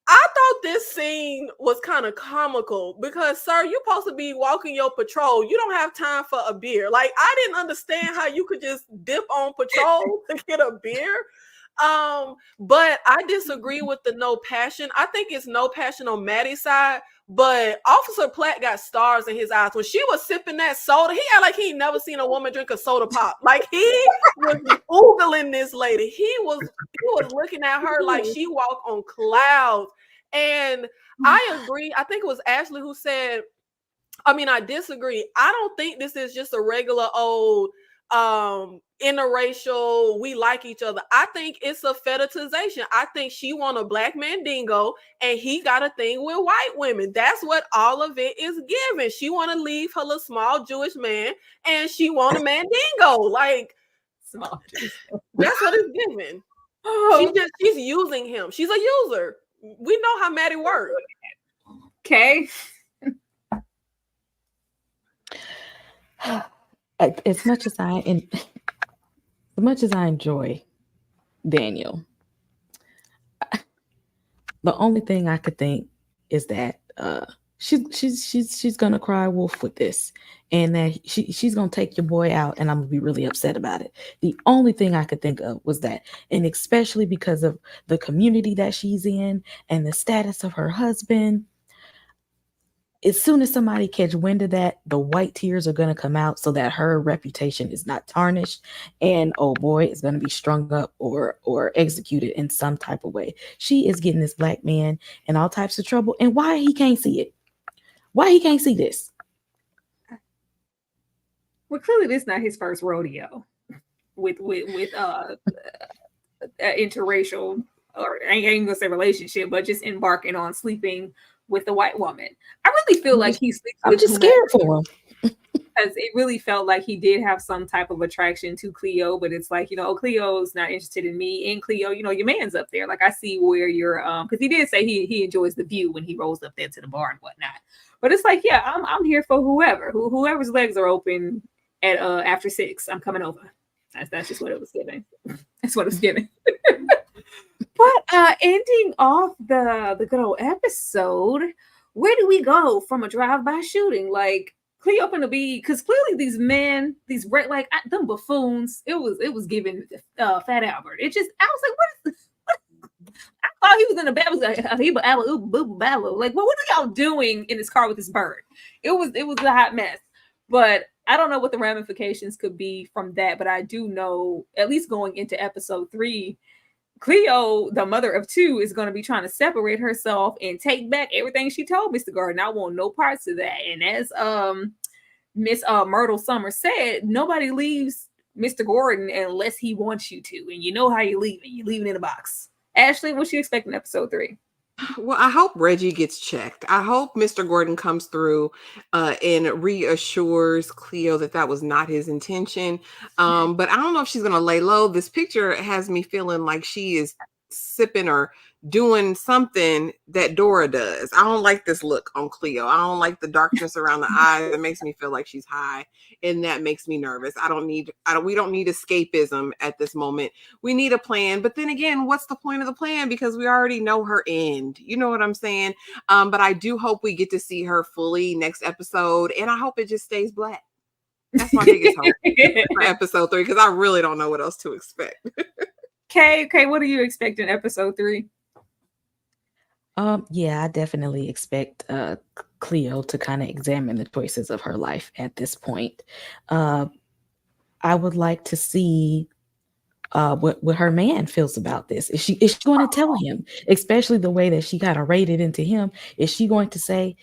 thought this scene was kind of comical because, sir, you're supposed to be walking your patrol. You don't have time for a beer. Like, I didn't understand how you could just dip on patrol to get a beer. But I disagree with the no passion. I think it's no passion on Maddie's side. But Officer Platt got stars in his eyes. When she was sipping that soda, he had like he never seen a woman drink a soda pop. Like he was oogling this lady. He was looking at her like she walked on clouds. And I agree. I think it was Ashley who said, I disagree. I don't think this is just a regular old interracial, we like each other. I think it's a fetishization. I think she want a black mandingo and he got a thing with white women. That's what all of it is giving. She want to leave her little small Jewish man and she want a mandingo. Like, small. That's what it's giving. She's using him. She's a user. We know how Maddie works. Okay. As much as I enjoy Daniel, the only thing I could think is that she's gonna cry wolf with this, and that she's gonna take your boy out, and I'm gonna be really upset about it. The only thing I could think of was that, and especially because of the community that she's in and the status of her husband. As soon as somebody catch wind of that, the white tears are going to come out so that her reputation is not tarnished, and oh boy, is going to be strung up or executed in some type of way. She is getting this black man in all types of trouble, and why he can't see it? Why he can't see this? Well, clearly this is not his first rodeo with interracial, or I ain't even gonna say relationship, but just embarking on sleeping with the white woman. I really feel like he sleeps with. I'm just scared for him. Because it really felt like he did have some type of attraction to Cleo, but it's like, you know, Cleo's not interested in me. And Cleo, you know, your man's up there. Like, I see where you're because he did say he enjoys the view when he rolls up there to the bar and whatnot. But it's like, yeah, I'm here for whoever's legs are open at after 6. I'm coming over. That's just what it was giving. That's what it was giving. But ending off the good old episode, where do we go from a drive-by shooting? Like, Cleo gonna be, because clearly these men, these them buffoons, it was giving Fat Albert. It just, I was like, what is this? I thought he was in a bad, like, what are y'all doing in this car with this bird? It was a hot mess. But I don't know what the ramifications could be from that, but I do know, at least going into episode 3, Cleo, the mother of 2, is going to be trying to separate herself and take back everything she told Mr. Gordon. I want no parts of that. And as Miss Myrtle Summers said, nobody leaves Mr. Gordon unless he wants you to. And you know how you're leaving. You're leaving in a box. Ashley, what you expect in episode 3? Well, I hope Reggie gets checked. I hope Mr. Gordon comes through and reassures Cleo that was not his intention. But I don't know if she's going to lay low. This picture has me feeling like she is sipping or doing something that Dora does. I don't like this look on Cleo. I don't like the darkness around the eyes. It makes me feel like she's high, and that makes me nervous. We don't need escapism at this moment. We need a plan. But then again, what's the point of the plan? Because we already know her end. You know what I'm saying? But I do hope we get to see her fully next episode, and I hope it just stays black. That's my biggest hope for episode 3, because I really don't know what else to expect. Okay, what do you expect in episode 3? Yeah, I definitely expect Cleo to kind of examine the choices of her life at this point. I would like to see what her man feels about this. Is she going to tell him, especially the way that she kind of rated into him? Is she going to say,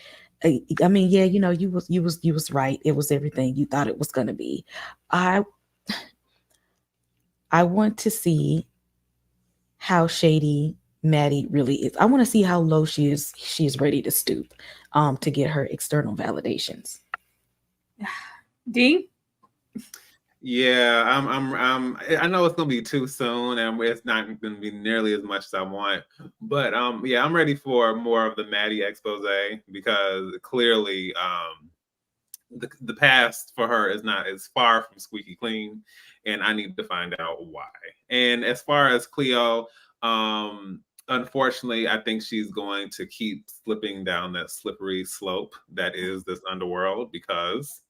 I mean, yeah, you was right. It was everything you thought it was going to be. I want to see how shady Maddie really is. I want to see how low she is ready to stoop to get her external validations. D? Yeah, I know it's gonna be too soon, and it's not gonna be nearly as much as I want. But yeah, I'm ready for more of the Maddie expose because clearly, the past for her is far from squeaky clean, and I need to find out why. And as far as Cleo, unfortunately, I think she's going to keep slipping down that slippery slope that is this underworld, because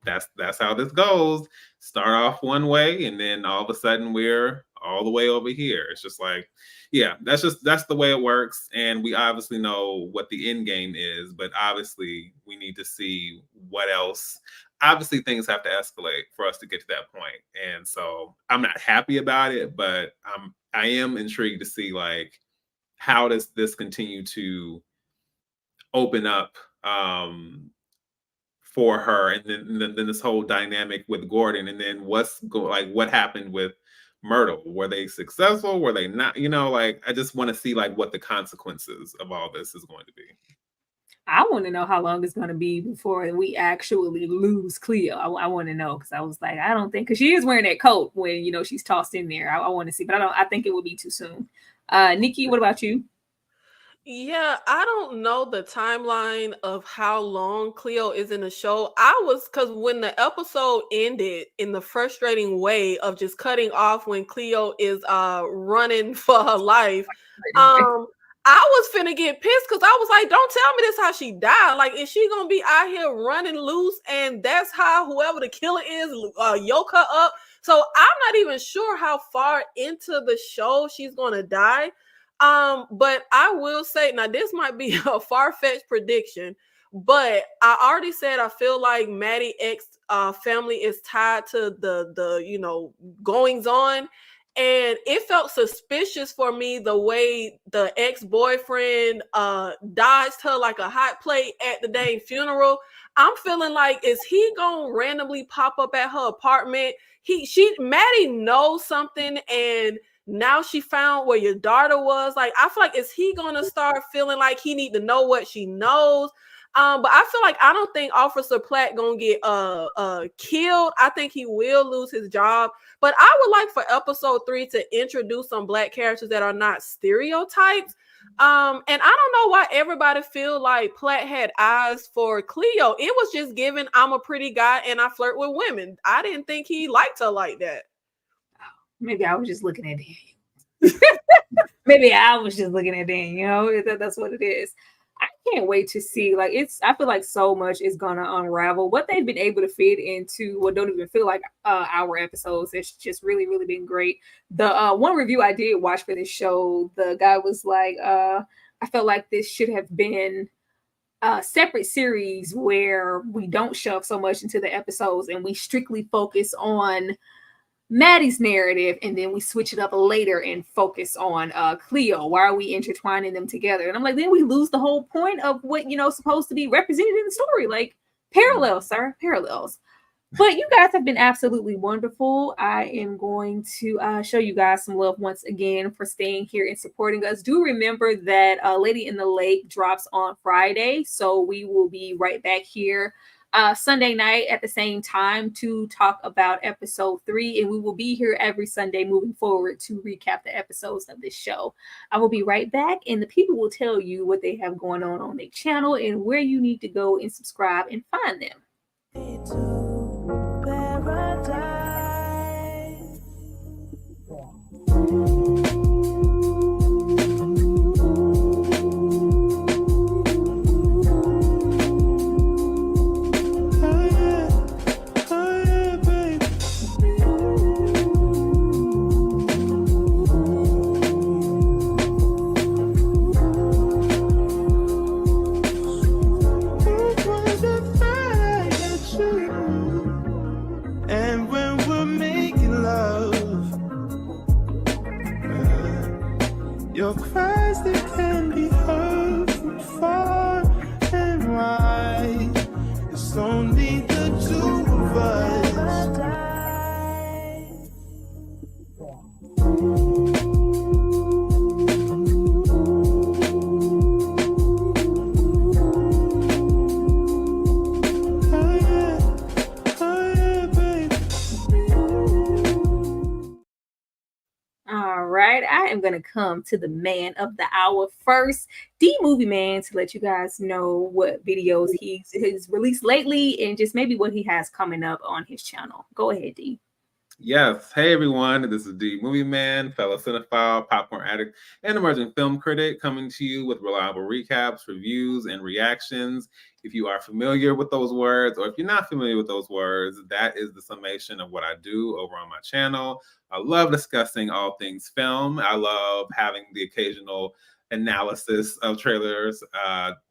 that's how this goes. Start off one way, and then all of a sudden we're all the way over here. It's just like, yeah, that's the way it works. And we obviously know what the end game is, but obviously we need to see what else. Obviously things have to escalate for us to get to that point. And so I'm not happy about it, but I am intrigued to see, like, how does this continue to open up for her, and then this whole dynamic with Gordon, and then what happened with Myrtle? Were they successful? Were they not? Like, I just want to see, like, what the consequences of all this is going to be. I want to know how long it's going to be before we actually lose Cleo. I want to know, because I was like, I don't think, because she is wearing that coat when she's tossed in there. I want to see, but I think it will be too soon. Nikki, what about you? Yeah, I don't know the timeline of how long Cleo is in the show. Because when the episode ended in the frustrating way of just cutting off when Cleo is running for her life, I was finna get pissed, because I was like, don't tell me this how she died. Like, is she gonna be out here running loose, and that's how whoever the killer is yoke her up? So I'm not even sure how far into the show she's gonna die. But I will say, now this might be a far-fetched prediction, but I already said I feel like Maddie X family is tied to the goings on. And it felt suspicious for me the way the ex-boyfriend dodged her like a hot plate at the dang funeral. I'm feeling like, is he gonna randomly pop up at her apartment? Maddie knows something, and now she found where your daughter was. Like, I feel like, is he gonna start feeling like he need to know what she knows? But I feel like, I don't think Officer Platt gonna get killed. I think he will lose his job. But I would like for episode 3 to introduce some Black characters that are not stereotypes. And I don't know why everybody feel like Platt had eyes for Cleo. It was just given, I'm a pretty guy and I flirt with women. I didn't think he liked her like that. Maybe I was just looking at Daniel. Maybe I was just looking at Daniel. That's what it is. I can't wait to see. Like, I feel like so much is gonna unravel. What they've been able to fit into what don't even feel like our episodes. It's just really, really been great. The one review I did watch for this show, the guy was like, I felt like this should have been a separate series where we don't shove so much into the episodes and we strictly focus on Maddie's narrative, and then we switch it up later and focus on Cleo. Why are we intertwining them together? And I'm like, then we lose the whole point of what supposed to be represented in the story. Like, parallels, sir, parallels. But you guys have been absolutely wonderful. I am going to show you guys some love once again for staying here and supporting us. Do remember that Lady in the Lake drops on Friday, so we will be right back here Sunday night at the same time to talk about episode 3, and we will be here every Sunday moving forward to recap the episodes of this show. I will be right back, and the people will tell you what they have going on their channel and where you need to go and subscribe and find them. And when we're am going to come to the man of the hour first, D Movie Man, to let you guys know what videos he's released lately and just maybe what he has coming up on his channel. Go ahead, D. Yes. Hey, everyone. This is D Movie Man, fellow cinephile, popcorn addict, and emerging film critic, coming to you with reliable recaps, reviews, and reactions. If you are familiar with those words, or if you're not familiar with those words, that is the summation of what I do over on my channel. I love discussing all things film. I love having the occasional analysis of trailers,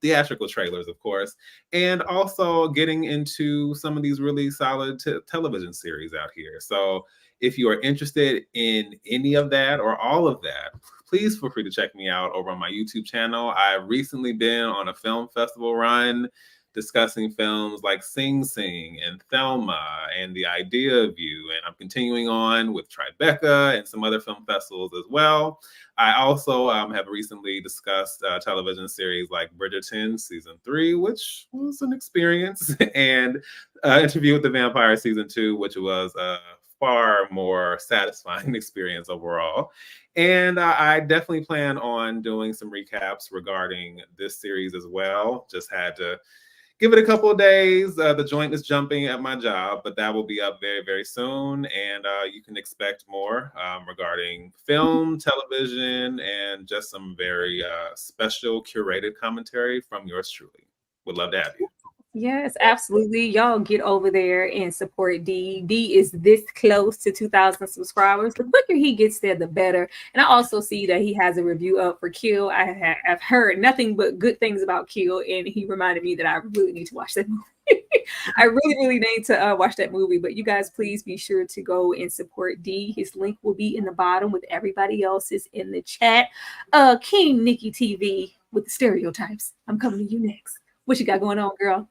theatrical trailers, of course, and also getting into some of these really solid television series out here. So if you are interested in any of that or all of that, please feel free to check me out over on my YouTube channel. I've recently been on a film festival run discussing films like Sing Sing and Thelma and The Idea of You. And I'm continuing on with Tribeca and some other film festivals as well. I also have recently discussed television series like Bridgerton Season 3, which was an experience, and Interview with the Vampire Season 2, which was a far more satisfying experience overall. And I definitely plan on doing some recaps regarding this series as well. Just had to give it a couple of days. The joint is jumping at my job, but that will be up very, very soon. And you can expect more regarding film, television, and just some very special curated commentary from yours truly. Would love to have you. Yes, absolutely. Y'all get over there and support D. D is this close to 2,000 subscribers. The quicker he gets there, the better. And I also see that he has a review up for Kill. I've heard nothing but good things about Kill, and he reminded me that I really need to watch that movie. I really need to watch that movie. But you guys, please be sure to go and support D. His link will be in the bottom with everybody else's in the chat. King Nikki TV with the Stereotypes. I'm coming to you next. What you got going on, girl?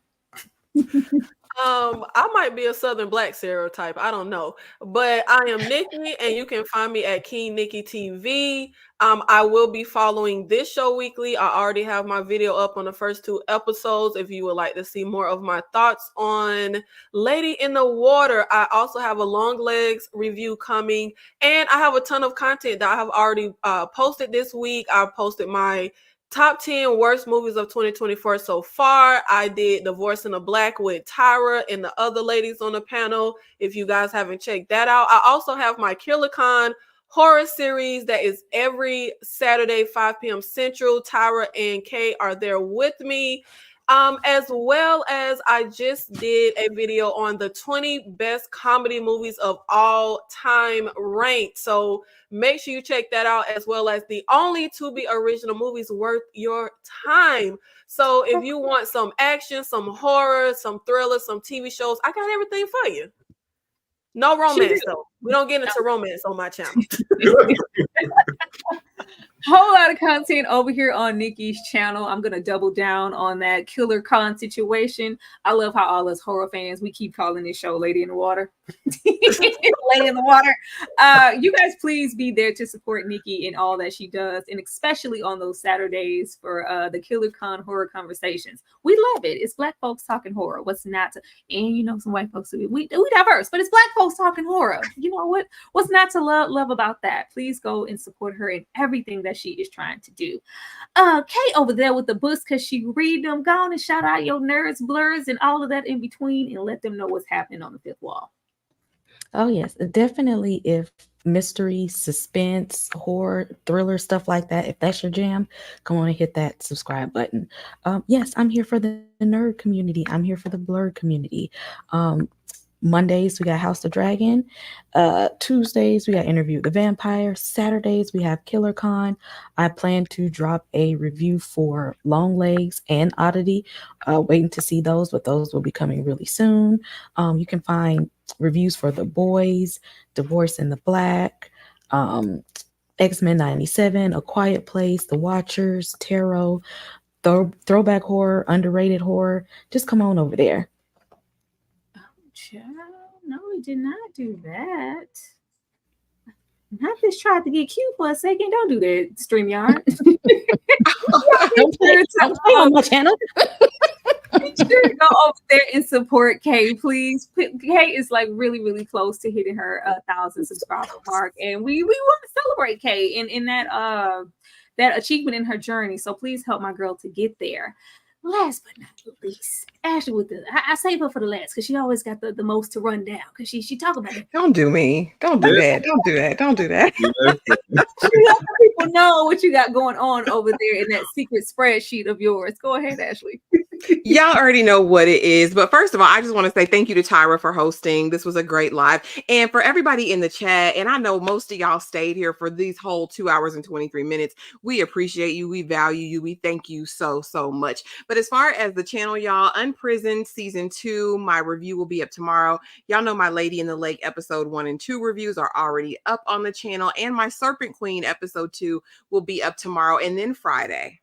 I might be a Southern Black stereotype. I don't know, but I am Nikki, and you can find me at King Nikki TV. I will be following this show weekly. I already have my video up on the first 2 episodes. If you would like to see more of my thoughts on Lady in the Water, I also have a Long Legs review coming, and I have a ton of content that I have already posted this week. I posted my top 10 worst movies of 2024 so far. I did Divorce in the Black with Tyra and the other ladies on the panel. If you guys haven't checked that out, I also have my KillerCon horror series that is every Saturday, 5 p.m. Central. Tyra and Kay are there with me. As well as I just did a video on the 20 best comedy movies of all time ranked. So make sure you check that out, as well as the only Tubi original movies worth your time. So if you want some action, some horror, some thrillers, some TV shows, I got everything for you. No romance though. We don't get into romance on my channel. Whole lot of content over here on Nikki's channel. I'm gonna double down on that Killer Con situation. I love how all us horror fans, we keep calling this show Lady in the Water. Lady in the Water. You guys please be there to support Nikki in all that she does, and especially on those Saturdays for the Killer Con horror conversations. We love it. It's Black folks talking horror. What's not to, and you know, some white folks, we diverse, but it's Black folks talking horror. You know what's not to love about that? Please go and support her in everything that she is trying to do. Kay over there with the books, because she read them. Go on and shout out your nerds, blurs, and all of that in between, and let them know what's happening on the 5th wall. Oh yes, definitely. If mystery, suspense, horror, thriller, stuff like that, if that's your jam, go on and hit that subscribe button. Yes, I'm here for the nerd community. I'm here for the blurred community. Mondays we got House of Dragon. Tuesdays we got Interview with the Vampire. Saturdays we have Killer Con. I plan to drop a review for Long Legs and Oddity. Waiting to see those, but those will be coming really soon. You can find reviews for The Boys, Divorce in the Black, X-Men 97, A Quiet Place, The Watchers, Tarot, Throwback Horror, Underrated Horror. Just come on over there. No, we did not do that. I just tried to get cute for a second. Don't do that, StreamYard. Don't play on my channel. Be sure to go over there and support Kay, please. Kay is like really, really close to hitting her 1,000 subscriber mark, and we want to celebrate Kay in that achievement in her journey. So please help my girl to get there. Last but not least, Ashley with I save her for the last because she always got the most to run down because she talk about it. Don't do me. Don't do that. Don't do that. Don't do that. Let people know what you got going on over there in that secret spreadsheet of yours. Go ahead, Ashley. Y'all already know what it is. But first of all, I just want to say thank you to Tyra for hosting. This was a great live. And for everybody in the chat, and I know most of y'all stayed here for these whole 2 hours and 23 minutes. We appreciate you. We value you. We thank you so, so much. But as far as the channel, y'all, Unprisoned Season 2, my review will be up tomorrow. Y'all know my Lady in the Lake episode 1 and 2 reviews are already up on the channel. And my Serpent Queen episode 2 will be up tomorrow. And then Friday,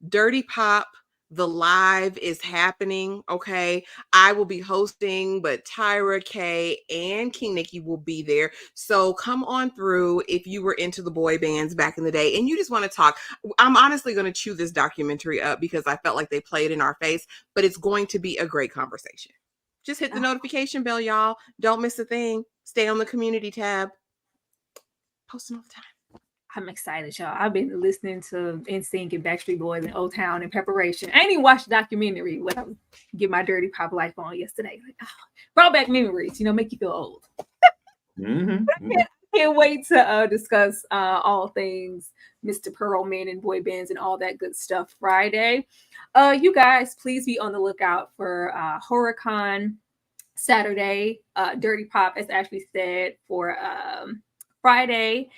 Dirty Pop, the live is happening. Okay. I will be hosting, but Tyra, Kay, and King Nikki will be there. So come on through if you were into the boy bands back in the day and you just want to talk. I'm honestly going to chew this documentary up because I felt like they played in our face, but it's going to be a great conversation. Just hit the notification bell, y'all. Don't miss a thing. Stay on the community tab. Posting all the time. I'm excited, y'all. I've been listening to NSYNC and Backstreet Boys and Old Town in preparation. I ain't even watched the documentary when I get my Dirty Pop life on yesterday. Like, brought back memories, make you feel old. Mm-hmm. I can't wait to discuss all things Mr. Pearlman and boy bands and all that good stuff Friday. You guys, please be on the lookout for HorrorCon Saturday, Dirty Pop, as Ashley said, for Friday.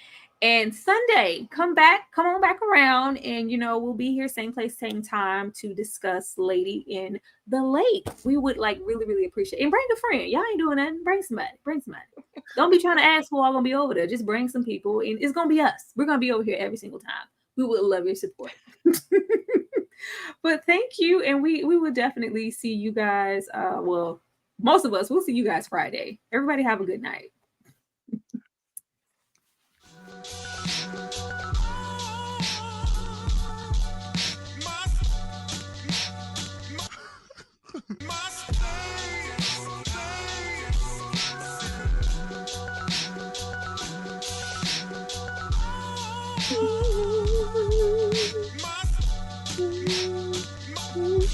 And Sunday, come on back around, and we'll be here same place, same time to discuss Lady in the Lake. We would really, really appreciate it. And bring a friend. Y'all ain't doing nothing. Bring somebody. Don't be trying to ask who all gonna be over there. Just bring some people, and it's gonna be us. We're gonna be over here every single time. We would love your support. But thank you, and we will definitely see you guys. Well, most of us will see you guys Friday. Everybody have a good night. My